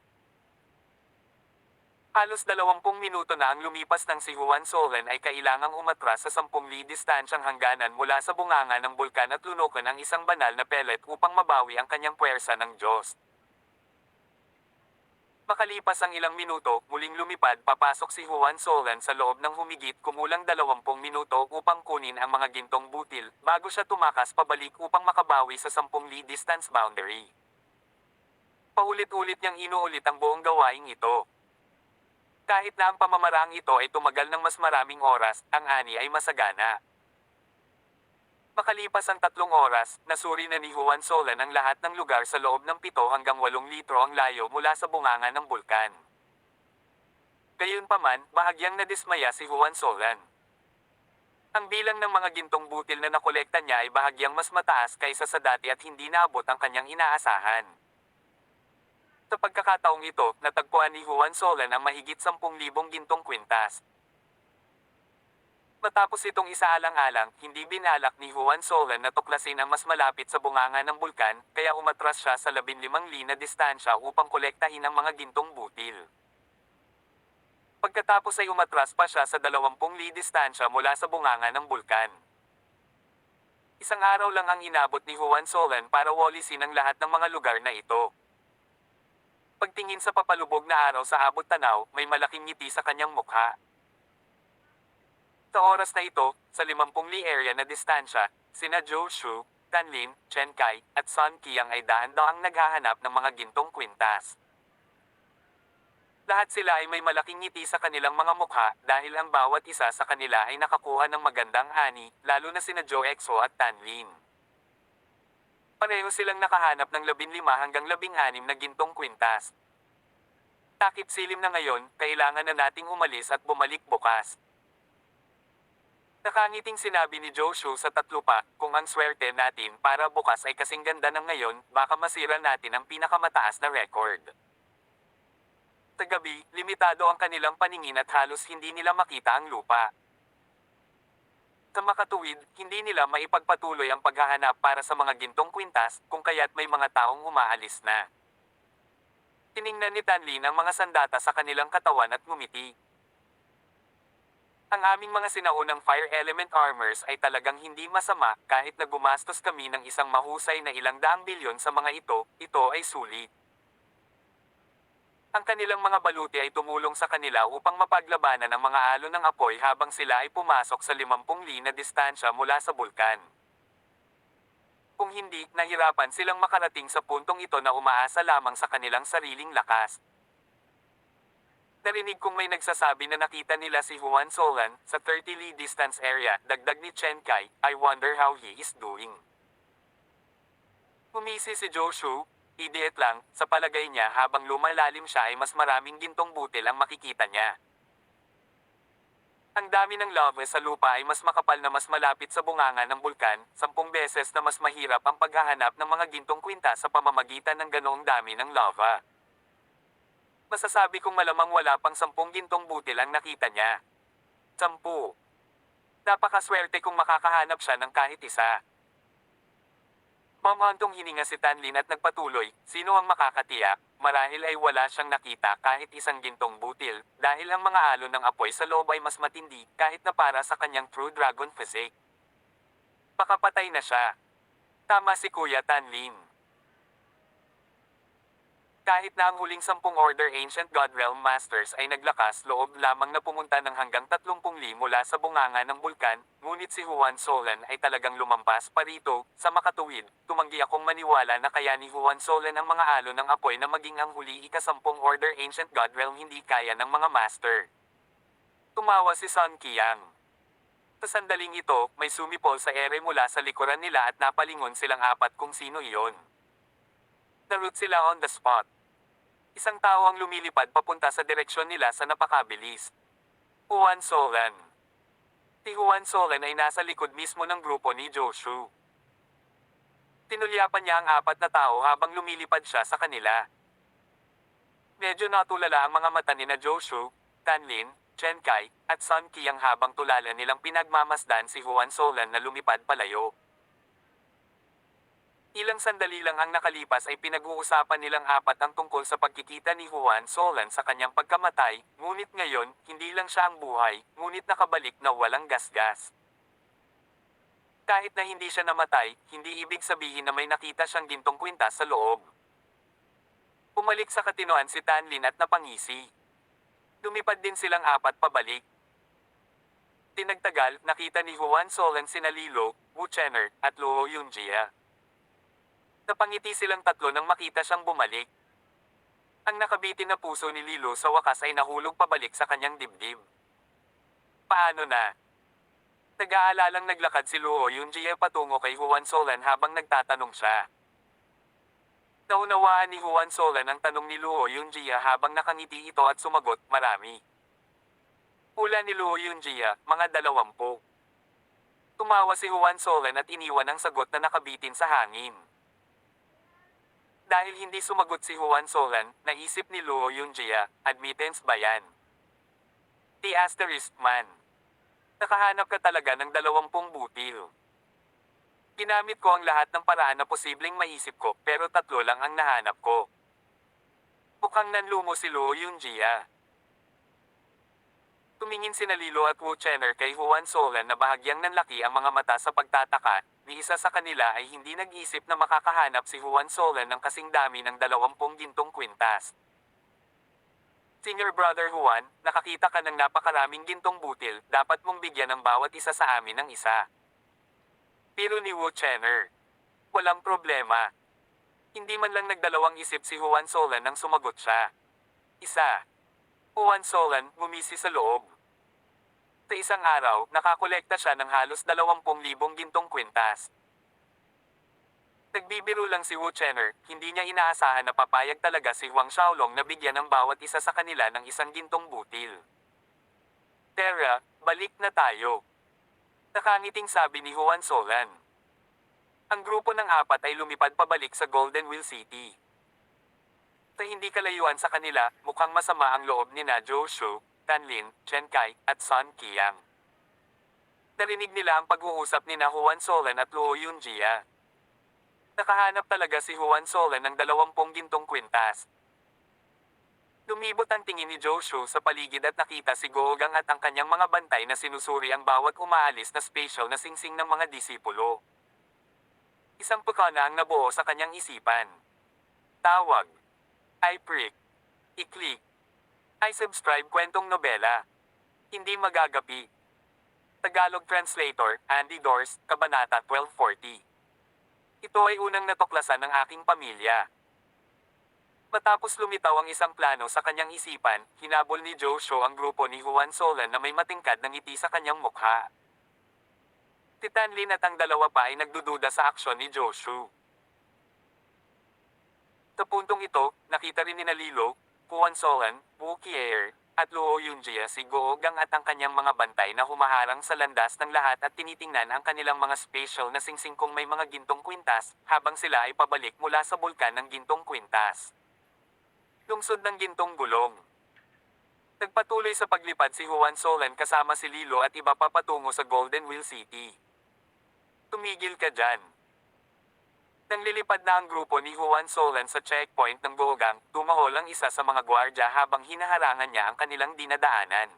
Halos 20 minuto na ang lumipas nang si Juan Solan ay kailangang umatras sa 10 li distansyang hangganan mula sa bunganga ng bulkan at lunukan ang isang banal na pellet upang mabawi ang kanyang puwersa ng Diyos. Makalipas ang ilang minuto, muling lumipad papasok si Juan Solan sa loob ng humigit kumulang 20 minuto upang kunin ang mga gintong butil, bago siya tumakas pabalik upang makabawi sa 10 li distance boundary. Paulit-ulit niyang inuulit ang buong gawaing ito. Kahit na ang pamamaraang ito ay tumagal ng mas maraming oras, ang ani ay masagana. Makalipas ang 3 oras, nasuri na ni Juan Solan ang lahat ng lugar sa loob ng 7 hanggang 8 litro ang layo mula sa bunganga ng bulkan. Gayunpaman, bahagyang nadismaya si Juan Solan. Ang bilang ng mga gintong butil na nakolekta niya ay bahagyang mas mataas kaysa sa dati at hindi naabot ang kanyang inaasahan. Sa pagkakataong ito, natagpuan ni Juan Solan ang mahigit 10,000 gintong kwintas. Matapos itong isaalang-alang, hindi binalak ni Juan Solan na tuklasin ang mas malapit sa bunganga ng bulkan, kaya umatras siya sa 15 li na distansya upang kolektahin ang mga gintong butil. Pagkatapos ay umatras pa siya sa 20 li distansya mula sa bunganga ng bulkan. Isang araw lang ang inabot ni Juan Solan para walisin ang lahat ng mga lugar na ito. Pagtingin sa papalubog na araw sa abot tanaw, may malaking ngiti sa kanyang mukha. Sa oras na ito, sa 50 li area na distansya, sina Zhou Shu, Tan Lin, Chen Kai, at Sun Qiang ay dahan-daang naghahanap ng mga gintong kwintas. Lahat sila ay may malaking ngiti sa kanilang mga mukha dahil ang bawat isa sa kanila ay nakakuha ng magandang ani, lalo na sina Zhou Exo at Tan Lin. Pareho silang nakahanap ng 15 hanggang 16 na gintong kwintas. Takip silim na ngayon, kailangan na nating umalis at bumalik bukas. Nakangiting sinabi ni Joshua sa 3 pa, kung ang swerte natin para bukas ay kasing ganda ng ngayon, baka masira natin ang pinakamataas na record. Sa gabi, limitado ang kanilang paningin at halos hindi nila makita ang lupa. Sa makatuwid, hindi nila maipagpatuloy ang paghahanap para sa mga gintong kwintas, kung kaya't may mga taong umaalis na. Tiningnan ni Tan Lin ang mga sandata sa kanilang katawan at ngumiti. Ang aming mga sinaunang fire element armors ay talagang hindi masama kahit na gumastos kami ng isang mahusay na ilang daang bilyon sa mga ito ay sulit. Ang kanilang mga baluti ay tumulong sa kanila upang mapaglabanan ang mga alon ng apoy habang sila ay pumasok sa 50 li na distansya mula sa bulkan. Kung hindi, nahirapan silang makarating sa puntong ito na umaasa lamang sa kanilang sariling lakas. Narinig kong may nagsasabi na nakita nila si Juan Solan sa 30 li distance area, dagdag ni Chen Kai, I wonder how he is doing. Humisi si Joshua, idiot lang, sa palagay niya habang lumalalim siya ay mas maraming gintong butil ang makikita niya. Ang dami ng lava sa lupa ay mas makapal na mas malapit sa bunganga ng bulkan, 10 beses na mas mahirap ang paghahanap ng mga gintong kwintas sa pamamagitan ng ganoong dami ng lava. Masasabi kong malamang wala pang 10 gintong butil ang nakita niya. 10. Napakaswerte kung makakahanap siya ng kahit isa. Mamahantong hininga si Tanlin at nagpatuloy, sino ang makakatiyak, marahil ay wala siyang nakita kahit isang gintong butil, dahil ang mga alon ng apoy sa loob ay mas matindi kahit na para sa kanyang True Dragon physique. Pakapatay na siya. Tama si Kuya Tanlin. Kahit na ang huling 10 Order Ancient God Realm Masters ay naglakas loob lamang na pumunta ng hanggang 30 li mula sa bunganga ng bulkan, ngunit si Juan Solan ay talagang lumampas pa rito, sa makatuwid, tumanggi akong maniwala na kaya ni Juan Solan ang mga alon ng apoy na maging ang huli ika-10 Order Ancient God Realm hindi kaya ng mga master. Tumawa si Sun Qiang. Sa sandaling ito, may sumipol sa ere mula sa likuran nila at napalingon silang apat kung sino iyon. Narut sila on the spot. Isang tao ang lumilipad papunta sa direksyon nila sa napakabilis. Juan Solan. Si Juan Solan ay nasa likod mismo ng grupo ni Joshua. Tinulyapan niya ang apat na tao habang lumilipad siya sa kanila. Medyo natulala ang mga mata ni na Joshua, Tanlin, Chen Kai, at Sun Qiang habang tulala nilang pinagmamasdan si Juan Solan na lumipad palayo. Ilang sandali lang ang nakalipas ay pinag-uusapan nilang apat ang tungkol sa pagkikita ni Juan Solan sa kanyang pagkamatay, ngunit ngayon, hindi lang siya ang buhay, ngunit nakabalik na walang gasgas. Kahit na hindi siya namatay, hindi ibig sabihin na may nakita siyang gintong kwintas sa loob. Pumalik sa katinoan si Tanlin at napangisi. Lumipad din silang apat pabalik. Tinagtagal, nakita ni Juan Solan sina Lilo, Wu Chener, at Luo Yunjia. Napangiti silang tatlo nang makita siyang bumalik. Ang nakabitin na puso ni Lilo sa wakas ay nahulog pabalik sa kanyang dibdib. Paano na? Nag-aalalang naglakad si Luo Yunjie patungo kay Juan Solan habang nagtatanong siya. Naunawaan ni Juan Solan ang tanong ni Luo Yunjie habang nakangiti ito at sumagot, marami. Hula ni Luo Yunjie, mga 20. Tumawa si Juan Solan at iniwan ang sagot na nakabitin sa hangin. Dahil hindi sumagot si Juan Solan, naisip ni Luo Yunjie, admittance ba yan? The asterisk man. Nakahanap ka talaga ng 20 butil. Ginamit ko ang lahat ng paraan na posibleng maisip ko pero 3 lang ang nahanap ko. Mukhang nanlumo si Luo Yunjie. Tumingin sina Lilo at Wu Chener kay Juan Solan na bahagyang nanlaki ang mga mata sa pagtataka, ni isa sa kanila ay hindi nag-isip na makakahanap si Juan Solan ng kasing dami ng 20 gintong kwintas. Senior Brother Juan, nakakita ka ng napakaraming gintong butil, dapat mong bigyan ng bawat isa sa amin ng isa. Pero ni Wu Chener, walang problema. Hindi man lang nagdalawang isip si Juan Solan nang sumagot siya. Isa. Juan Solan, ngumisi sa loob. Sa isang araw, nakakolekta siya ng halos 20,000 gintong kwintas. Nagbibiro lang si Wu Chener, hindi niya inaasahan na papayag talaga si Huang Xiaolong na bigyan ng bawat isa sa kanila ng isang gintong butil. Tara, balik na tayo. Nakangiting sabi ni Juan Solan. Ang grupo ng apat ay lumipad pabalik sa Golden Wheel City. Sa hindi kalayuan sa kanila, mukhang masama ang loob ni na Joshua, Tanlin, Chen Kai, at Sun Qiang. Narinig nila ang pag-uusap ni na Juan Solan at Luo Yunjie. Nakahanap talaga si Juan Solan ng 20 gintong kwintas. Lumibot ang tingin ni Joshua sa paligid at nakita si Googang at ang kanyang mga bantay na sinusuri ang bawat umaalis na special na singsing ng mga disipulo. Isang pagkana ang nabuo sa kanyang isipan. Tawag. I prick. I-click. I subscribe kwentong nobela. Hindi magagapi. Tagalog Translator, Andy Dors, Kabanata 1240. Ito ay unang natuklasan ng aking pamilya. Matapos lumitaw ang isang plano sa kanyang isipan, hinabol ni Joshua ang grupo ni Juan Solan na may matingkad na ngiti sa kanyang mukha. Titanlin at ang dalawa pa ay nagdududa sa aksyon ni Joshua. Sa puntong ito, nakita rin ni Lilo, Juan Solan, Wu Qier, at Luo Yunjia si Googang at ang kanyang mga bantay na humaharang sa landas ng lahat at tinitingnan ang kanilang mga special na singsing kung may mga gintong kwintas, habang sila ay pabalik mula sa bulkan ng gintong kwintas. Lungsod ng gintong gulong. Nagpatuloy sa paglipad si Juan Solan kasama si Lilo at iba pa patungo sa Golden Wheel City. Tumigil ka dyan. Nang lilipad na ang grupo ni Juan Solan sa checkpoint ng Googang, tumahol ang isa sa mga gwardya habang hinaharangan niya ang kanilang dinadaanan.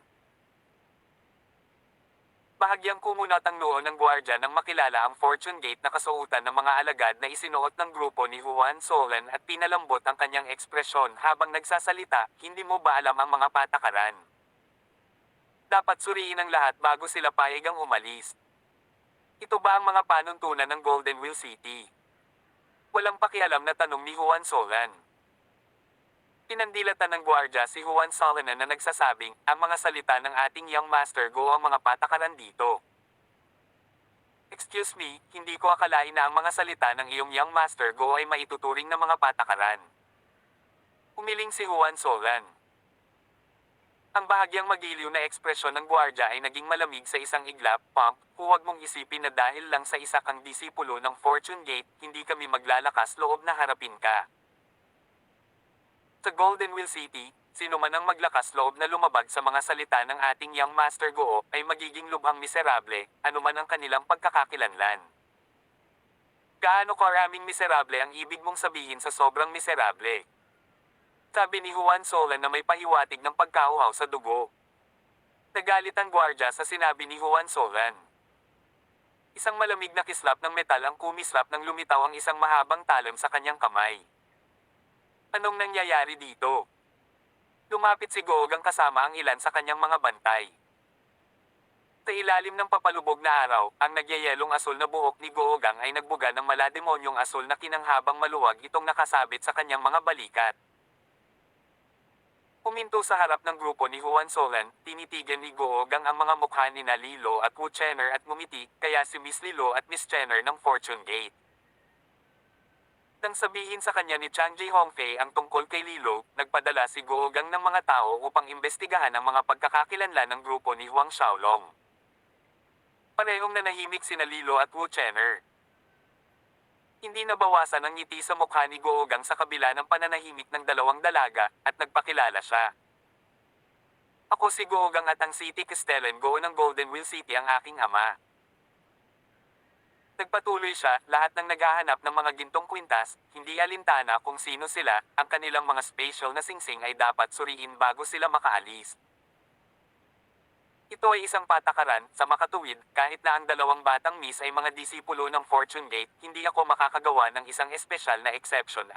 Bahagyang kumunat ang noo ng gwardya nang makilala ang Fortune Gate na kasuotan ng mga alagad na isinuot ng grupo ni Juan Solan at pinalambot ang kanyang ekspresyon habang nagsasalita, hindi mo ba alam ang mga patakaran? Dapat suriin ang lahat bago sila payagang umalis. Ito ba ang mga panuntunan ng Golden Wheel City? Walang pakialam na tanong ni Juan Solan. Pinandilatan ng gwardya si Juan Solan na nagsasabing, ang mga salita ng ating young master go ang mga patakaran dito. Excuse me, hindi ko akalain na ang mga salita ng iyong young master go ay maituturing na mga patakaran. Umiling si Juan Solan. Ang bahagyang magiliw na ekspresyon ng gwardya ay naging malamig sa isang iglap, pump, huwag mong isipin na dahil lang sa isa kang disipulo ng Fortune Gate, hindi kami maglalakas loob na harapin ka. Sa Golden Wheel City, sino man ang maglakas loob na lumabag sa mga salita ng ating young master Goo ay magiging lubhang miserable, anuman ang kanilang pagkakakilanlan. Gaano karaming miserable ang ibig mong sabihin sa sobrang miserable? Sabi ni Juan Solan na may pahiwatig ng pagkauhaw sa dugo. Nagalit ang gwardya sa sinabi ni Juan Solan. Isang malamig na kislap ng metal ang kumislap nang lumitaw ang isang mahabang talam sa kanyang kamay. Anong nangyayari dito? Lumapit si Googang kasama ang ilan sa kanyang mga bantay. Sa ilalim ng papalubog na araw, ang nagyayelong asul na buhok ni Googang ay nagbuga ng malademonyong asul na kinanghabang maluwag itong nakasabit sa kanyang mga balikat. Huminto sa harap ng grupo ni Juan Solan, tinitigan ni Googang ang mga mukha ni Lilo at Wu Chenner at ngumiti, kaya si Miss Lilo at Miss Chenner ng Fortune Gate. Nang sabihin sa kanya ni Chang Ji Hongfei ang tungkol kay Lilo, nagpadala si Googang ng mga tao upang imbestigahan ang mga pagkakakilanlan ng grupo ni Huang Xiaolong. Parehong nanahimik sina Lilo at Wu Chenner. Hindi nabawasan ang ngiti sa mukha ni Googang sa kabila ng pananahimik ng dalawang dalaga, at nagpakilala siya. Ako si Googang at ang City Castellan Go ng Golden Wheel City ang aking ama. Nagpatuloy siya, lahat ng naghahanap ng mga gintong kwintas, hindi alintana kung sino sila, ang kanilang mga special na singsing ay dapat suriin bago sila makaalis. Ito ay isang patakaran, sa makatuwid, kahit na ang dalawang batang miss ay mga disipulo ng Fortune Gate, hindi ako makakagawa ng isang espesyal na exception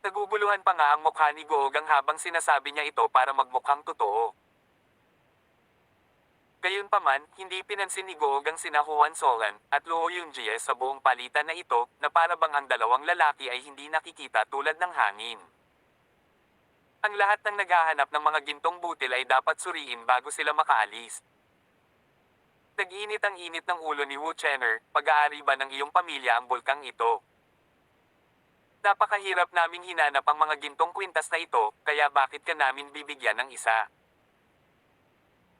Naguguluhan pa nga ang mukha ni Googang habang sinasabi niya ito para magmukhang totoo. Gayunpaman, hindi pinansin ni Googang sina Juan Solan at Luo Yunjie sa buong palitan na ito, na para bang ang dalawang lalaki ay hindi nakikita tulad ng hangin. Ang lahat ng naghahanap ng mga gintong butil ay dapat suriin bago sila makaalis. Nag-init ang init ng ulo ni Wu Chenner, pag-aari ba ng iyong pamilya ang bulkang ito? Napakahirap naming hinanap ang mga gintong kwintas na ito, kaya bakit ka namin bibigyan ng isa?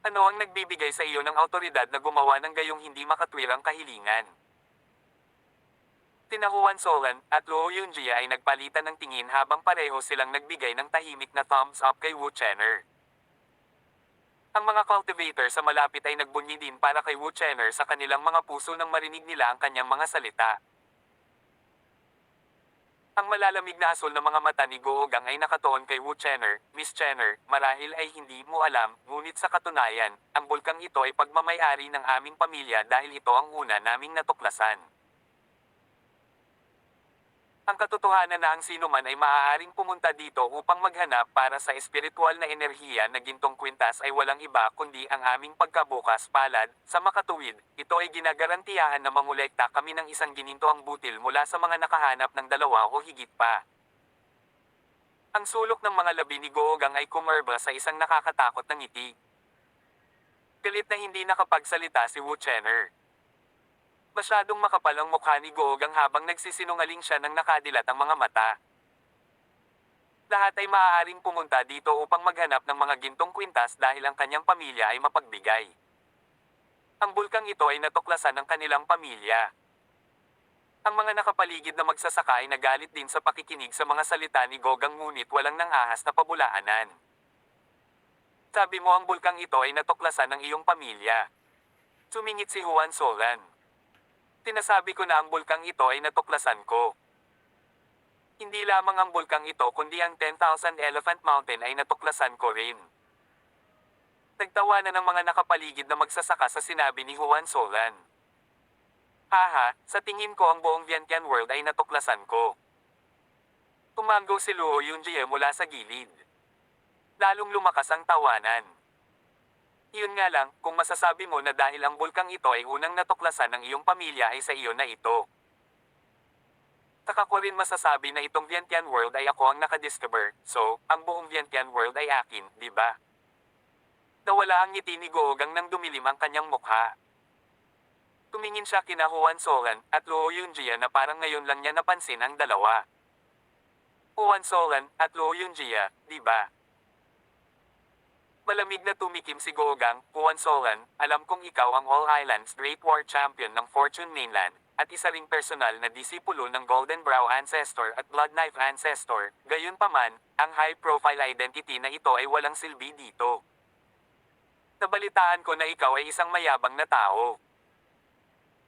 Ano ang nagbibigay sa iyo ng awtoridad na gumawa ng gayong hindi makatwirang kahilingan? Sina Juan Solan at Luo Yunjie ay nagpalitan ng tingin habang pareho silang nagbigay ng tahimik na thumbs up kay Wu Chenner. Ang mga cultivator sa malapit ay nagbunyi din para kay Wu Chenner sa kanilang mga puso nang marinig nila ang kanyang mga salita. Ang malalamig na asul ng mga mata ni Googang ay nakatuon kay Wu Chenner, Miss Chenner, marahil ay hindi mo alam, ngunit sa katunayan, ang bulkang ito ay pagmamayari ng aming pamilya dahil ito ang una naming natuklasan. Ang katotohanan na ang sinuman ay maaaring pumunta dito upang maghanap para sa espiritual na enerhiya na gintong kwintas ay walang iba kundi ang aming pagkabukas palad. Sa makatuwid, ito ay ginagarantiyahan na mangolekta kami ng isang ginintoang butil mula sa mga nakahanap ng dalawa o higit pa. Ang sulok ng mga labi ni Googang ay kumerba sa isang nakakatakot na ngiti. Pilit na hindi nakapagsalita si Wu Chenner. Masyadong makapal ang mukha ni Googang habang nagsisinungaling siya ng nakadilat ang mga mata. Lahat ay maaaring pumunta dito upang maghanap ng mga gintong kwintas dahil ang kanyang pamilya ay mapagbigay. Ang bulkang ito ay natuklasan ng kanilang pamilya. Ang mga nakapaligid na magsasaka ay nagalit din sa pakikinig sa mga salita ni Gogang ngunit walang nangahas na pabulaanan. Sabi mo ang bulkang ito ay natuklasan ng iyong pamilya. Sumingit si Juan Solan. Tinasabi ko na ang bulkang ito ay natuklasan ko. Hindi lamang ang bulkang ito kundi ang 10,000 Elephant Mountain ay natuklasan ko rin. Nagtawanan ng mga nakapaligid na magsasaka sa sinabi ni Juan Solan. Haha, sa tingin ko ang buong Vientiane World ay natuklasan ko. Tumango si Luo Yunjie mula sa gilid. Lalong lumakas ang tawanan. Yun nga lang, kung masasabi mo na dahil ang bulkang ito ay unang natuklasan ng iyong pamilya ay sa iyo na ito. Saka ko rin masasabi na itong Vientiane World ay ako ang nakadiscover, so, ang buong Vientiane World ay akin, di ba? Nawala ang ngiti ni Googang nang dumilim ang kanyang mukha. Tumingin siya kina Juan Solan at Luo Yunjie na parang ngayon lang niya napansin ang dalawa. Juan Solan at Luo Yunjie, di ba? Malamig na tumikim si Googang, Juan Solan, alam kong ikaw ang All Islands Great War Champion ng Fortune Mainland, at isa ring personal na disipulo ng Golden Brow Ancestor at Blood Knife Ancestor, gayunpaman, ang high-profile identity na ito ay walang silbi dito. Nabalitaan ko na ikaw ay isang mayabang na tao.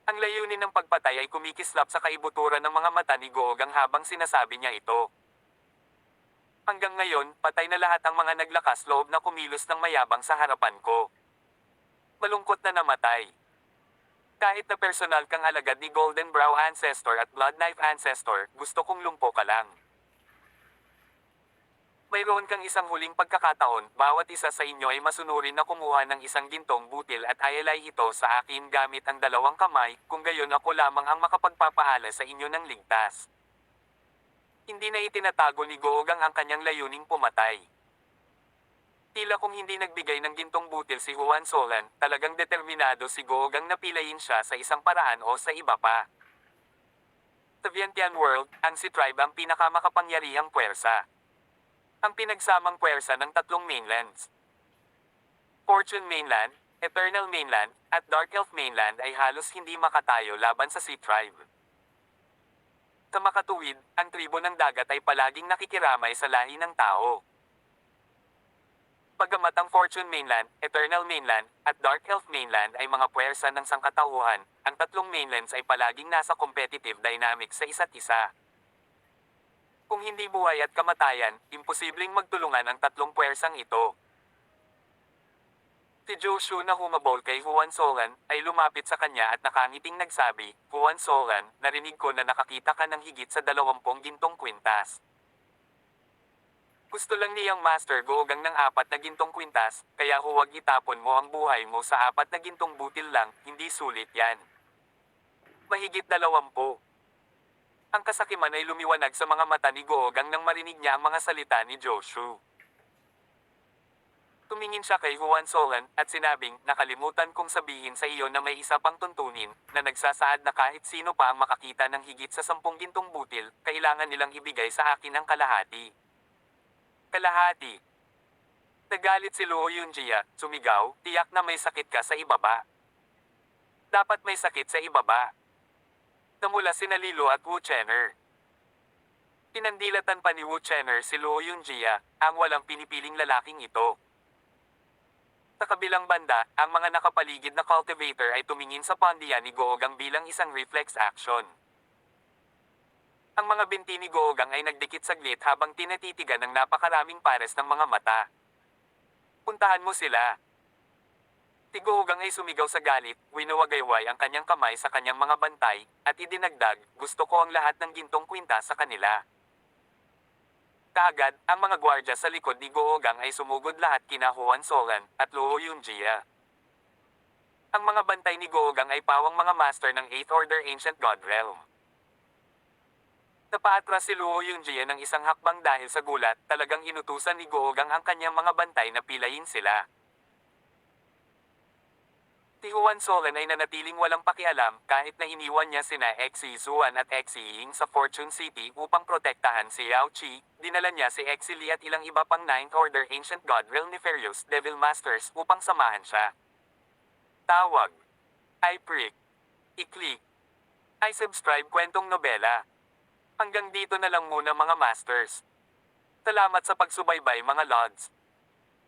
Ang layunin ng pagpatay ay kumikislap sa kaibuturan ng mga mata ni Googang habang sinasabi niya ito. Hanggang ngayon, patay na lahat ang mga naglakas loob na kumilos ng mayabang sa harapan ko. Malungkot na namatay. Kahit na personal kang alagad ni Golden Brow Ancestor at Blood Knife Ancestor, gusto kong lumpo ka lang. Mayroon kang isang huling pagkakataon, bawat isa sa inyo ay masunurin na kumuha ng isang gintong butil at ayalay ito sa akin gamit ang dalawang kamay, kung gayon ako lamang ang makapagpapaala sa inyo ng ligtas. Hindi na itinatago ni Googang ang kanyang layuning pumatay. Tila kung hindi nagbigay ng gintong butil si Juan Solan, talagang determinado si Googang na pilayin siya sa isang paraan o sa iba pa. Sa Vientiane World, ang si Tribe ang pinakamakapangyarihang puwersa. Ang pinagsamang puwersa ng tatlong mainlands. Fortune Mainland, Eternal Mainland, at Dark Elf Mainland ay halos hindi makatayo laban sa Sea Tribe. Sa makatuwid, ang tribo ng dagat ay palaging nakikiramay sa lahi ng tao. Bagamat ang Fortune Mainland, Eternal Mainland, at Dark Elf Mainland ay mga puwersa ng sangkatauhan, ang tatlong mainlands ay palaging nasa competitive dynamics sa isa't isa. Kung hindi buhay at kamatayan, imposibleng magtulungan ang tatlong puwersang ito. Si Joshua na humabol kay Juan Solan ay lumapit sa kanya at nakangiting nagsabi, Juan Solan, narinig ko na nakakita ka ng higit sa 20 gintong kwintas. Gusto lang niyang Master Googang ng 4 na gintong kwintas, kaya huwag itapon mo ang buhay mo sa 4 na gintong butil lang, hindi sulit yan. Mahigit 20. Ang kasakiman ay lumiwanag sa mga mata ni Googang nang marinig niya ang mga salita ni Joshua. Tumingin siya kay Juan Solan at sinabing, nakalimutan kong sabihin sa iyo na may isa pang tuntunin, na nagsasaad na kahit sino pa ang makakita ng higit sa 10 gintong butil, kailangan nilang ibigay sa akin ang kalahati. Kalahati. Nagalit si Luo Yunjie, sumigaw, tiyak na may sakit ka sa ibaba. Dapat may sakit sa ibaba. Namula sina Lilo at Wu Chenner. Pinandilatan pa ni Wu Chenner si Luo Yunjie, ang walang pinipiling lalaking ito. Sa kabilang banda, ang mga nakapaligid na cultivator ay tumingin sa pandiyan ni Googang bilang isang reflex action. Ang mga binti ni Googang ay nagdikit saglit habang tinatitigan ng napakaraming pares ng mga mata. Puntahan mo sila. Si Googang ay sumigaw sa galit, winuwagayway ang kanyang kamay sa kanyang mga bantay, at idinagdag, gusto ko ang lahat ng gintong kwinta sa kanila. Kaagad, ang mga gwardya sa likod ni Googang ay sumugod lahat kina Huan Solan at Luo Yunjia. Ang mga bantay ni Googang ay pawang mga master ng 8th Order Ancient God Realm. Napaatras si Luo Yunjia ng isang hakbang dahil sa gulat, talagang inutusan ni Googang ang kanyang mga bantay na pilayin sila. Si Juan Solan ay nanatiling walang pakialam kahit na iniwan niya sina Exi Zuan at Exi Ying sa Fortune City upang protektahan si Yao Qi, dinala niya si Exi Li at ilang iba pang 9th Order Ancient God Realm Nefarious Devil Masters upang samahan siya. Tawag. I-prick. I-click. I-subscribe kwentong nobela. Hanggang dito na lang muna mga masters. Salamat sa pagsubaybay mga lods.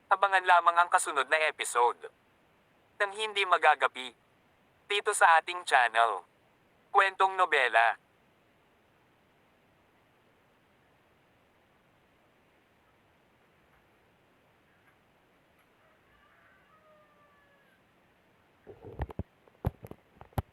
Abangan lamang ang kasunod na episode ng hindi magagapi dito sa ating channel. Kwentong nobela.